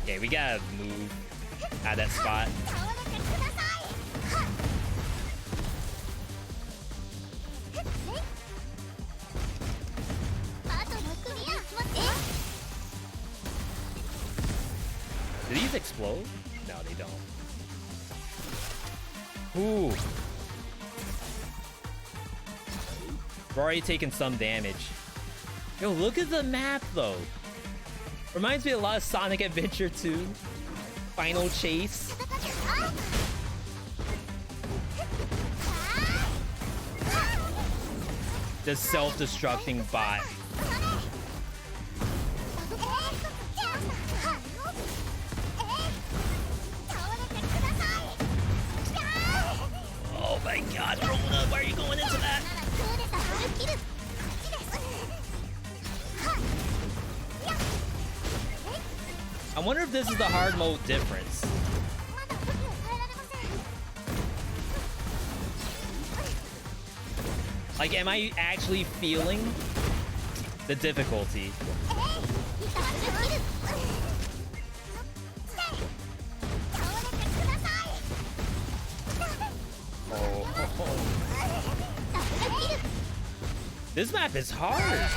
Okay, we gotta move out of that spot. Do these explode? No, they don't. Ooh. We've already taken some damage. Yo, look at the map though. Reminds me a lot of Sonic Adventure 2. Final Chase. The self-destructing bot. Oh my god, Rona, why are you going into that? I wonder if this is the hard mode difference. Like, am I actually feeling the difficulty? This map is hard.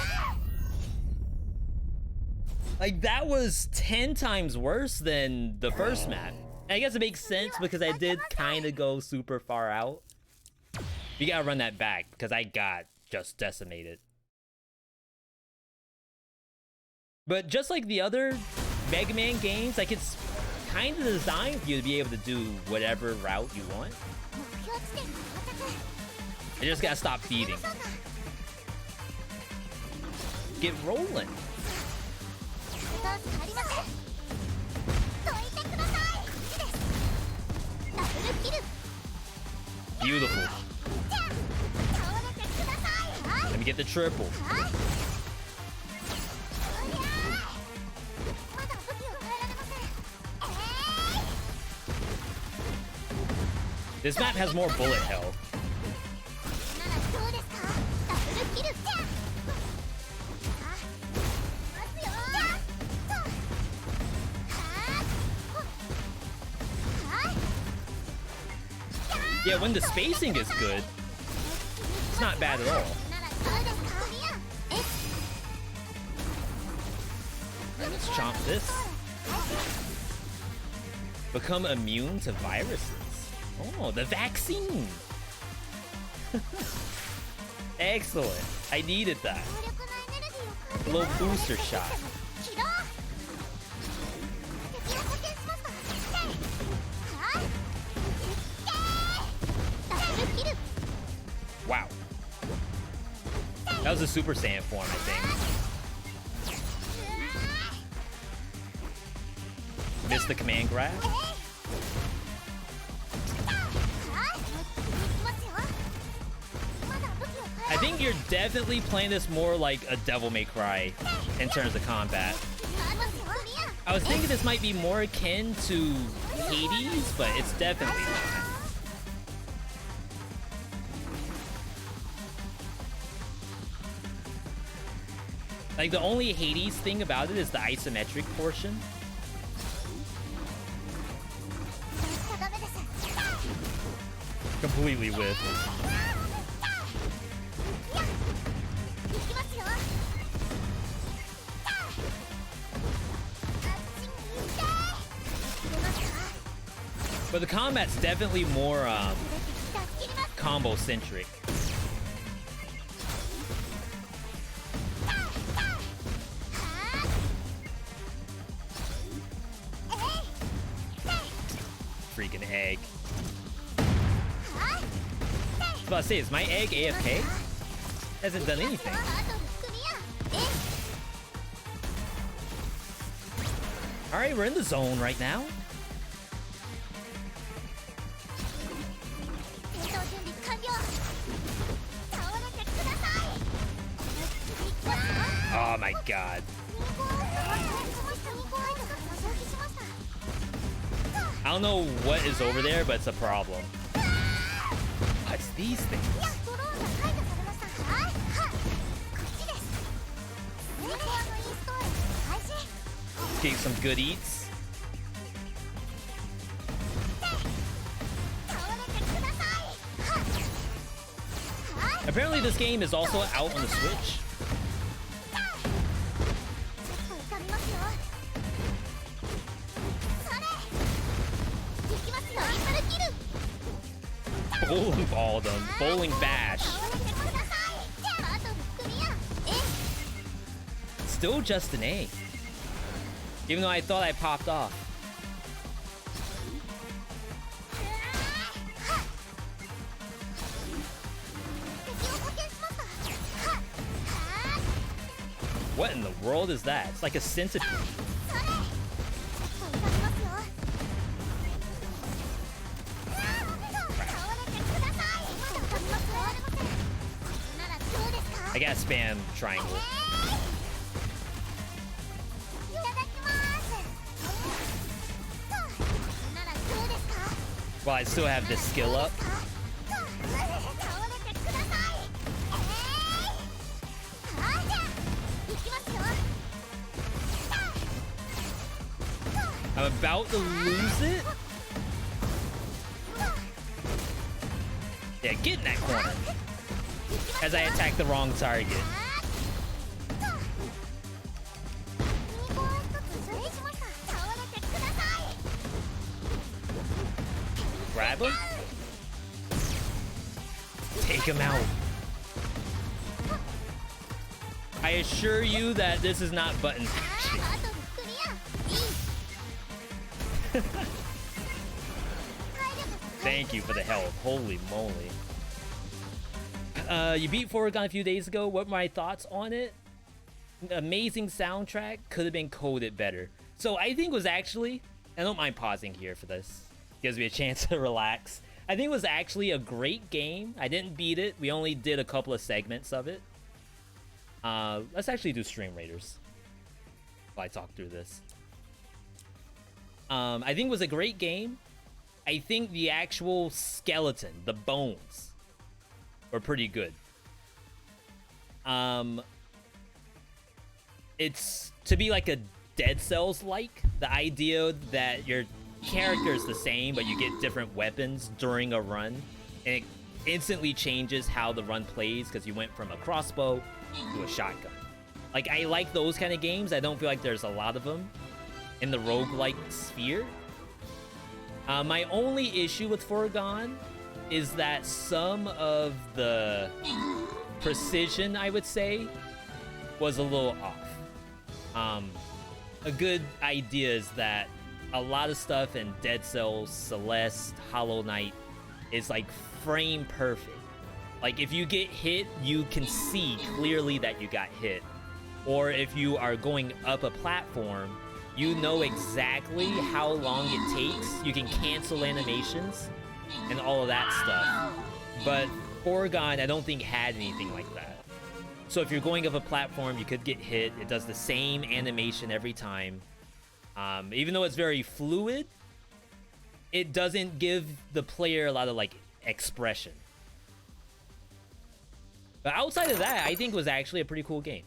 Like, that was 10 times worse than the first map. And I guess it makes sense because I did kind of go super far out. You gotta run that back because I got just decimated. But just like the other Mega Man games, like it's kind of designed for you to be able to do whatever route you want. I just gotta stop feeding. Get rolling. Beautiful. Let me get the triple. This map has more bullet hell. Yeah, when the spacing is good, it's not bad at all. Right, let's chomp this. Become immune to viruses. Oh, the vaccine. Excellent. I needed that. A little booster shot. Wow. That was a Super Saiyan form, I think. Missed the command grab. I think you're definitely playing this more like a Devil May Cry in terms of combat. I was thinking this might be more akin to Hades, but it's definitely not. Like, the only Hades thing about it is the isometric portion. Completely with. But the combat's definitely more combo-centric. Freaking egg. I was about to say, is my egg AFK? Hasn't done anything. Alright, we're in the zone right now. Oh my god. I don't know what is over there, but it's a problem. What's these things? Get some good eats. Apparently this game is also out on the Switch. Bowling ball them. Bowling bash. Still just an A. Even though I thought I popped off. What in the world is that? It's like a centipede. I gotta spam triangle. While I still have this skill up. I'm about to lose it. Yeah, get in that corner. As I attack the wrong target. Grab him. Take him out. I assure you that this is not button mashing. Thank you for the help. Holy moly. You beat Foregone a few days ago. What were my thoughts on it? Amazing soundtrack. Could have been coded better. So I think it was actually... I don't mind pausing here for this. Gives me a chance to relax. I think it was actually a great game. I didn't beat it. We only did a couple of segments of it. Let's actually do Stream Raiders while I talk through this. I think it was a great game. I think the actual skeleton, the bones, were pretty good. It's to be like a Dead Cells like. The idea that your character is the same, but you get different weapons during a run. And it instantly changes how the run plays because you went from a crossbow to a shotgun. Like, I like those kind of games. I don't feel like there's a lot of them in the roguelike sphere. My only issue with Foregone is that some of the precision, I would say, was a little off. A good idea is that a lot of stuff in Dead Cells, Celeste, Hollow Knight is like frame perfect. Like if you get hit, you can see clearly that you got hit. Or if you are going up a platform, you know exactly how long it takes. You can cancel animations and all of that stuff. But Oregon, I don't think had anything like that. So if you're going up a platform, you could get hit. It does the same animation every time. Even though it's very fluid, it doesn't give the player a lot of like expression. But outside of that, I think it was actually a pretty cool game.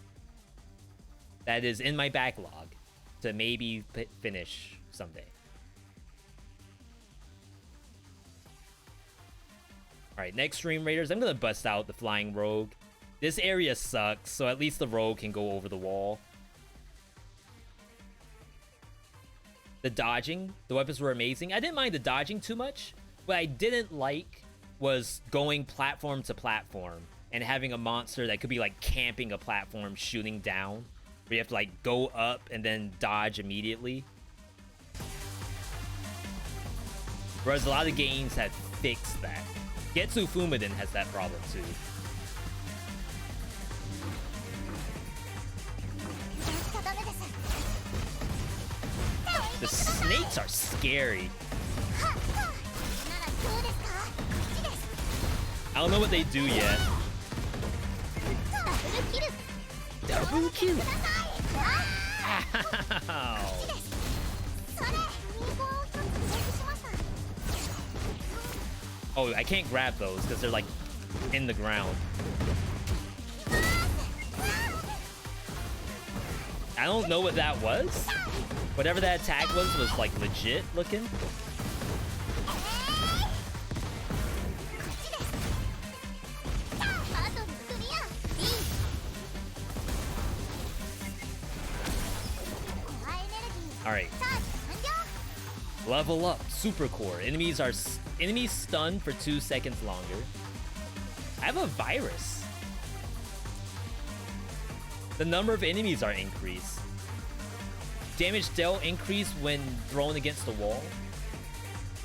That is in my backlog to maybe finish someday. Alright, next Stream Raiders. I'm gonna bust out the Flying Rogue. This area sucks, so at least the Rogue can go over the wall. The dodging, the weapons were amazing. I didn't mind the dodging too much. What I didn't like was going platform to platform and having a monster that could be like camping a platform shooting down, where you have to like go up and then dodge immediately. Whereas a lot of games have fixed that. Getsu Fumaden has that problem too. The snakes are scary. I don't know what they do yet. Double kill. Ow. Oh, I can't grab those because they're like in the ground. I don't know what that was. Whatever that attack was like legit looking. Alright. Level up. Super core. Enemies stunned for 2 seconds longer. I have a virus. The number of enemies are increased. Damage dealt increased when thrown against the wall.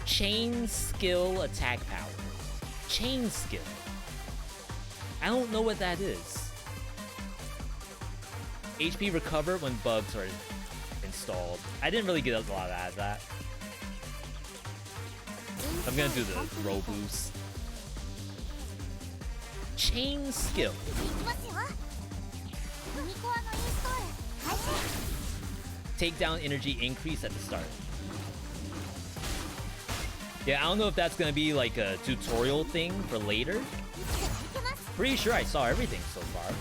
Chain skill attack power. Chain skill. I don't know what that is. HP recover when bugs are installed. I didn't really get a lot out of that. I'm gonna do the row boost. Chain skill. Takedown energy increase at the start. Yeah, I don't know if that's gonna be like a tutorial thing for later. Pretty sure I saw everything so far.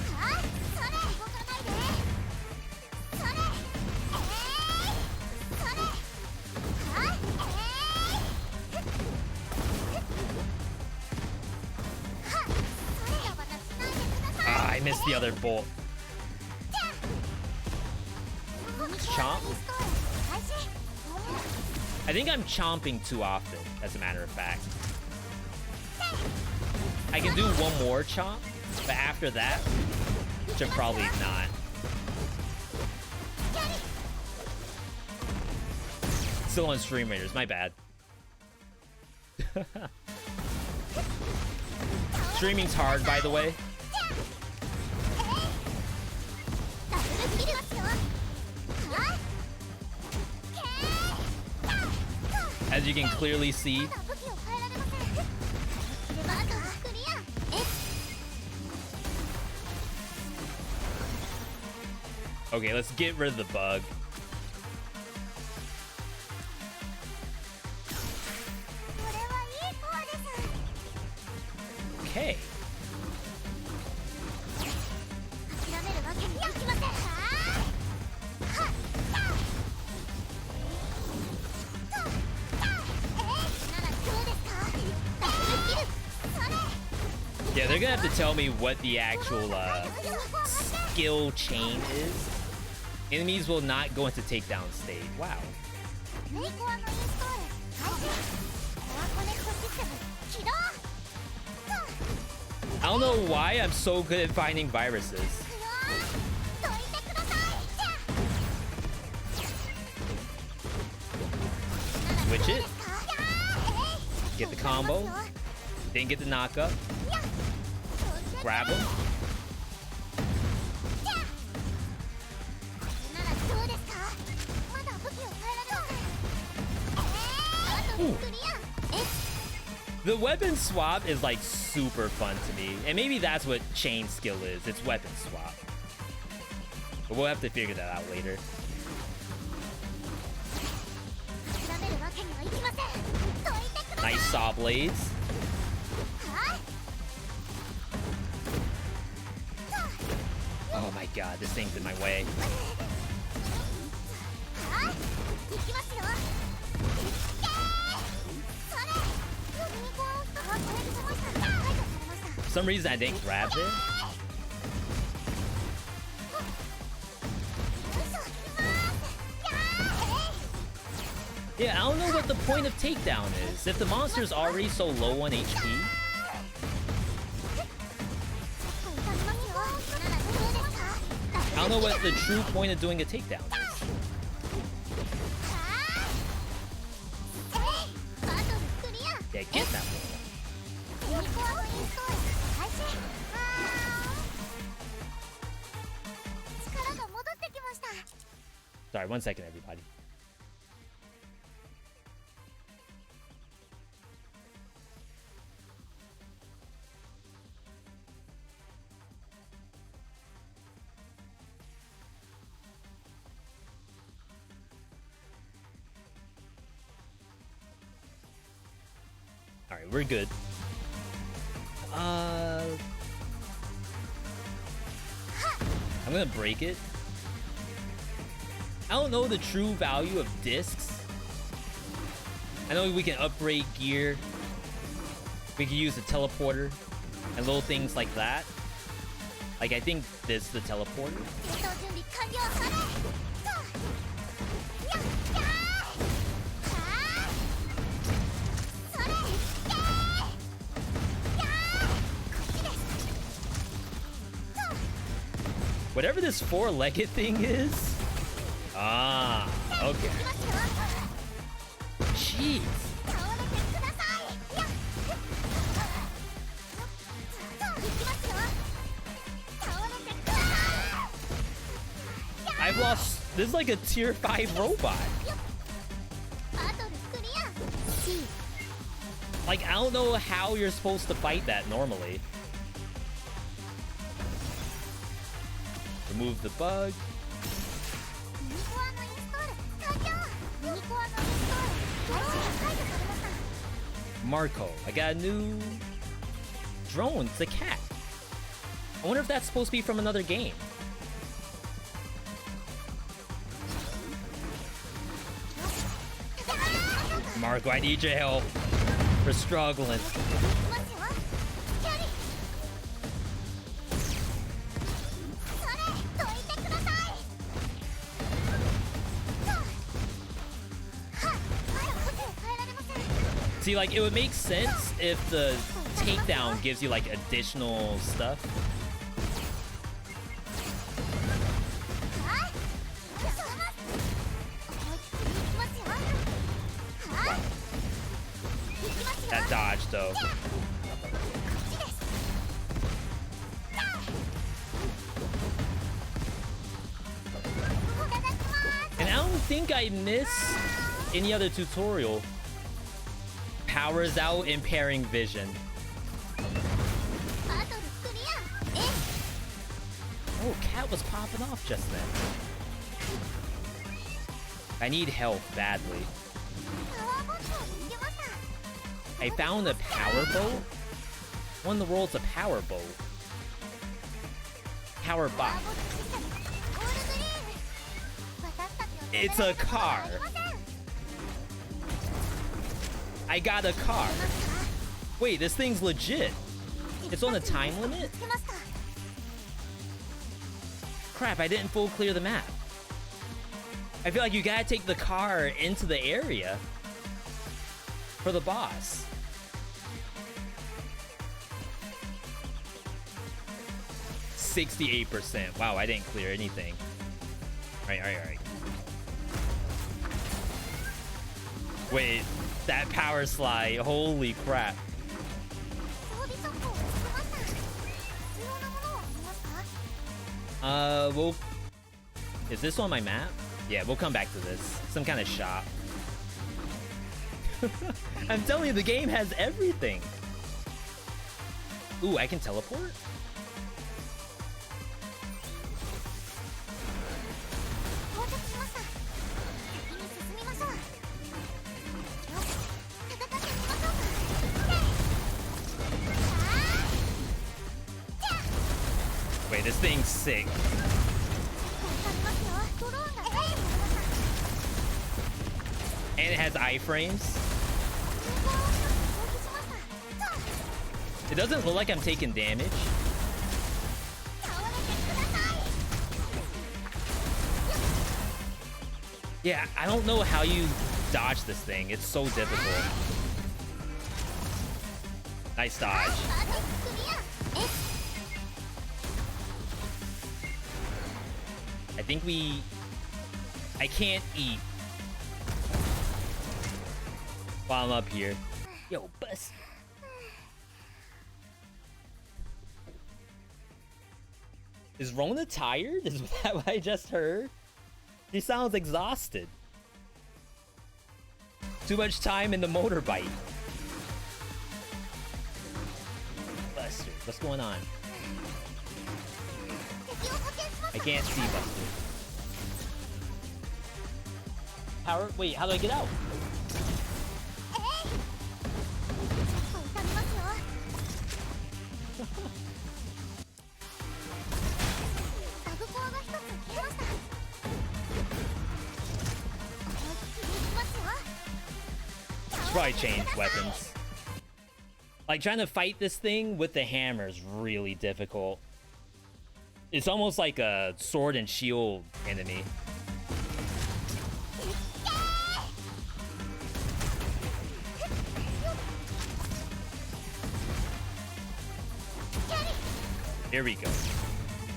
Ah, I missed the other bolt. Chomp? I think I'm chomping too often, as a matter of fact. I can do one more chomp, but after that, should probably not. Still on Stream Raiders, my bad. Streaming's hard, by the way. As you can clearly see. Okay, let's get rid of the bug. Okay. Yeah, they're gonna have to tell me what the actual skill chain is. Enemies will not go into takedown state. Wow. I don't know why I'm so good at finding viruses. legit. Get the combo. Didn't get the knockup. Grab him. Ooh. The weapon swap is like super fun to me, and maybe that's what chain skill is. It's weapon swap, but we'll have to figure that out later. Nice saw blades. Oh my god, this thing's in my way. For some reason I didn't grab it. Yeah, I don't know what the point of takedown is. If the monster's already so low on HP. I don't know what the true point of doing a takedown is. Yeah, get that one. Sorry, 1 second, everybody. Alright, we're good. I'm gonna break it. I don't know the true value of discs. I know we can upgrade gear. We can use the teleporter and little things like that. Like, I think this is the teleporter. Whatever this four-legged thing is. Ah, okay. Jeez. I've lost. This is like a tier 5 robot. Like, I don't know how you're supposed to fight that normally. Remove the bug. Marco, I got a new drone. It's a cat. I wonder if that's supposed to be from another game. Marco, I need your help. We're struggling. See, like, it would make sense if the takedown gives you, like, additional stuff. That dodge, though. And I don't think I miss any other tutorial. Powers out, impairing vision. Oh, cat was popping off just then. I need help badly. I found a power boat. What in the world's a power boat? Power bot. It's a car. I got a car. Wait, this thing's legit. It's on a time limit? Crap, I didn't full clear the map. I feel like you gotta take the car into the area for the boss. %68%. Wow, I didn't clear anything. Alright. Wait, that power slide. Holy crap. We'll... Is this on my map? Yeah, we'll come back to this. Some kind of shop. I'm telling you, the game has everything. Ooh, I can teleport? Wait, this thing's sick. And it has iframes. It doesn't look like I'm taking damage. Yeah, I don't know how you dodge this thing. It's so difficult. Nice dodge. I think I can't eat while I'm up here. Yo, bust. Is Rona tired? Is that what I just heard? She sounds exhausted. Too much time in the motorbike. Buster, what's going on? I can't see Buster. Power? Wait, how do I get out? Should probably change weapons. Like, trying to fight this thing with the hammer is really difficult. It's almost like a sword and shield enemy. Here we go.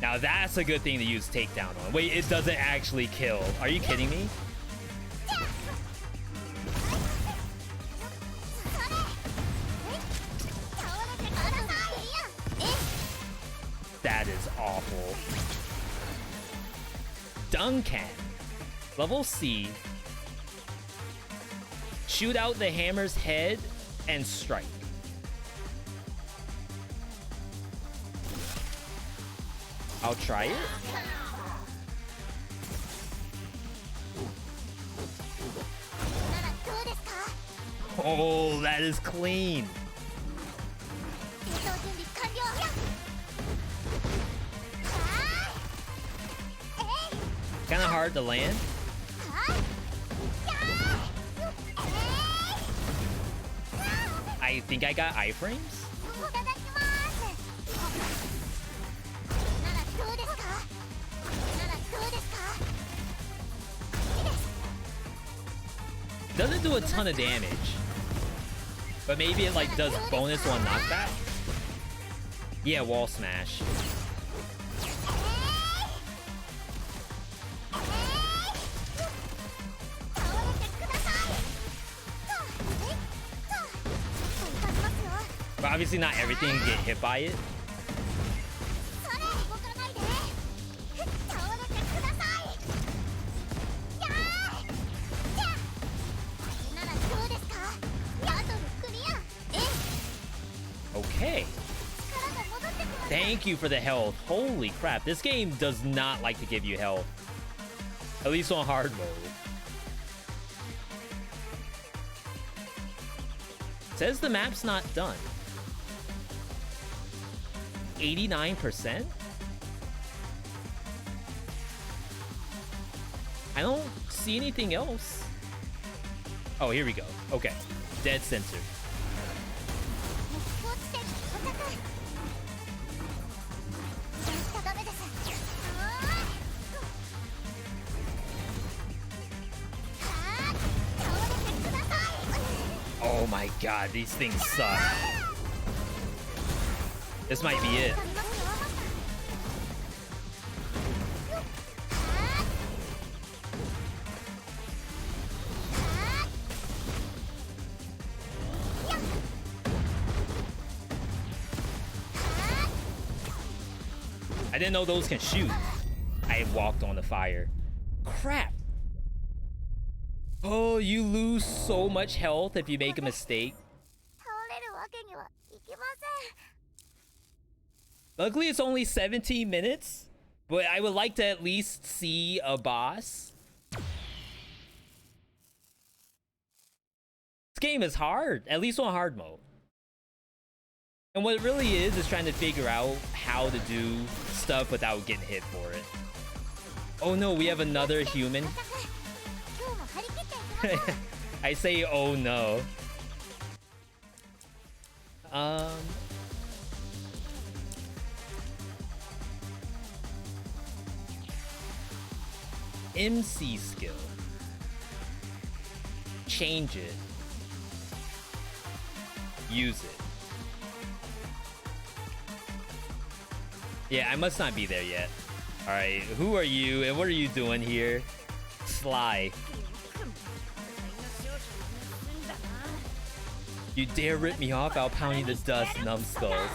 Now that's a good thing to use takedown on. Wait, it doesn't actually kill. Are you kidding me? That is awful. Duncan. Level C. Shoot out the hammer's head and strike. I'll try it. Oh, that is clean. Kind of hard to land. I think I got iframes. Doesn't do a ton of damage, but maybe it like does bonus on knockback. Yeah, wall smash. But obviously not everything can get hit by it. Okay. Thank you for the health. Holy crap, this game does not like to give you health. At least on hard mode. Says the map's not done. 89%? I don't see anything else. Oh, here we go. Okay. Dead sensor. Oh my god, these things suck. This might be it. I didn't know those can shoot. I walked on the fire. Crap. Oh, you lose so much health if you make a mistake. Luckily, it's only 17 minutes, but I would like to at least see a boss. This game is hard, at least on hard mode. And what it really is trying to figure out how to do stuff without getting hit for it. Oh no, we have another human. I say, oh no. MC skill. Change it. Use it. Yeah, I must not be there yet. Alright, who are you and what are you doing here? Sly. You dare rip me off, I'll pound you to dust, numbskulls.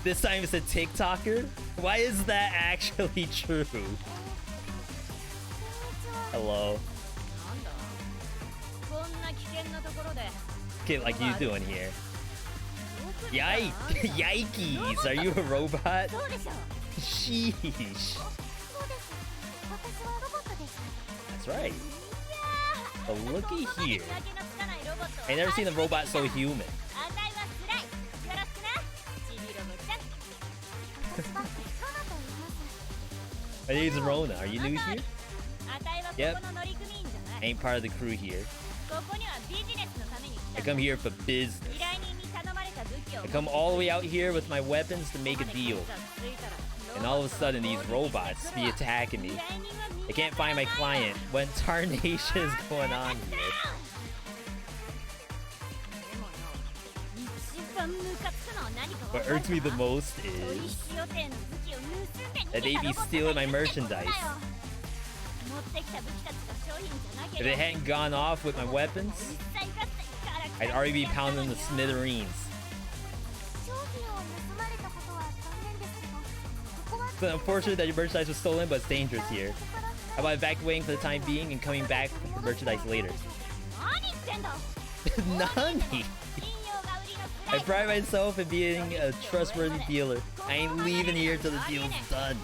This time it's a TikToker? Why is that actually true? Hello. Okay, like you doing here? Yikes! Are you a robot? Sheesh. That's right. But looky here. I never seen a robot so human. My name's Rona. Are you new here? Yep. Ain't part of the crew here. I come here for business. I come all the way out here with my weapons to make a deal. And all of a sudden these robots be attacking me. I can't find my client. What tarnation is going on here? What irks me the most is that they be stealing my merchandise. If they hadn't gone off with my weapons, I'd already be pounding the smithereens. It's unfortunate that your merchandise was stolen, but it's dangerous here. How about evacuating for the time being and coming back for merchandise later? Nani! I pride myself in being a trustworthy dealer. I ain't leaving here till the deal's done.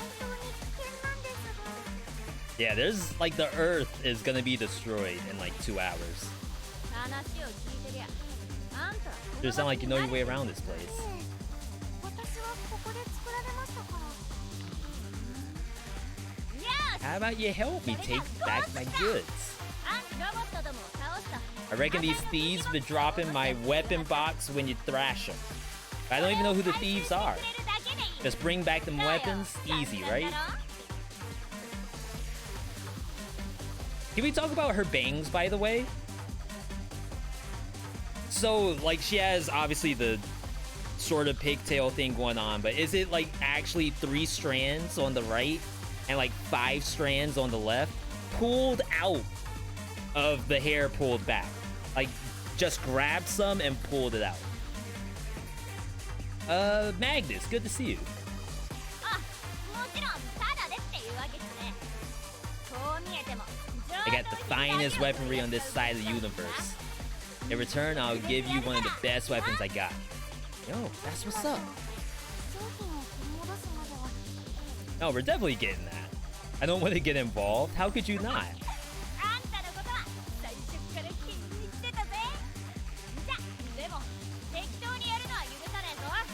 Yeah, there's like the Earth is gonna be destroyed in like 2 hours. Doesn't sound like you know your way around this place. How about you help me take back my goods? I reckon these thieves been dropping my weapon box when you thrash them. I don't even know who the thieves are. Just bring back them weapons, easy, right? Can we talk about her bangs, by the way? So, like, she has obviously the sort of pigtail thing going on, but is it like actually 3 strands on the right and like 5 strands on the left pulled out of the hair pulled back? Like, just grabbed some and pulled it out. Magnus, good to see you. I got the finest weaponry on this side of the universe. In return, I'll give you one of the best weapons I got. Yo, that's what's up. No, we're definitely getting that. I don't want to get involved. How could you not?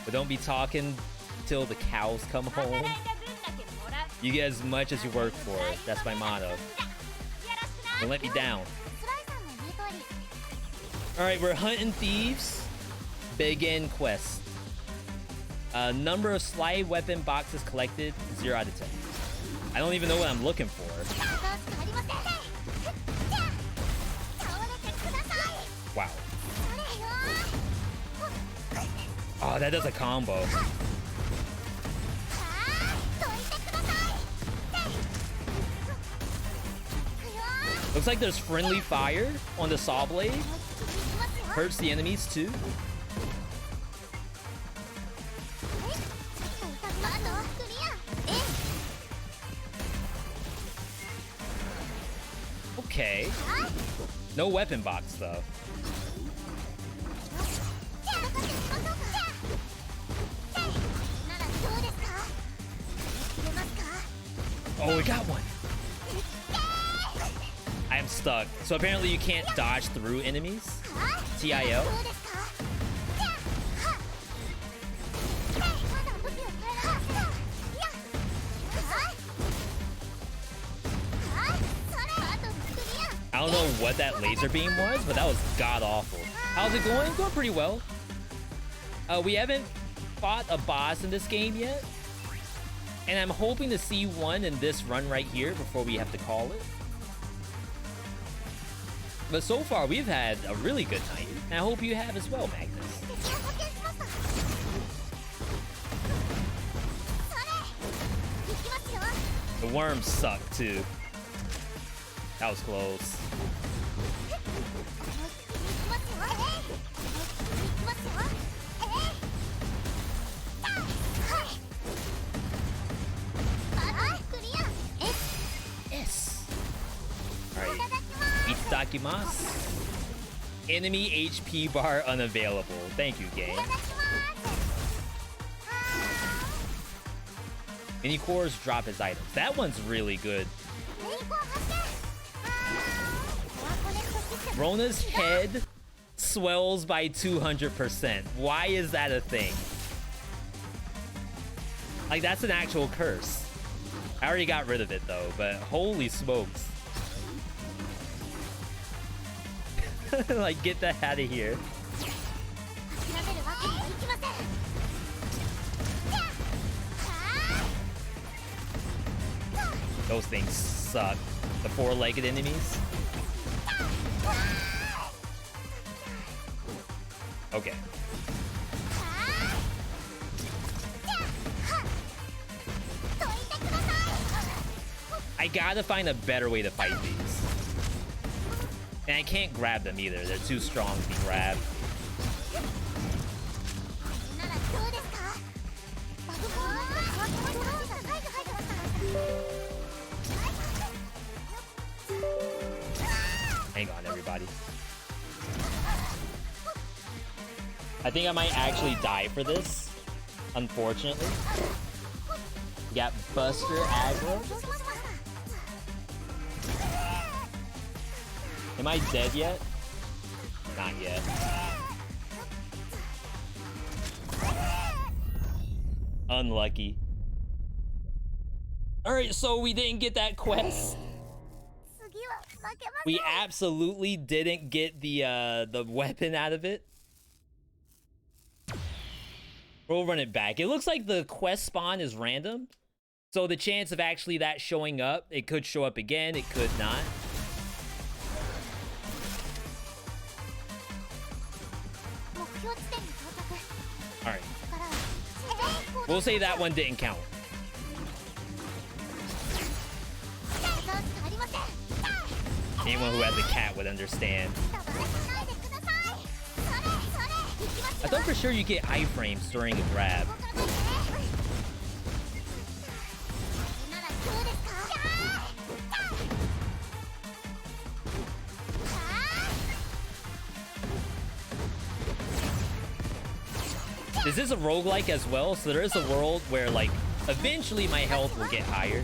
But don't be talking till the cows come home. You get as much as you work for. That's my motto. Don't let me down. Alright, we're hunting thieves. Begin quest. Number of slide weapon boxes collected, 0 out of 10. I don't even know what I'm looking for. Wow. Oh, that does a combo. Looks like there's friendly fire on the saw blade. Hurts the enemies too. Okay. No weapon box though. Oh, we got one. I am stuck. So apparently you can't dodge through enemies. TIO. I don't know what that laser beam was, but that was god awful. How's it going? Going pretty well. We haven't fought a boss in this game yet. And I'm hoping to see one in this run right here before we have to call it. But so far, we've had a really good night. And I hope you have as well, Magnus. The worms suck, too. That was close. VeeDotVods. Enemy HP bar unavailable. Thank you, game. Mini cores drop his items. That one's really good. Rona's head swells by 200%. Why is that a thing? Like, that's an actual curse. I already got rid of it though, but holy smokes. Like, get that out of here. Those things suck. The four-legged enemies. Okay. I gotta find a better way to fight these. And I can't grab them either. They're too strong to be grabbed. Hang on, everybody. I think I might actually die for this, unfortunately. We got Buster aggro. Am I dead yet? Not yet. Unlucky. Alright, so we didn't get that quest. We absolutely didn't get the weapon out of it. We'll run it back. It looks like the quest spawn is random. So the chance of actually that showing up, it could show up again, it could not. Alright. We'll say that one didn't count. Anyone who has a cat would understand. I thought for sure you get iframes during a grab. This is a roguelike as well, so there is a world where, like, eventually my health will get higher.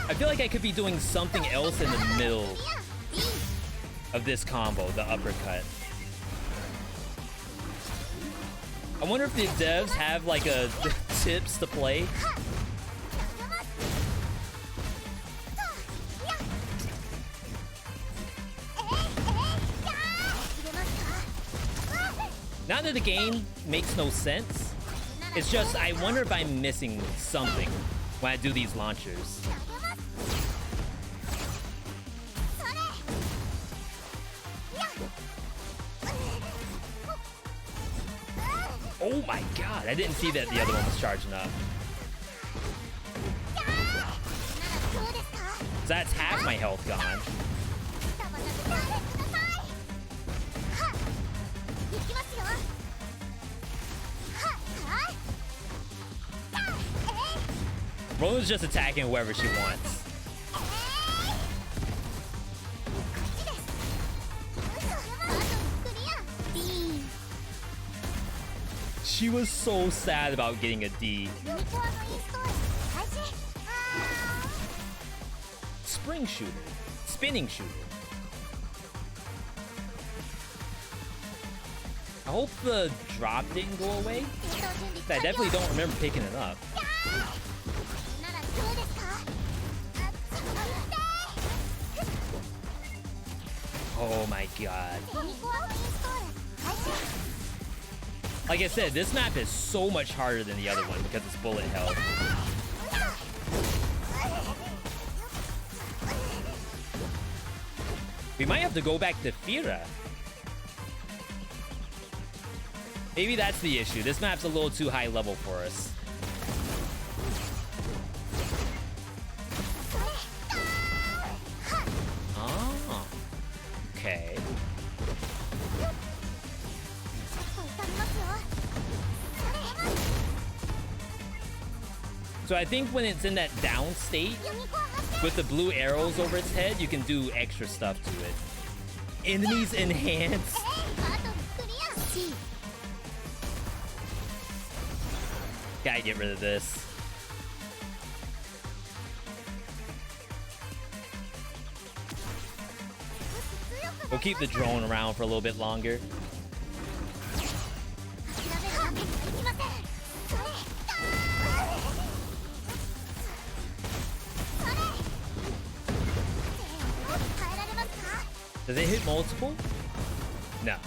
I feel like I could be doing something else in the middle of this combo, the uppercut. I wonder if the devs have like a tips to play. Not that the game makes no sense. It's just I wonder if I'm missing something when I do these launchers. Oh my god, I didn't see that the other one was charging up. So that's half my health gone. Rona's just attacking whoever she wants. She was so sad about getting a D. Spring shooter. Spinning shooter. I hope the drop didn't go away. I definitely don't remember picking it up. Oh my god. Like I said, this map is so much harder than the other one because it's bullet hell. We might have to go back to Fira. Maybe that's the issue. This map's a little too high level for us. Oh. Okay. So I think when it's in that down state, with the blue arrows over its head, you can do extra stuff to it. Enemies enhance. Gotta get rid of this. We'll keep the drone around for a little bit longer. Does it hit multiple? No.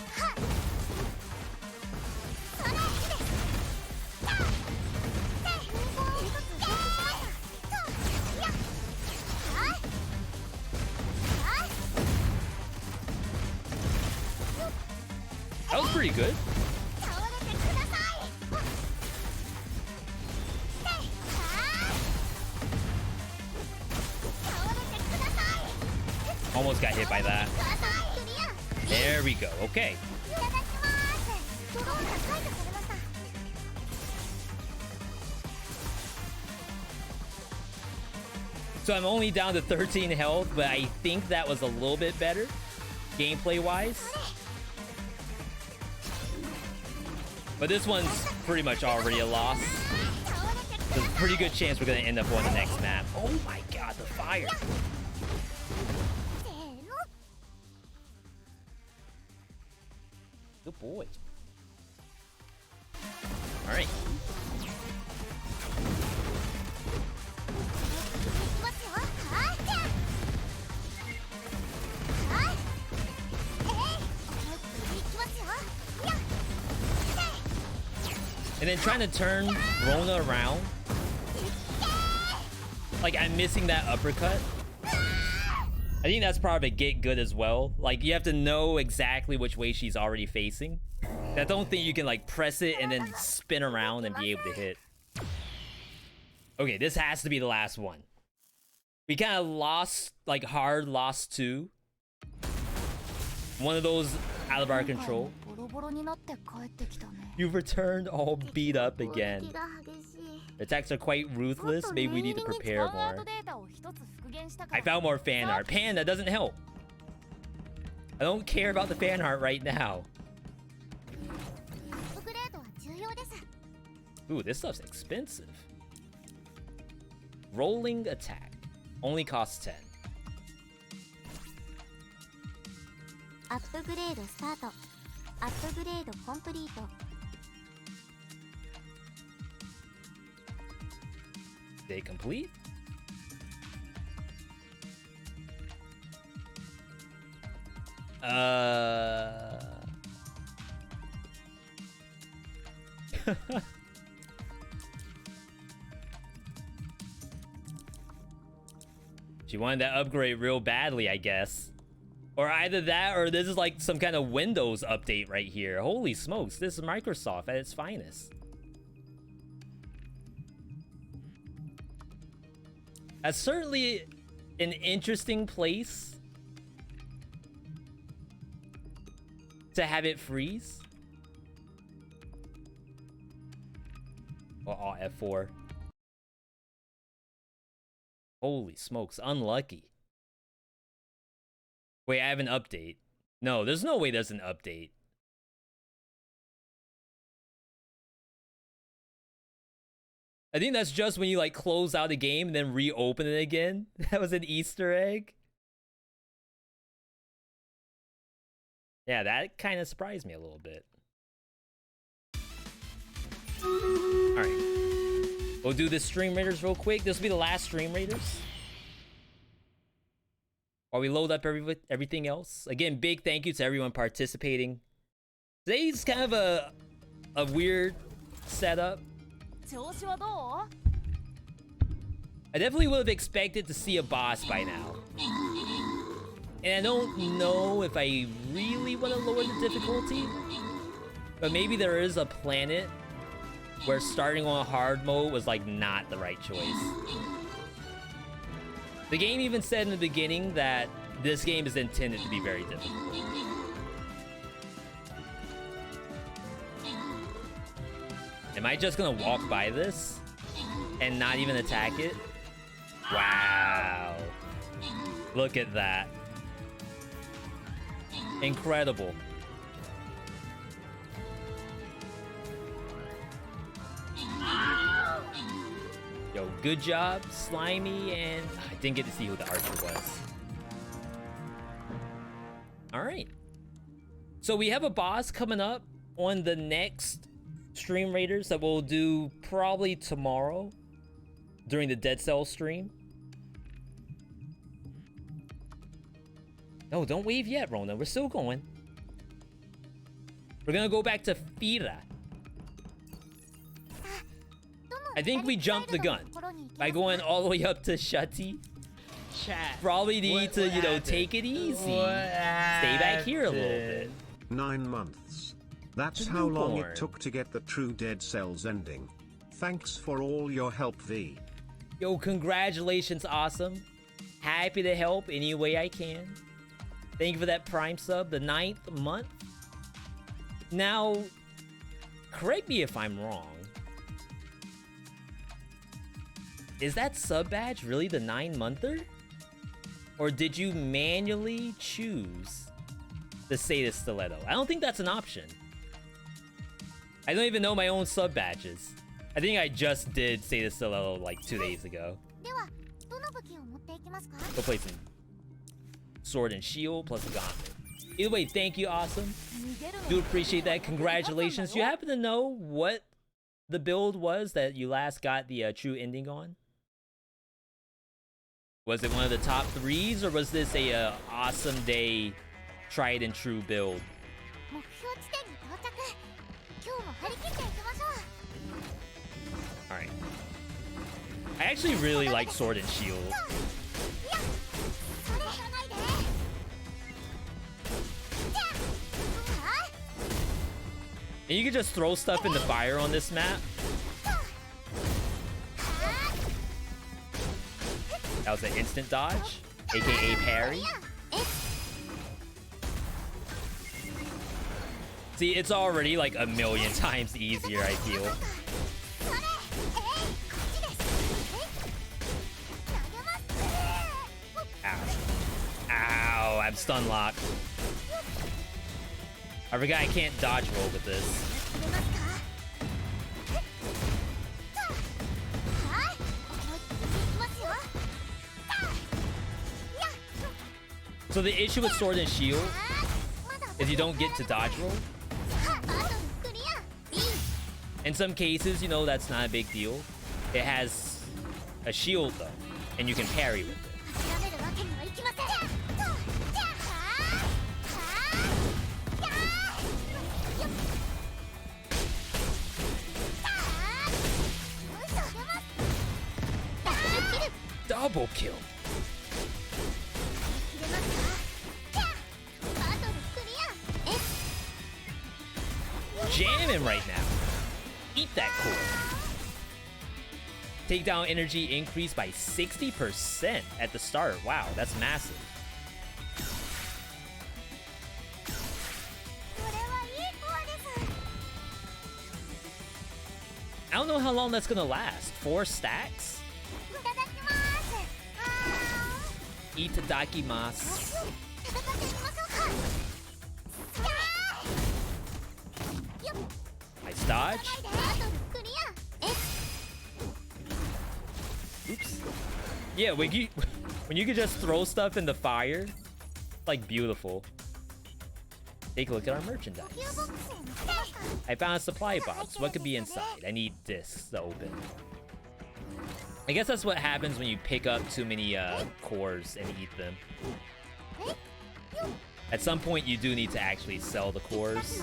That was pretty good. Almost got hit by that. There we go. Okay. So I'm only down to 13 health, but I think that was a little bit better gameplay-wise. But this one's pretty much already a loss. There's a pretty good chance we're going to end up on the next map. Oh my god, the fire. Good boy. All right. And then trying to turn Rona around. Like, I'm missing that uppercut. I think that's part of a get good as well. Like, you have to know exactly which way she's already facing. I don't think you can, like, press it and then spin around and be able to hit. Okay, this has to be the last one. We kind of lost, like, hard lost 2. One of those out of our control. You've returned all beat up again. The attacks are quite ruthless. Maybe we need to prepare more. I found more fan art. Panda doesn't help. I don't care about the fan art right now. Ooh, this stuff's expensive. Rolling attack. Only costs 10. They complete? She wanted that upgrade real badly, I guess. Or either that, or this is like some kind of Windows update right here. Holy smokes, this is Microsoft at its finest. That's certainly an interesting place to have it freeze. Oh, F4. Holy smokes, unlucky. Wait, I have an update. No, there's no way there's an update. I think that's just when you like close out a game and then reopen it again. That was an Easter egg. Yeah, that kind of surprised me a little bit. Alright. We'll do the Stream Raiders real quick. This will be the last Stream Raiders. While we load up everything else. Again, big thank you to everyone participating. Today's kind of a weird setup. I definitely would have expected to see a boss by now. And I don't know if I really want to lower the difficulty. But maybe there is a planet where starting on hard mode was like not the right choice. The game even said in the beginning that this game is intended to be very difficult. Am I just gonna walk by this and not even attack it? Wow. Look at that. Incredible. Yo, good job, Slimy, and I didn't get to see who the archer was. Alright. So we have a boss coming up on the next Stream Raiders that we'll do probably tomorrow during the Dead Cell stream. No, don't wave yet, Rona. We're still going. We're gonna go back to Fira. I think we jumped the gun by going all the way up to Shutty. Probably need to, you know, take it easy. Stay back here a little bit. 9 months. That's how long it took to get the true Dead Cells ending. Thanks for all your help, V. Yo, congratulations, awesome. Happy to help any way I can. Thank you for that Prime sub, the 9th month. Now, correct me if I'm wrong. Is that sub badge really the 9-monther? Or did you manually choose the Seda Stiletto? I don't think that's an option. I don't even know my own sub badges. I think I just did Seda Stiletto like 2 days ago. Go play some Sword and Shield plus a Gauntlet. Either way, thank you, awesome. Do appreciate that. Congratulations. You happen to know what the build was that you last got the true ending on? Was it one of the top 3s, or was this a awesome day tried and true build? Alright. I actually really like Sword and Shield. And you can just throw stuff in the fire on this map. That was an instant dodge, aka parry. See, it's already like a million times easier, I feel. Ow. Ow, I'm stun locked. I forgot I can't dodge roll with this. So the issue with Sword and Shield is you don't get to dodge roll. In some cases, you know, that's not a big deal. It has a shield though, and you can parry with it. Double kill. Jamming right now. Eat that core. Takedown energy increased by 60% at the start. Wow, that's massive. I don't know how long that's gonna last. 4 stacks? Itadakimasu. Nice dodge. Oops. Yeah, when you can just throw stuff in the fire, like beautiful. Take a look at our merchandise. I found a supply box. What could be inside? I need discs to open. I guess that's what happens when you pick up too many cores and eat them. At some point, you do need to actually sell the cores.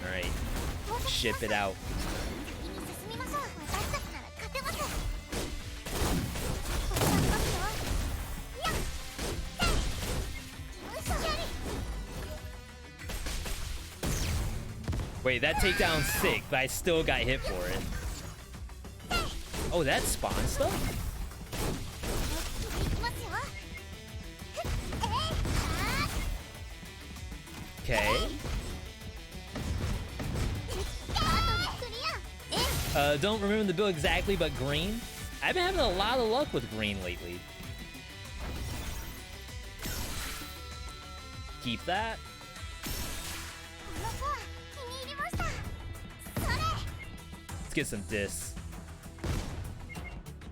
Alright. Ship it out. Wait, that takedown's sick, but I still got hit for it. Oh, that spawn stuff? Okay. Don't remember the build exactly, but green. I've been having a lot of luck with green lately. Keep that. Let's get some discs.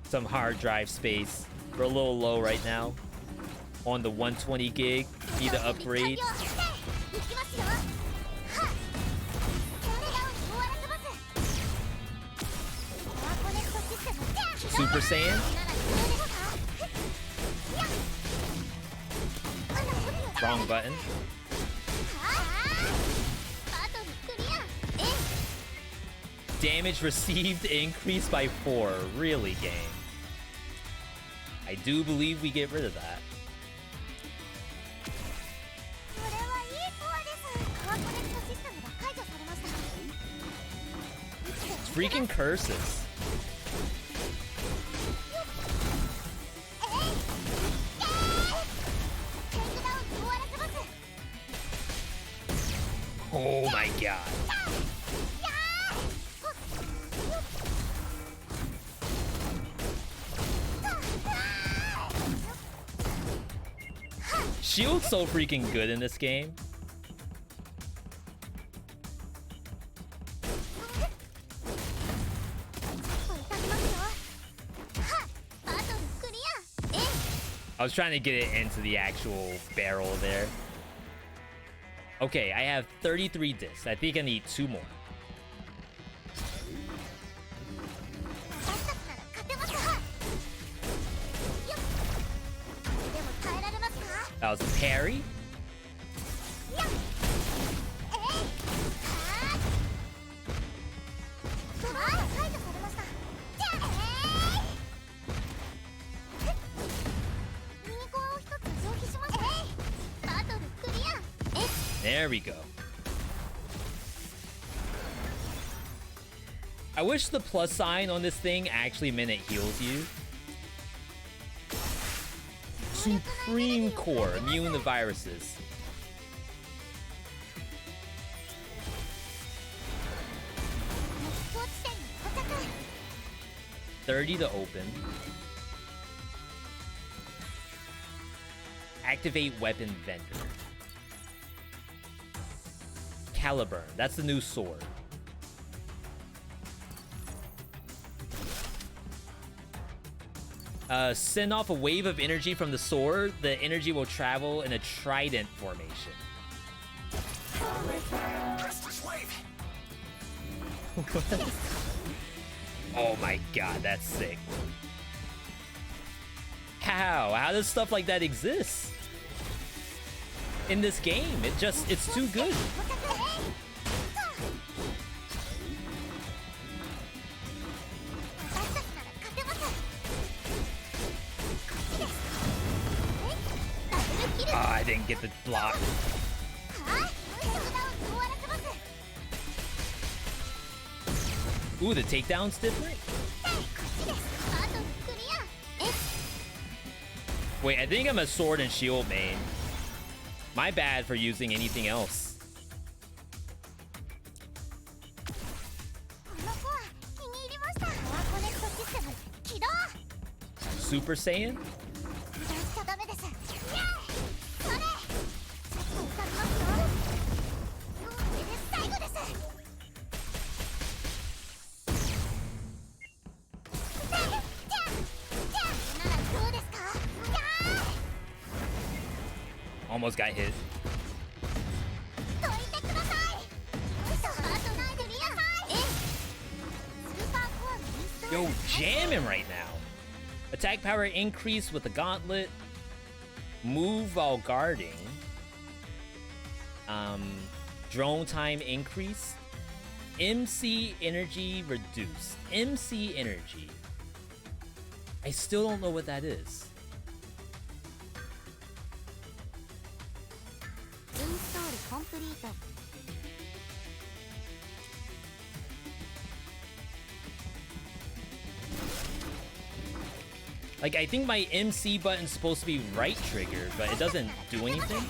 Some hard drive space. We're a little low right now. On the 120 gig. Need to upgrade. Super Saiyan. Wrong button. Damage received increased by 4. Really, game? I do believe we get rid of that. It's freaking curses. Oh my god. Shield's so freaking good in this game. I was trying to get it into the actual barrel there. Okay, I have 33 discs. I think I need 2 more. That was a parry. There we go. I wish the plus sign on this thing actually meant it heals you. Supreme Core, immune to viruses. $30 to open. Activate weapon vendor. Caliburn, that's the new sword. Send off a wave of energy from the sword. The energy will travel in a trident formation. Oh my god, that's sick. How does stuff like that exist in this game? It's too good. I didn't get the block. Ooh, the takedown's different? Wait, I think I'm a sword and shield main. My bad for using anything else. Super Saiyan? Almost got hit. Yo, jamming right now. Attack power increase with the gauntlet. Move while guarding. Drone time increased. MC energy reduced. MC energy. I still don't know what that is. Like, I think my MC button's supposed to be right trigger, but it doesn't do anything.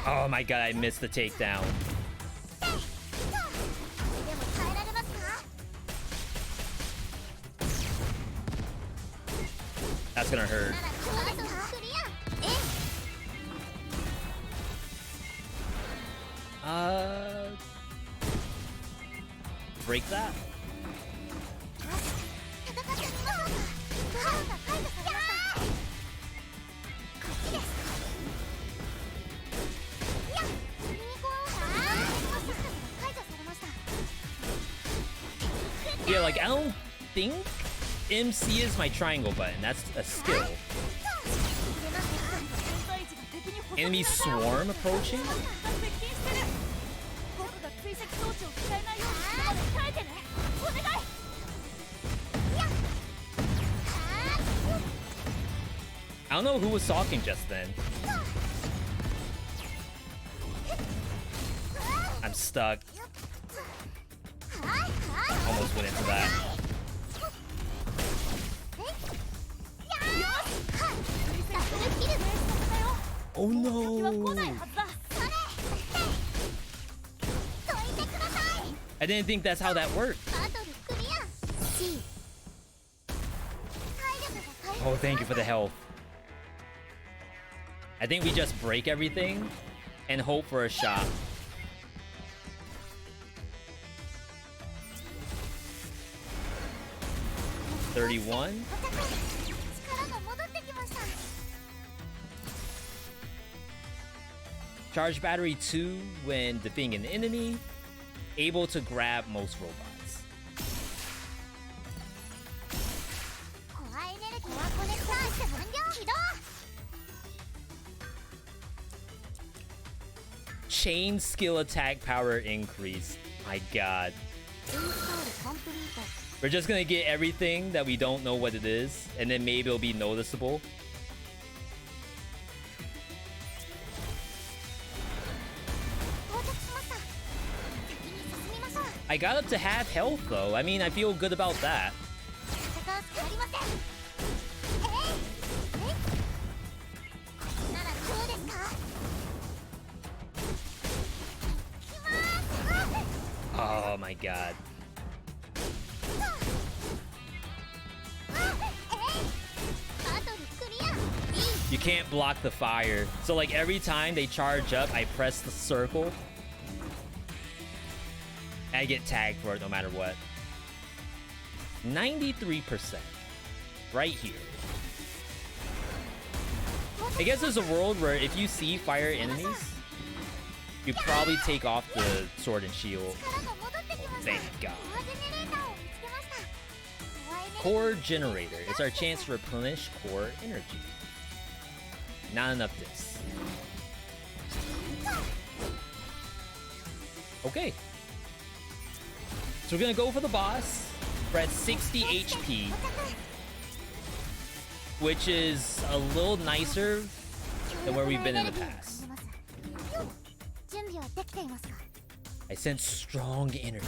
Oh my god, I missed the takedown. That's gonna hurt. Break that. Yeah, like, I don't think MC is my triangle button. That's a skill. Enemy swarm approaching? I don't know who was talking just then. I'm stuck. Almost went into that. Oh no! I didn't think that's how that worked. Oh, thank you for the health. I think we just break everything and hope for a shot. $31. Charge battery 2 when defeating an enemy. Able to grab most robots. Chain skill attack power increase. My god. We're just gonna get everything that we don't know what it is, and then maybe it'll be noticeable. I got up to half health though. I mean, I feel good about that. Oh my god. You can't block the fire. So like every time they charge up, I press the circle. I get tagged for it no matter what. 93%. Right here. I guess there's a world where if you see fire enemies, you probably take off the sword and shield. Oh, thank God. Core generator. It's our chance to replenish core energy. Not enough this. Okay. So we're gonna go for the boss. We're at 60 HP. which is a little nicer than where we've been in the past. I sense strong energy.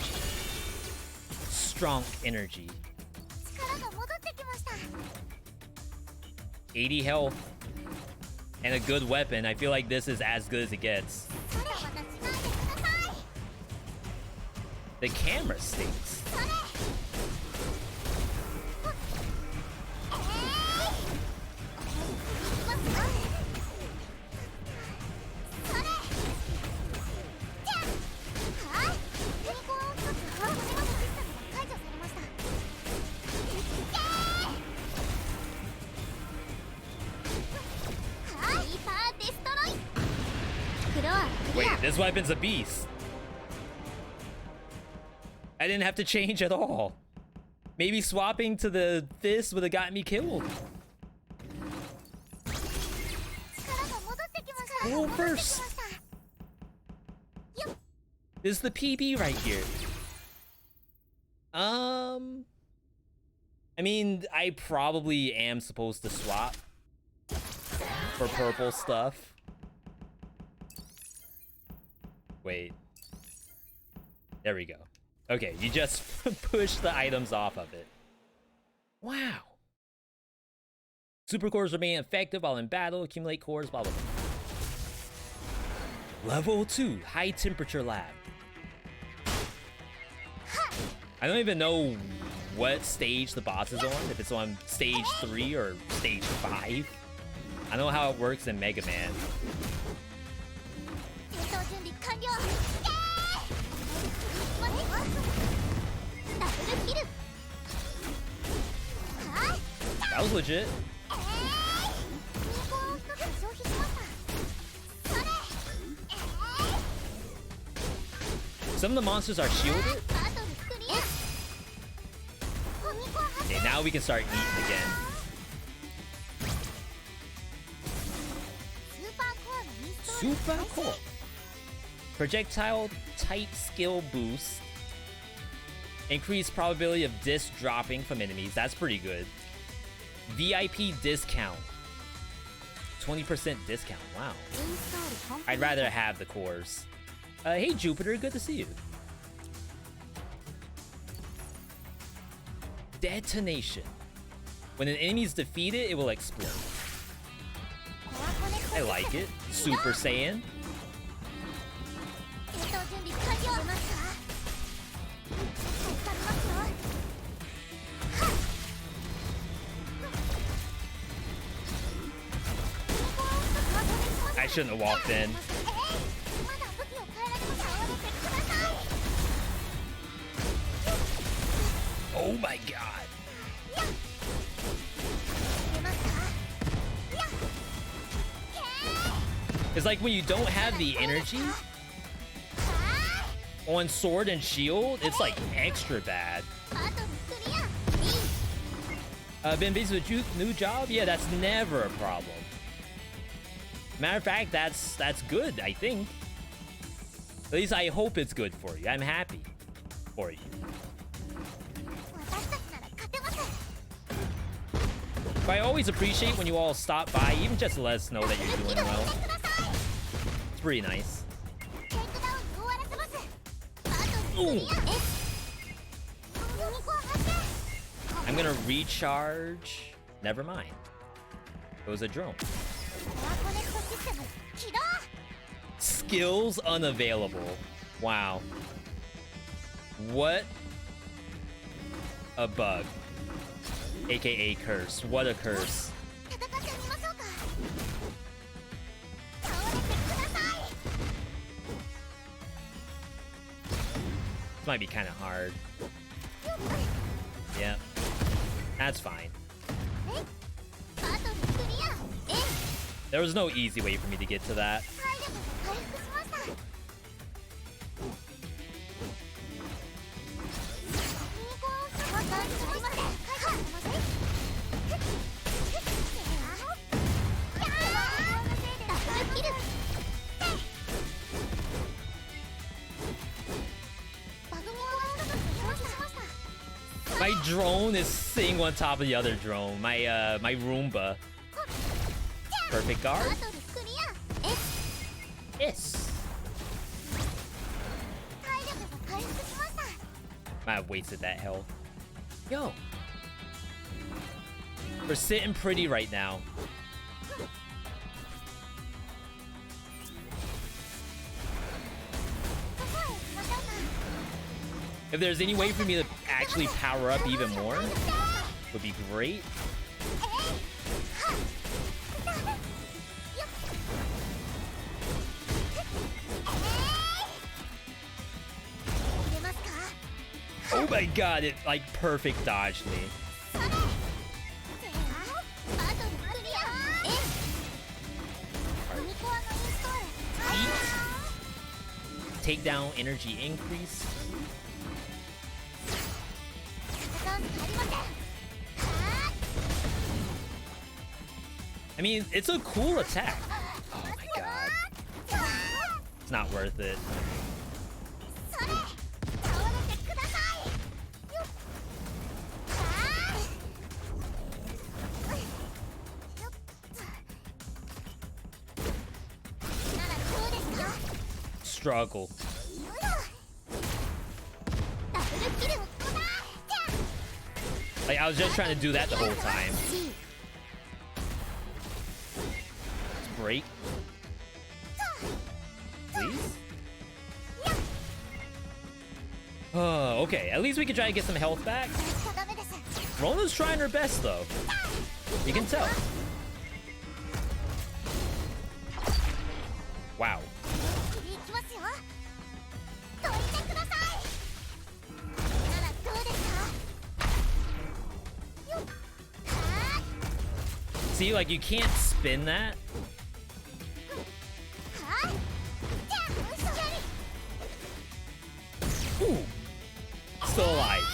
Strong energy. 80 health and a good weapon. I feel like this is as good as it gets. The camera stinks. Wait, this weapon's a beast. I didn't have to change at all. Maybe swapping to the fist would have gotten me killed. Go first. This is the PB right here. I mean, I probably am supposed to swap for purple stuff. Wait. There we go. Okay, you just push the items off of it. Wow. Super cores remain effective while in battle. Accumulate cores, blah, blah, blah. Level 2, high temperature lab. I don't even know what stage the boss is on, if it's on stage 3 or stage 5. I know how it works in Mega Man. That was legit. Some of the monsters are shielded. Okay, now we can start eating again. Super cool. Projectile type skill boost. Increased probability of disc dropping from enemies. That's pretty good. VIP discount. 20% discount. Wow. I'd rather have the cores. Hey Jupiter, good to see you. Detonation. When an enemy is defeated, it will explode. I like it. Super Saiyan. I shouldn't have walked in. Oh my god. It's like when you don't have the energy on sword and shield, it's like extra bad. Been busy with your new job? Yeah, that's never a problem. Matter of fact, that's good, I think. At least I hope it's good for you. I'm happy for you. But I always appreciate when you all stop by, even just to let us know that you're doing well. It's pretty nice. Ooh. I'm gonna recharge. Never mind. It was a drone. Skills unavailable. Wow. What a bug. AKA curse. What a curse. This might be kind of hard. Yeah. That's fine. There was no easy way for me to get to that. My drone is sitting on top of the other drone. My my Roomba. Perfect guard. Yes. I have wasted that health. Yo. We're sitting pretty right now. If there's any way for me to actually power up even more, would be great. Oh my god, it like perfect dodged me. Takedown energy increase. I mean, it's a cool attack. Oh my god. It's not worth it. Struggle. Like, I was just trying to do that the whole time. Let's break. Please? Oh, okay. At least we can try to get some health back. Rona's trying her best, though. You can tell. Wow. See, like, you can't spin that. Ooh. Still alive.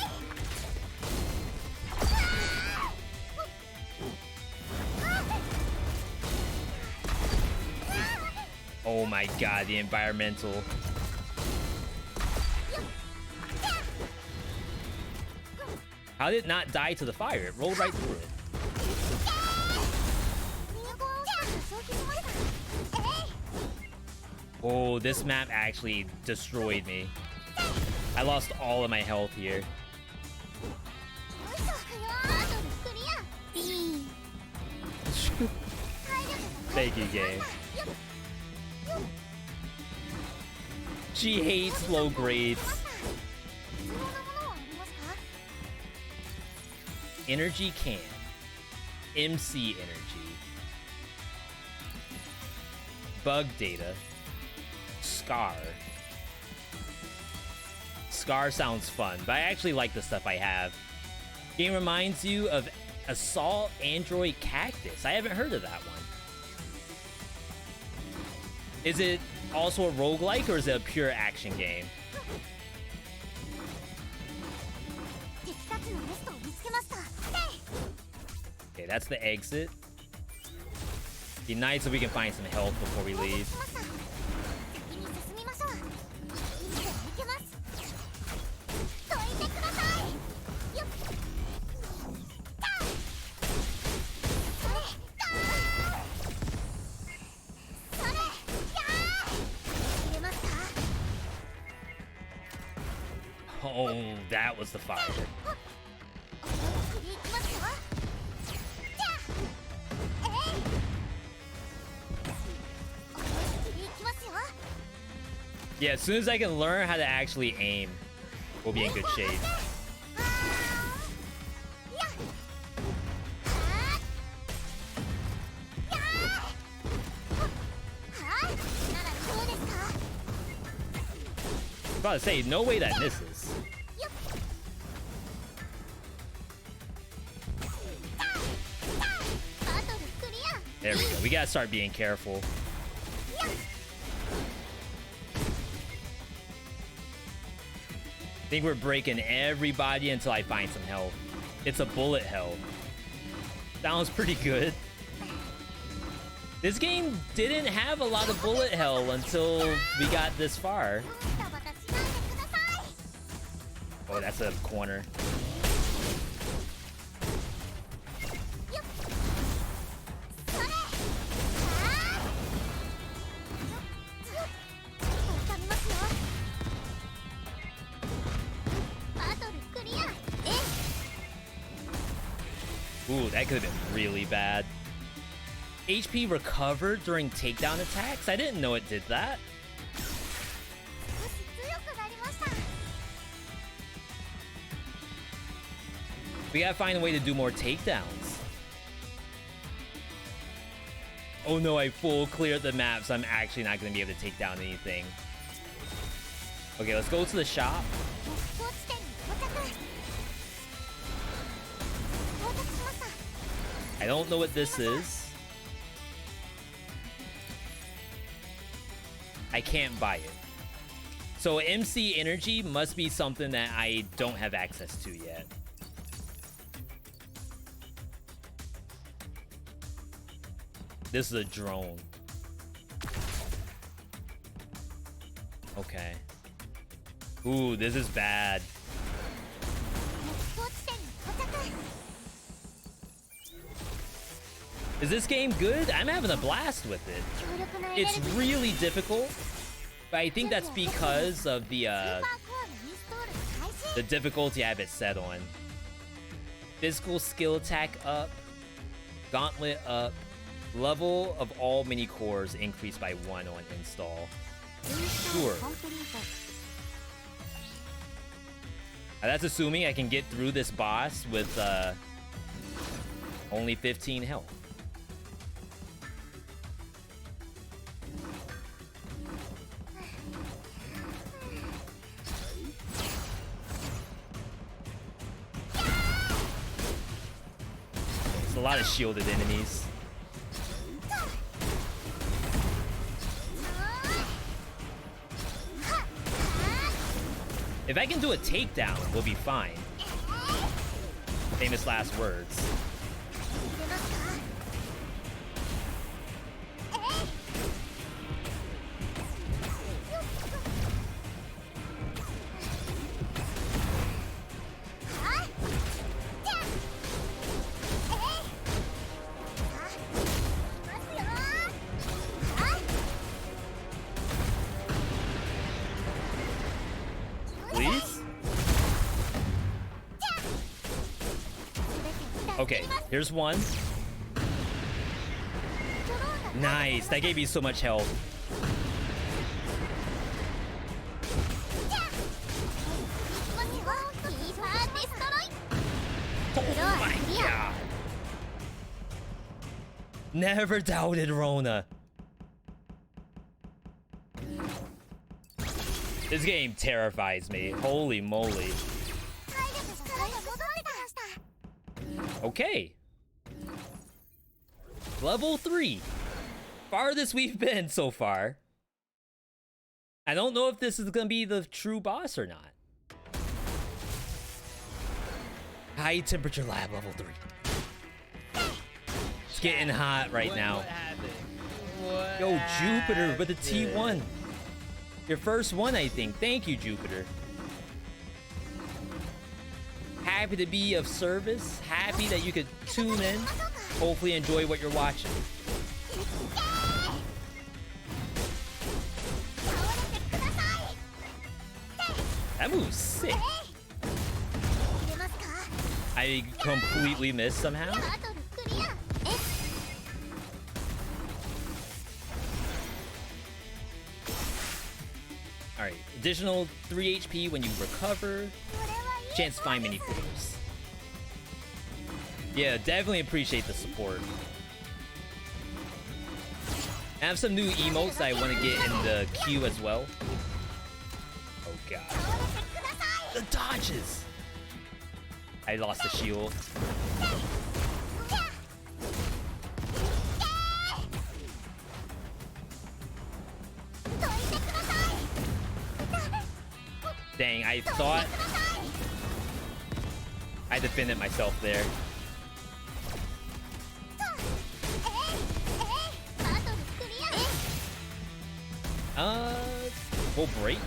Oh my god, the environmental. How did it not die to the fire? It rolled right through it. Oh, this map actually destroyed me. I lost all of my health here. Thank you, game. She hates low grades. Energy can. MC energy. Bug data. Scar. Scar sounds fun, but I actually like the stuff I have. Game reminds you of Assault Android Cactus. I haven't heard of that one. Is it also a roguelike or is it a pure action game? Okay, that's the exit. Be nice if we can find some health before we leave. Oh, that was the fire. Yeah, as soon as I can learn how to actually aim, we'll be in good shape. I was about to say, no way that misses. There we go. We gotta start being careful. I think we're breaking everybody until I find some health. It's a bullet hell. Sounds pretty good. This game didn't have a lot of bullet hell until we got this far. Oh, that's a corner. Ooh, that could have been really bad. HP recovered during takedown attacks? I didn't know it did that. We gotta find a way to do more takedowns. Oh no, I full cleared the map, so I'm actually not gonna be able to take down anything. Okay, let's go to the shop. I don't know what this is. I can't buy it. So MC energy must be something that I don't have access to yet. This is a drone. Okay. Ooh, this is bad. Is this game good? I'm having a blast with it. It's really difficult, but I think that's because of the difficulty I have it set on. Physical skill attack up, gauntlet up, level of all mini cores increased by 1 on install. Sure. That's assuming I can get through this boss with only 15 health. There's a lot of shielded enemies. If I can do a takedown, we'll be fine. Famous last words. Okay, here's one. Nice, that gave me so much health. Oh my god. Never doubted Rona. This game terrifies me. Holy moly. Okay. Level 3. Farthest we've been so far. I don't know if this is gonna be the true boss or not. High temperature lab level 3. It's getting hot right now. Yo, Jupiter with a T1. Your first one, I think. Thank you, Jupiter. Happy to be of service. Happy that you could tune in. Hopefully enjoy what you're watching. That move's sick. I completely missed somehow. Alright, additional 3 HP when you recover. Chance to find mini cores. Yeah, definitely appreciate the support. I have some new emotes I want to get in the queue as well. Oh god. The dodges! I lost the shield. Dang, I thought I defended myself there. Full break.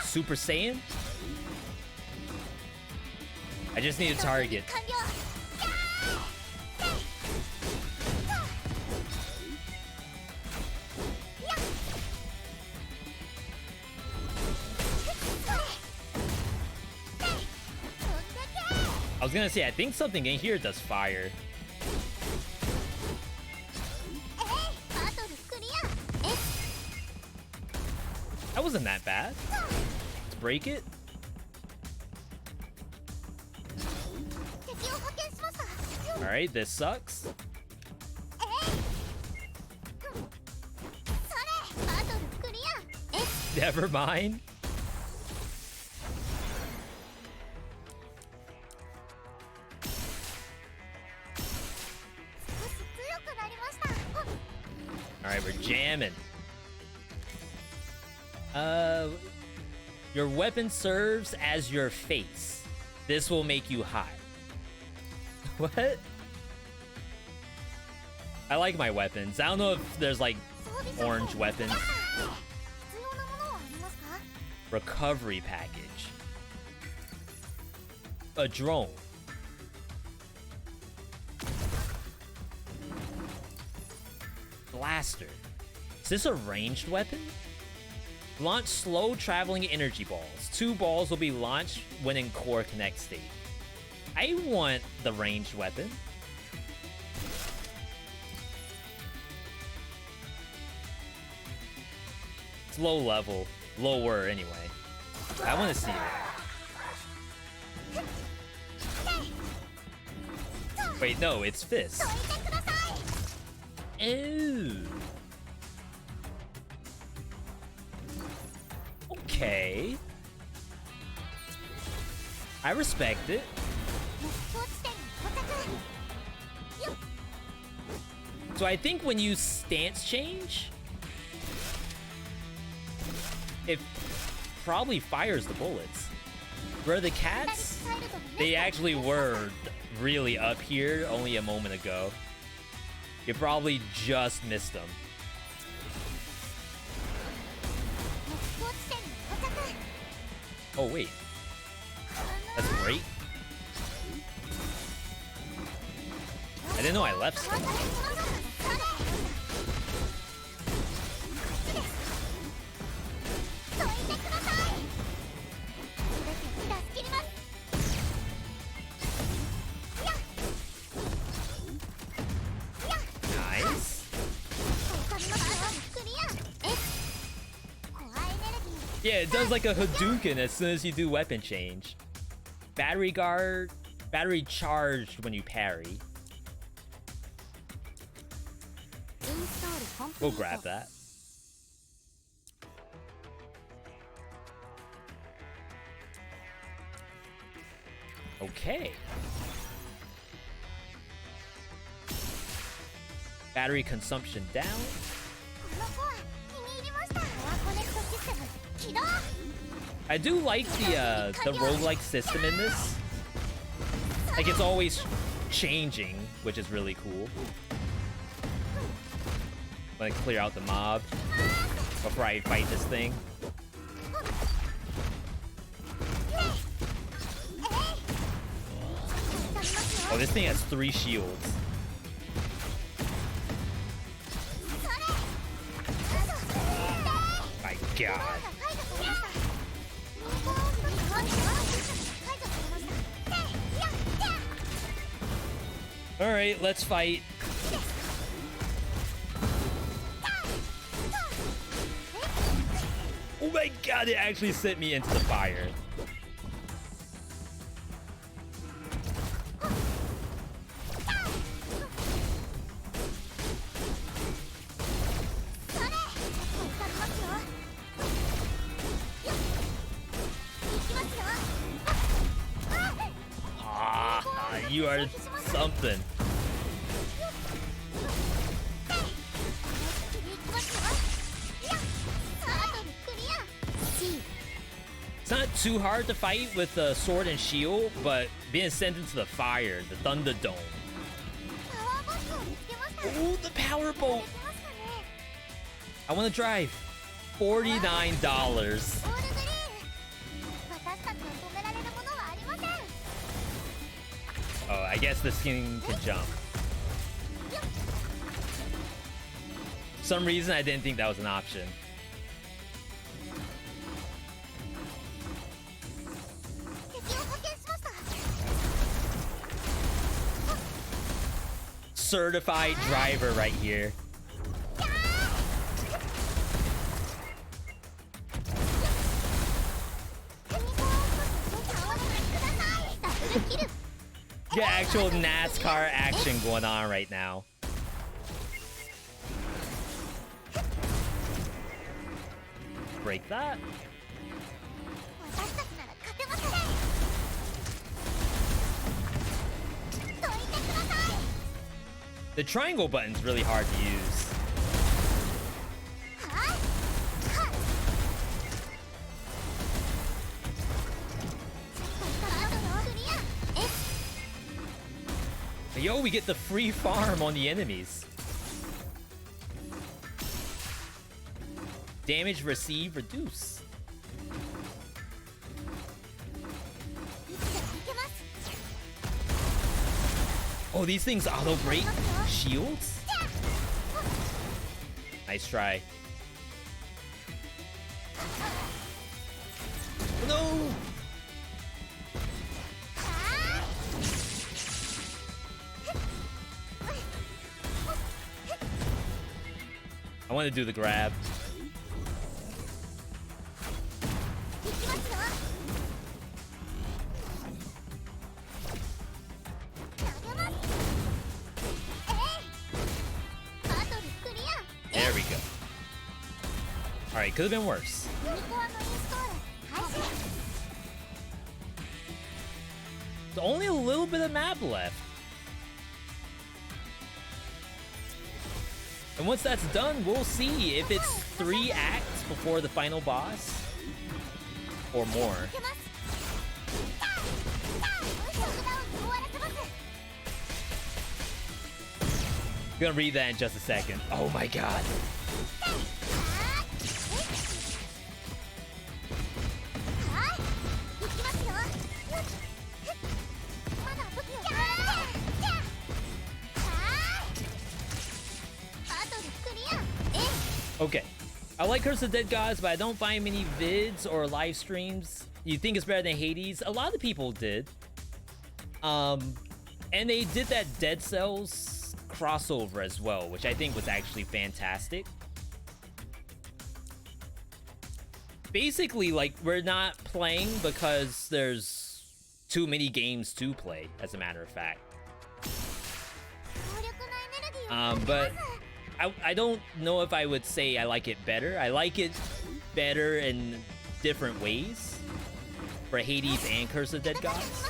Super Saiyan? I just need a target. I was gonna say, I think something in here does fire. That wasn't that bad. Let's break it. Alright, this sucks. Never mind. Alright, we're jamming. Your weapon serves as your face. This will make you high. What? I like my weapons. I don't know if there's like orange weapons. Recovery package. A drone. Blaster. Is this a ranged weapon? Launch slow traveling energy balls. 2 balls will be launched when in core connect state. I want the ranged weapon. It's low level. Lower anyway. I want to see it. Wait, no, it's fist. Ew. Okay. I respect it. So I think when you stance change, it probably fires the bullets. Where the cats, they actually were really up here only a moment ago. You probably just missed them. Oh wait, that's great. I didn't know I left some. Yeah, it does like a Hadouken as soon as you do weapon change. Battery guard, battery charged when you parry. We'll grab that. Okay. Battery consumption down. I do like the roguelike system in this. Like, it's always changing, which is really cool. Like, clear out the mob before I fight this thing. Oh, this thing has 3 shields. My God. Alright, let's fight. Oh my God, it actually sent me into the fire. You are something. It's not too hard to fight with the sword and shield, but being sent into the fire, the Thunder Dome. Oh, the power boat. I want to drive. $49. Oh, I guess this thing can jump. For some reason, I didn't think that was an option. certified driver right here. Get actual NASCAR action going on right now. Break that. The triangle button's really hard to use. Yo, we get the free farm on the enemies. Damage received reduce. Oh, these things auto break shields? Nice try. No! I want to do the grab. There we go. Alright, could have been worse. There's only a little bit of map left. And once that's done, we'll see if it's 3 acts before the final boss or more. I'm gonna read that in just a second. Oh my god. Okay, I like Curse of the Dead Gods, but I don't find many vids or live streams. You think it's better than Hades? A lot of people did. And they did that Dead Cells crossover as well, which I think was actually fantastic. Basically, like, we're not playing because there's too many games to play, as a matter of fact. But I don't know if I would say I like it better. I like it better in different ways for Hades and Curse of the Dead Gods.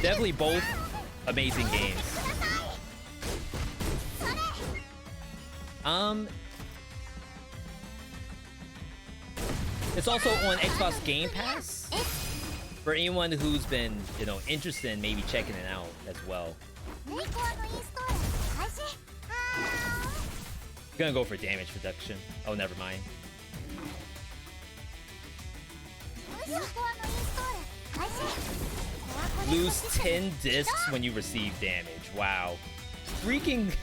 Definitely both amazing games. It's also on Xbox Game Pass for anyone who's been, you know, interested in maybe checking it out as well. Gonna go for damage reduction. Oh, never mind. Lose 10 discs when you receive damage. Wow. Freaking...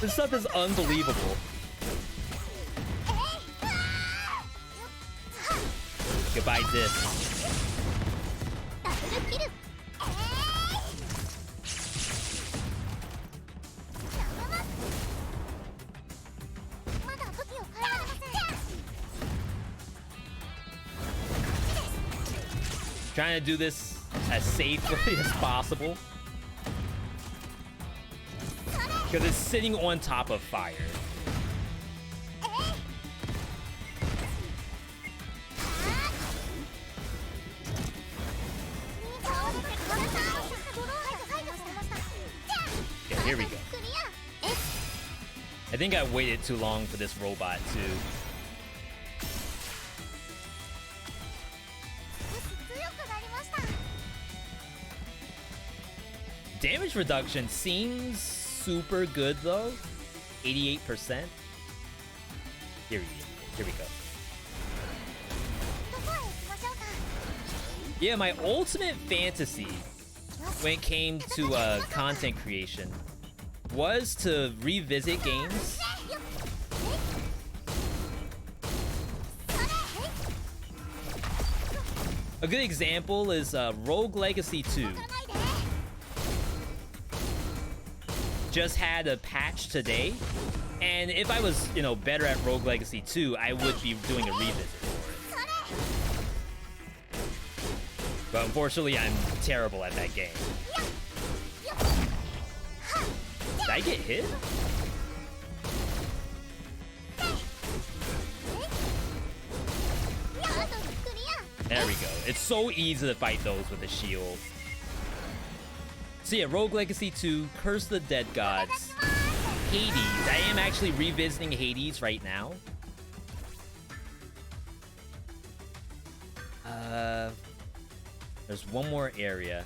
This stuff is unbelievable. Goodbye, discs. Trying to do this as safely as possible. Because it's sitting on top of fire. Okay, here we go. I think I waited too long for this robot too. Damage reduction seems super good though. 88%. Here we go. Yeah, my ultimate fantasy when it came to content creation was to revisit games A good example is Rogue Legacy 2. Just had a patch today, and if I was, you know, better at Rogue Legacy 2, I would be doing a revisit for it. But unfortunately, I'm terrible at that game. Did I get hit? There we go. It's so easy to fight those with a shield. So yeah, Rogue Legacy 2, Curse the Dead Gods, Hades. I am actually revisiting Hades right now. There's one more area.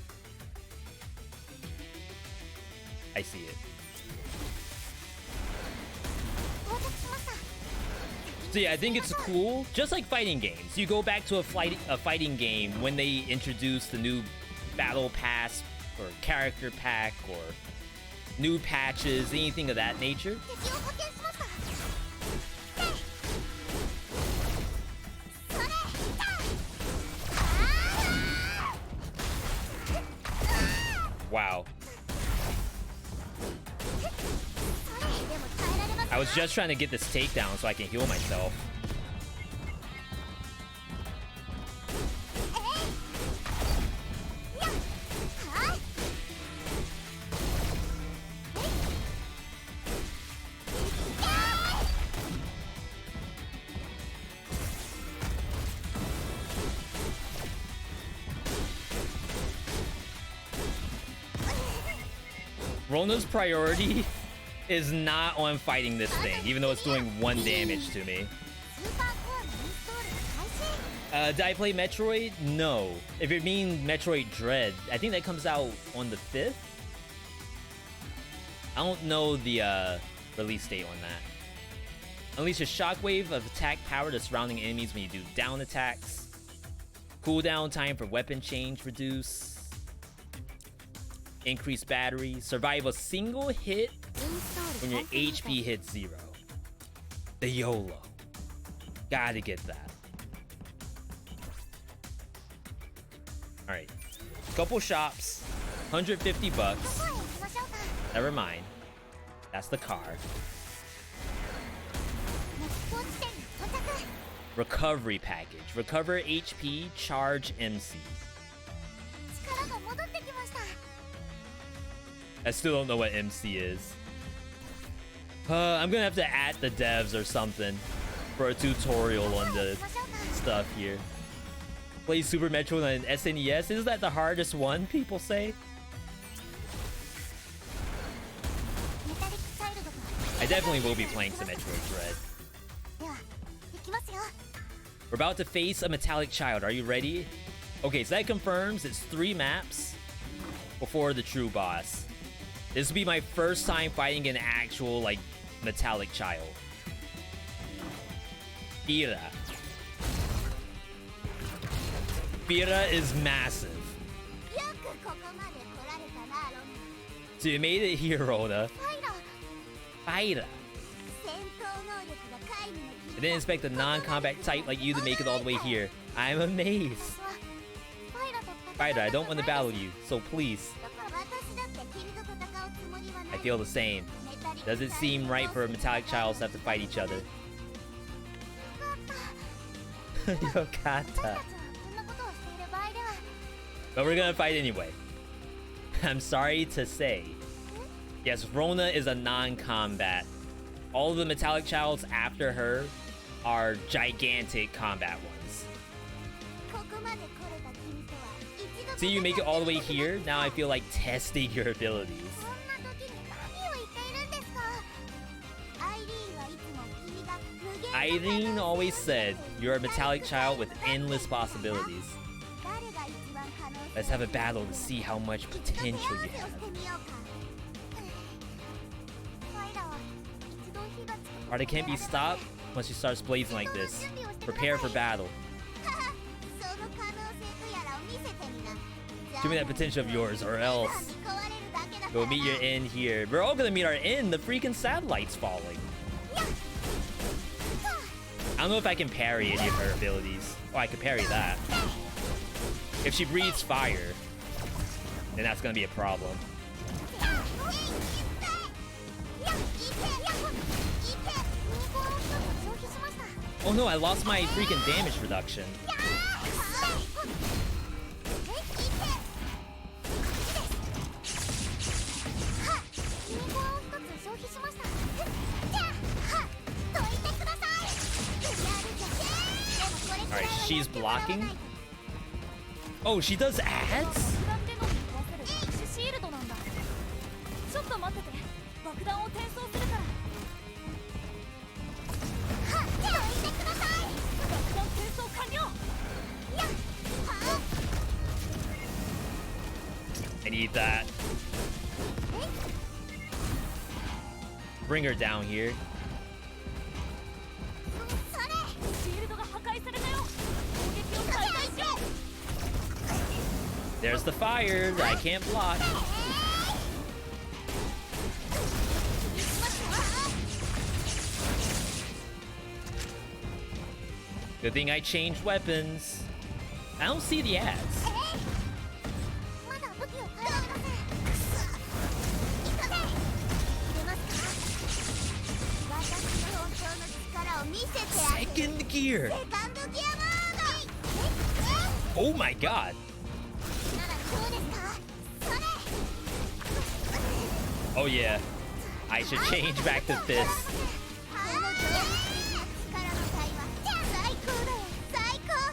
I see it. So yeah, I think it's cool. Just like fighting games, you go back to a fighting game when they introduce the new battle pass or character pack or new patches, anything of that nature. Wow. I was just trying to get this takedown so I can heal myself. Rona's priority is not on fighting this thing, even though it's doing 1 damage to me. Did I play Metroid? No. If you mean Metroid Dread, I think that comes out on the 5th? I don't know the release date on that. Unleash a shockwave of attack power to surrounding enemies when you do down attacks. Cooldown time for weapon change reduce. Increase battery. Survive a single hit when your HP hits 0. The YOLO. Gotta get that. Alright. Couple shops. 150 bucks. Never mind. That's the car. Recovery package. Recover HP, charge MC. I still don't know what MC is. I'm gonna have to add the devs or something for a tutorial on the stuff here. Play Super Metroid on SNES. Isn't that the hardest one, people say? I definitely will be playing some Metroid Dread. We're about to face a metallic child. Are you ready? Okay, so that confirms it's 3 maps before the true boss. This will be my first time fighting an actual, like, metallic child. Fira. Fira is massive. So you made it here, Rhoda. Fira. I didn't expect a non-combat type like you to make it all the way here. I'm amazed. Fira, I don't want to battle you, so please. I feel the same. Does it seem right for metallic childs to have to fight each other? Yokata. But we're gonna fight anyway. I'm sorry to say. Yes, Rona is a non-combat. All of the metallic childs after her are gigantic combat ones. See, you make it all the way here. Now I feel like testing your abilities. Irene always said, you're a metallic child with endless possibilities. Let's have a battle to see how much potential you have. Alright, it can't be stopped once she starts blazing like this. Prepare for battle. Show me that potential of yours, or else we'll meet your end here. We're all gonna meet our end. The freaking satellite's falling. I don't know if I can parry any of her abilities. Oh, I can parry that. If she breathes fire, then that's gonna be a problem. Oh no, I lost my freaking damage reduction. Alright, she's blocking. Oh, she does ads? I need that. Bring her down here. There's the fire that I can't block. Good thing I changed weapons. I don't see the ads. Second gear. Oh my god. Oh yeah. I should change back to fist.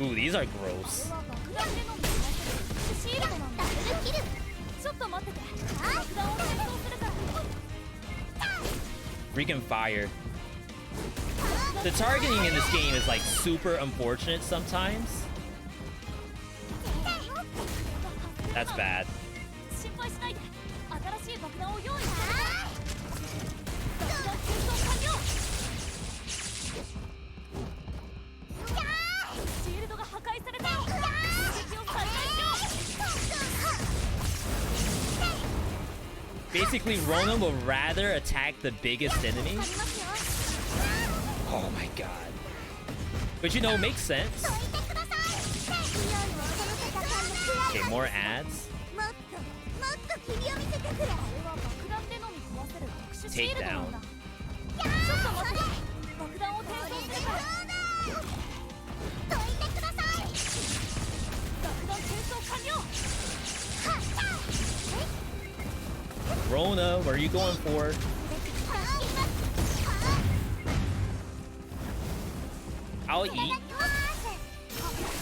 Ooh, these are gross. Freaking fire. The targeting in this game is like super unfortunate sometimes. That's bad. Basically, Rona will rather attack the biggest enemy. Oh my god. But you know, makes sense. Okay, more ads. Take down. Rona, where are you going for? I'll eat.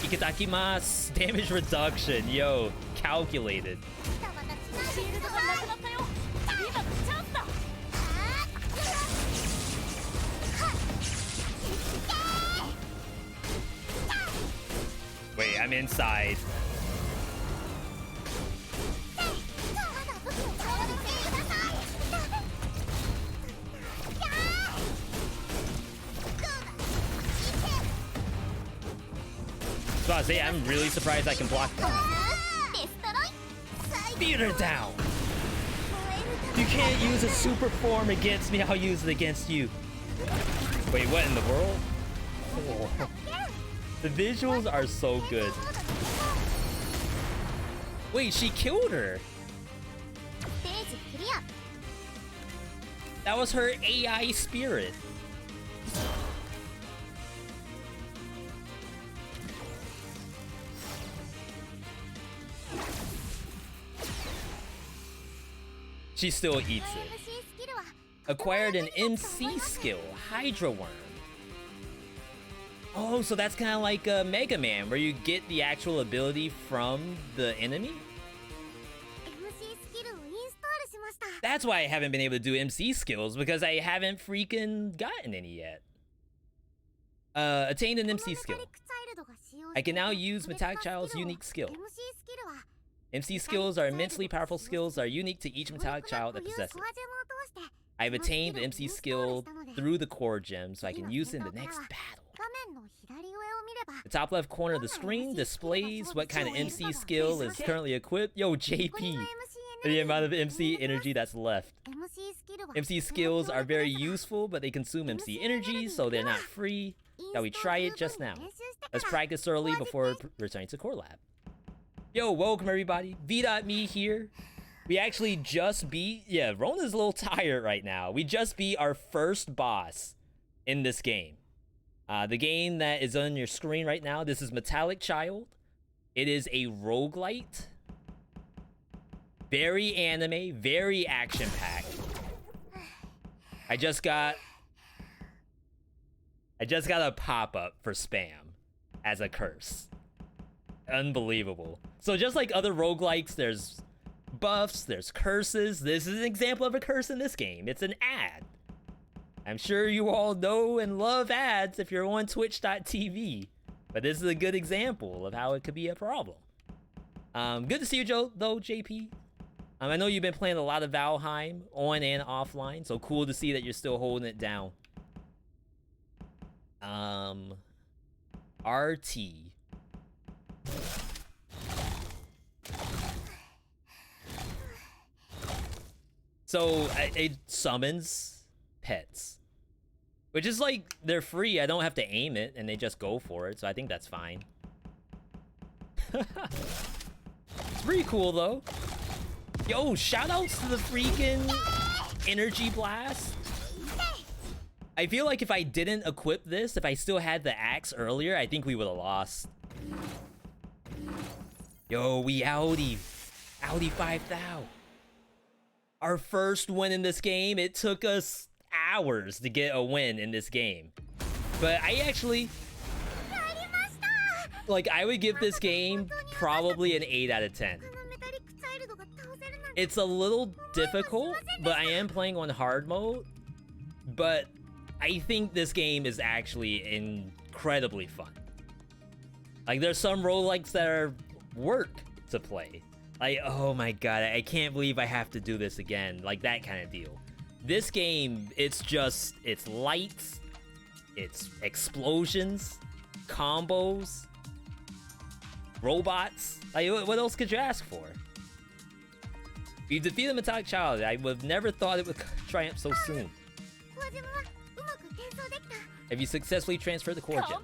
Ikitakimasu. Damage reduction. Yo, calculated. Wait, I'm inside. So I was saying, I'm really surprised I can block that. Beat her down. You can't use a super form against me. I'll use it against you. Wait, what in the world? Oh. The visuals are so good. Wait, she killed her. That was her AI spirit. She still eats it. Acquired an MC skill, Hydra Worm. Oh, so that's kind of like a Mega Man, where you get the actual ability from the enemy? That's why I haven't been able to do MC skills, because I haven't freaking gotten any yet. Attained an MC skill. I can now use Metallic Child's unique skill. MC skills are immensely powerful skills that are unique to each Metallic Child that possesses. I've attained the MC skill through the core gem, so I can use it in the next battle. The top left corner of the screen displays what kind of MC skill is currently equipped. Yo, JP! The amount of MC energy that's left. MC skills are very useful, but they consume MC energy, so they're not free. Shall we try it just now? Let's practice thoroughly before returning to Core Lab. Yo, welcome everybody. VeeDotMe here. We actually just beat... Yeah, Rona's a little tired right now. We just beat our first boss in this game. The game that is on your screen right now, this is Pádhraic Child. It is a roguelite. Very anime, very action-packed. I just got a pop-up for spam as a curse. Unbelievable. So just like other roguelikes, there's buffs, there's curses. This is an example of a curse in this game. It's an ad. I'm sure you all know and love ads if you're on twitch.tv. But this is a good example of how it could be a problem. Good to see you, though, JP. I know you've been playing a lot of Valheim on and offline, so cool to see that you're still holding it down. RT. So it summons pets, which is like they're free. I don't have to aim it and they just go for it, so I think that's fine. It's pretty cool though. Yo, shout outs to the freaking energy blast. I feel like if I didn't equip this, if I still had the axe earlier, I think we would have lost. Yo, we Audi 5000. Our first win in this game. It took us hours to get a win in this game. But I actually... Like, I would give this game probably an 8 out of 10. It's a little difficult, but I am playing on hard mode. But I think this game is actually incredibly fun. Like, there's some roguelikes that are work to play. Like, oh my god, I can't believe I have to do this again. Like, that kind of deal. This game, it's lights, it's explosions, combos, robots. Like, what else could you ask for? We've defeated Pádhraic Child. I would have never thought it would triumph so soon. Have you successfully transferred the core gem?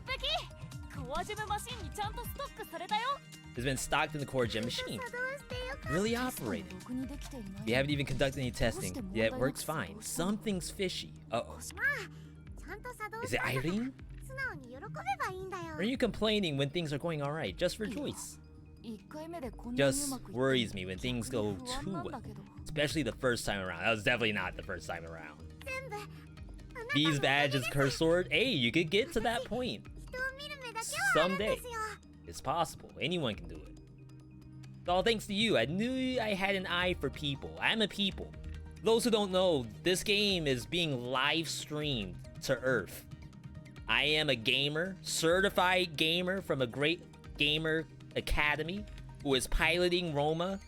It's been stocked in the core gem machine. Really operating. We haven't even conducted any testing, yet it works fine. Something's fishy. Uh-oh. Is it Irene? Are you complaining when things are going alright? Just rejoice. Just worries me when things go too well. Especially the first time around. That was definitely not the first time around. These badges, curse sword. Hey, you could get to that point. Someday. It's possible. Anyone can do it. It's all thanks to you. I knew I had an eye for people. I'm a people. Those who don't know, this game is being live streamed to Earth. I am a gamer, certified gamer from a great gamer academy who is piloting Rona,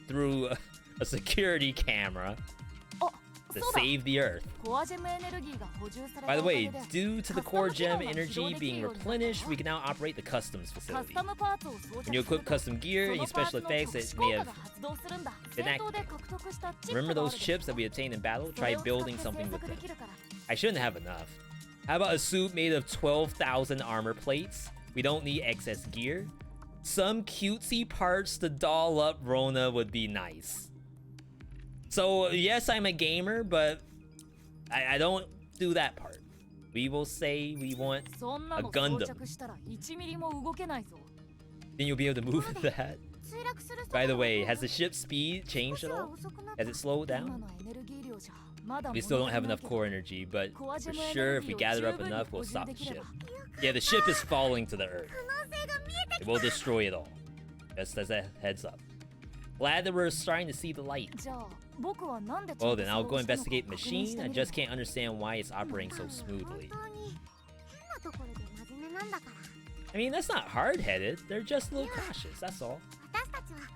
through a security camera to save the Earth. By the way, due to the core gem energy being replenished, we can now operate the customs facility. When you equip custom gear and use special effects that may have been activated. Remember those chips that we obtained in battle? Try building something with them. I shouldn't have enough. How about a suit made of 12,000 armor plates? We don't need excess gear. Some cutesy parts to doll up Rona would be nice. So, yes, I'm a gamer, but I don't do that part. We will say we want a Gundam. Then you'll be able to move that. By the way, has the ship's speed changed at all? Has it slowed down? We still don't have enough core energy, but for sure, if we gather up enough, we'll stop the ship. Yeah, the ship is falling to the Earth. It will destroy it all. Just as a heads up. Glad that we're starting to see the light. Well then, I'll go investigate the machine. I just can't understand why it's operating so smoothly. I mean, that's not hard-headed. They're just a little cautious, that's all.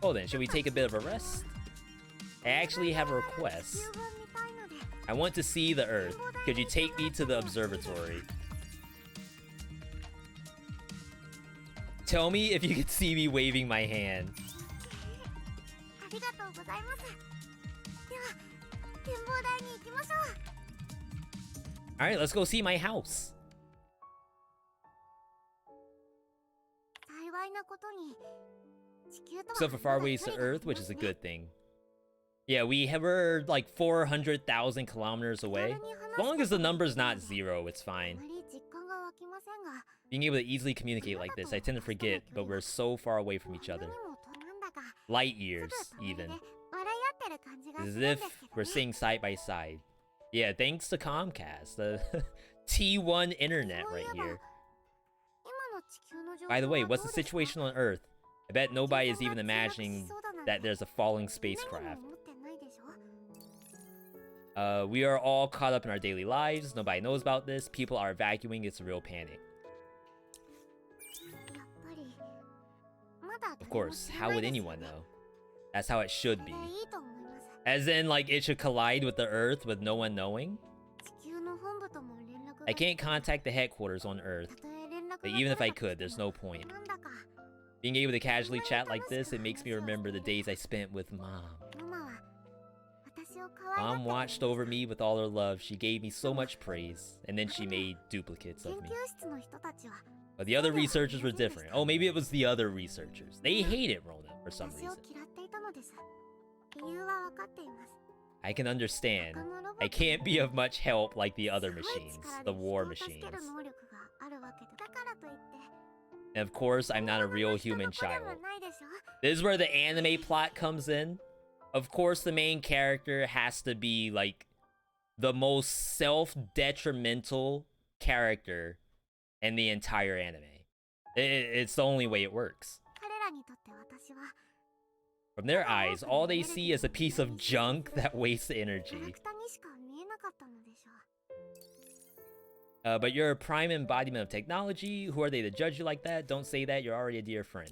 Oh then, should we take a bit of a rest? I actually have a request. I want to see the Earth. Could you take me to the observatory? Tell me if you can see me waving my hand. Alright, let's go see my house. Except for far ways to Earth, which is a good thing. Yeah, we're like 400,000 kilometers away. As long as the number's not 0, it's fine. Being able to easily communicate like this, I tend to forget, but we're so far away from each other. Light years, even. As if we're sitting side by side. Yeah, thanks to Comcast, the T1 internet right here. By the way, what's the situation on Earth? I bet nobody is even imagining that there's a falling spacecraft. We are all caught up in our daily lives. Nobody knows about this. People are evacuating. It's a real panic. Of course, how would anyone know? That's how it should be. As in, like, it should collide with the Earth with no one knowing? I can't contact the headquarters on Earth. But even if I could, there's no point. Being able to casually chat like this, it makes me remember the days I spent with Mom. Mom watched over me with all her love. She gave me so much praise, and then she made duplicates of me. But the other researchers were different. Oh, maybe it was the other researchers. They hated Rona for some reason. I can understand. I can't be of much help like the other machines, the war machines. And of course, I'm not a real human child. This is where the anime plot comes in. Of course, the main character has to be, like, the most self-detrimental character in the entire anime. It's the only way it works. From their eyes, all they see is a piece of junk that wastes energy. But you're a prime embodiment of technology. Who are they to judge you like that? Don't say that, you're already a dear friend.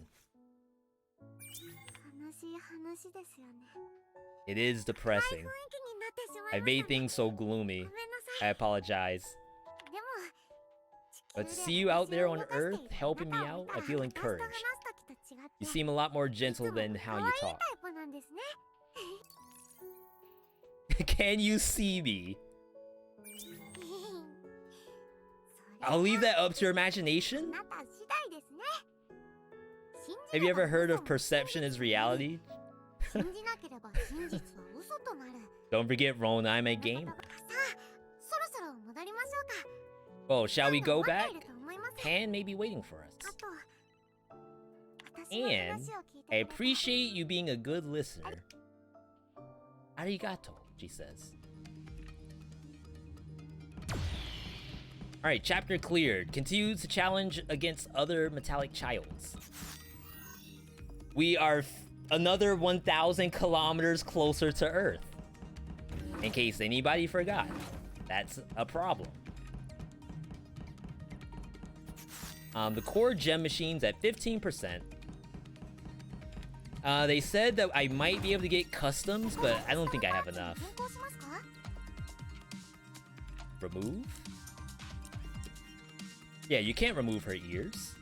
It is depressing. I made things so gloomy. I apologize. But to see you out there on Earth, helping me out, I feel encouraged. You seem a lot more gentle than how you talk. Can you see me? I'll leave that up to your imagination? Have you ever heard of perception is reality? Don't forget, Rona, I'm a gamer. Oh, shall we go back? Pan may be waiting for us. And I appreciate you being a good listener. Arigato, she says. Alright, chapter cleared. Continues the challenge against other metallic childs. We are another 1,000 kilometers closer to Earth. In case anybody forgot. That's a problem. The core gem machine's at 15%. They said that I might be able to get customs, but I don't think I have enough. Remove? Yeah, you can't remove her ears.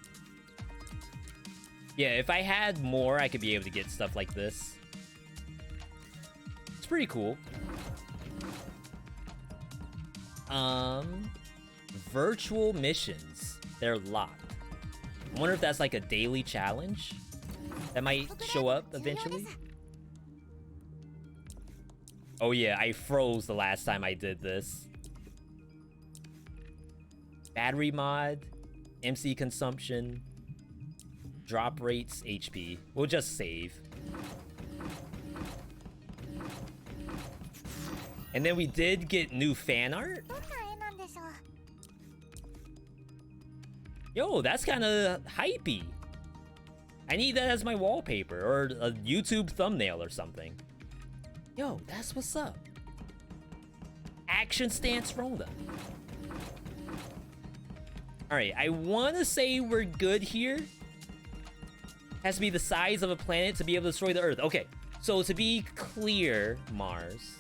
Yeah, if I had more, I could be able to get stuff like this. It's pretty cool. Virtual missions. They're locked. I wonder if that's like a daily challenge that might show up eventually. Oh yeah, I froze the last time I did this. Battery mod, MC consumption, drop rates, HP. We'll just save. And then we did get new fan art. Yo, that's kind of hypey. I need that as my wallpaper or a YouTube thumbnail or something. Yo, that's what's up. Action stance Rona. Alright, I want to say we're good here. Has to be the size of a planet to be able to destroy the Earth. Okay, so to be clear, Mars,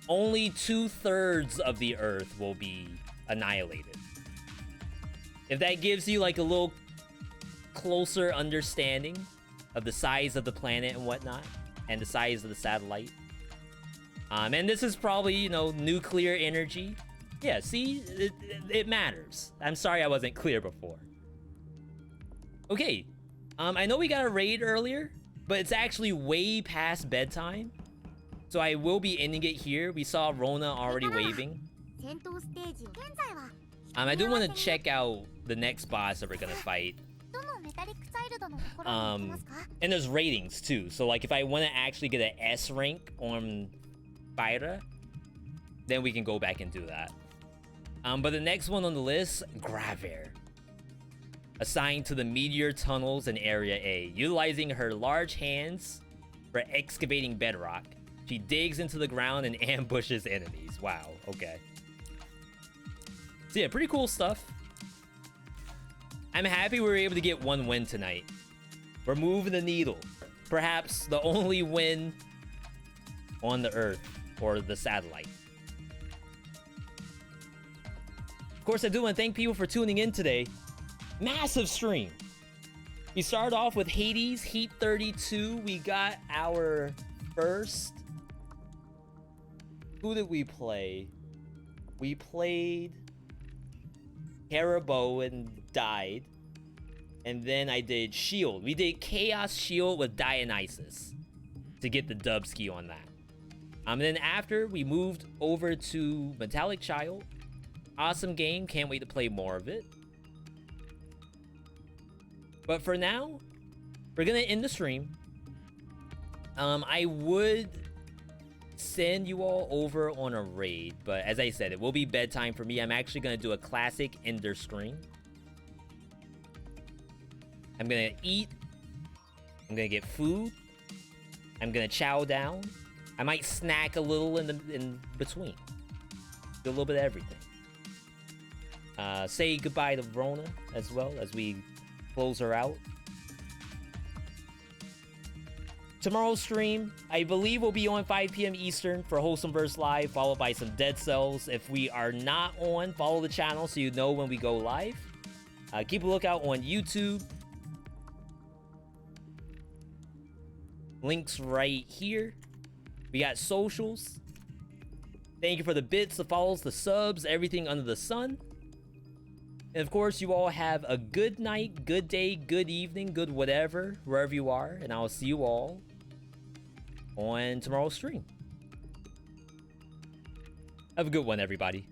only 2/3 of the Earth will be annihilated. If that gives you like a little closer understanding of the size of the planet and whatnot, and the size of the satellite. And this is probably, you know, nuclear energy. Yeah, see, it matters. I'm sorry I wasn't clear before. Okay. I know we got a raid earlier, but it's actually way past bedtime. So I will be ending it here. We saw Rona already waving. I do want to check out the next boss that we're gonna fight. And there's ratings too. So like if I want to actually get an S rank on Pádhraic, then we can go back and do that. But the next one on the list, Graver. Assigned to the meteor tunnels in Area A. Utilizing her large hands for excavating bedrock, she digs into the ground and ambushes enemies. Wow, okay. So yeah, pretty cool stuff. I'm happy we were able to get one win tonight. We're moving the needle. Perhaps the only win on the Earth or the satellite. Of course, I do want to thank people for tuning in today. Massive stream. We started off with Hades, Heat 32. We got our first... Who did we play? We played Caribou and died. And then I did Shield. We did Chaos Shield with Dionysus to get the dubski on that. And then after, we moved over to Metallic Child. Awesome game. Can't wait to play more of it. But for now, we're going to end the stream. I would send you all over on a raid. But as I said, it will be bedtime for me. I'm actually going to do a classic ender stream. I'm going to eat. I'm going to get food. I'm going to chow down. I might snack a little in between. Do a little bit of everything. Say goodbye to Rona as well as we close her out. Tomorrow's stream, I believe, will be on 5 p.m. Eastern for Wholesome Verse Live, followed by some Dead Cells. If we are not on, follow the channel so you know when we go live. Keep a lookout on YouTube. Links right here. We got socials. Thank you for the bits, the follows, the subs, everything under the sun. And of course, you all have a good night, good day, good evening, good whatever, wherever you are. And I'll see you all on tomorrow's stream. Have a good one, everybody.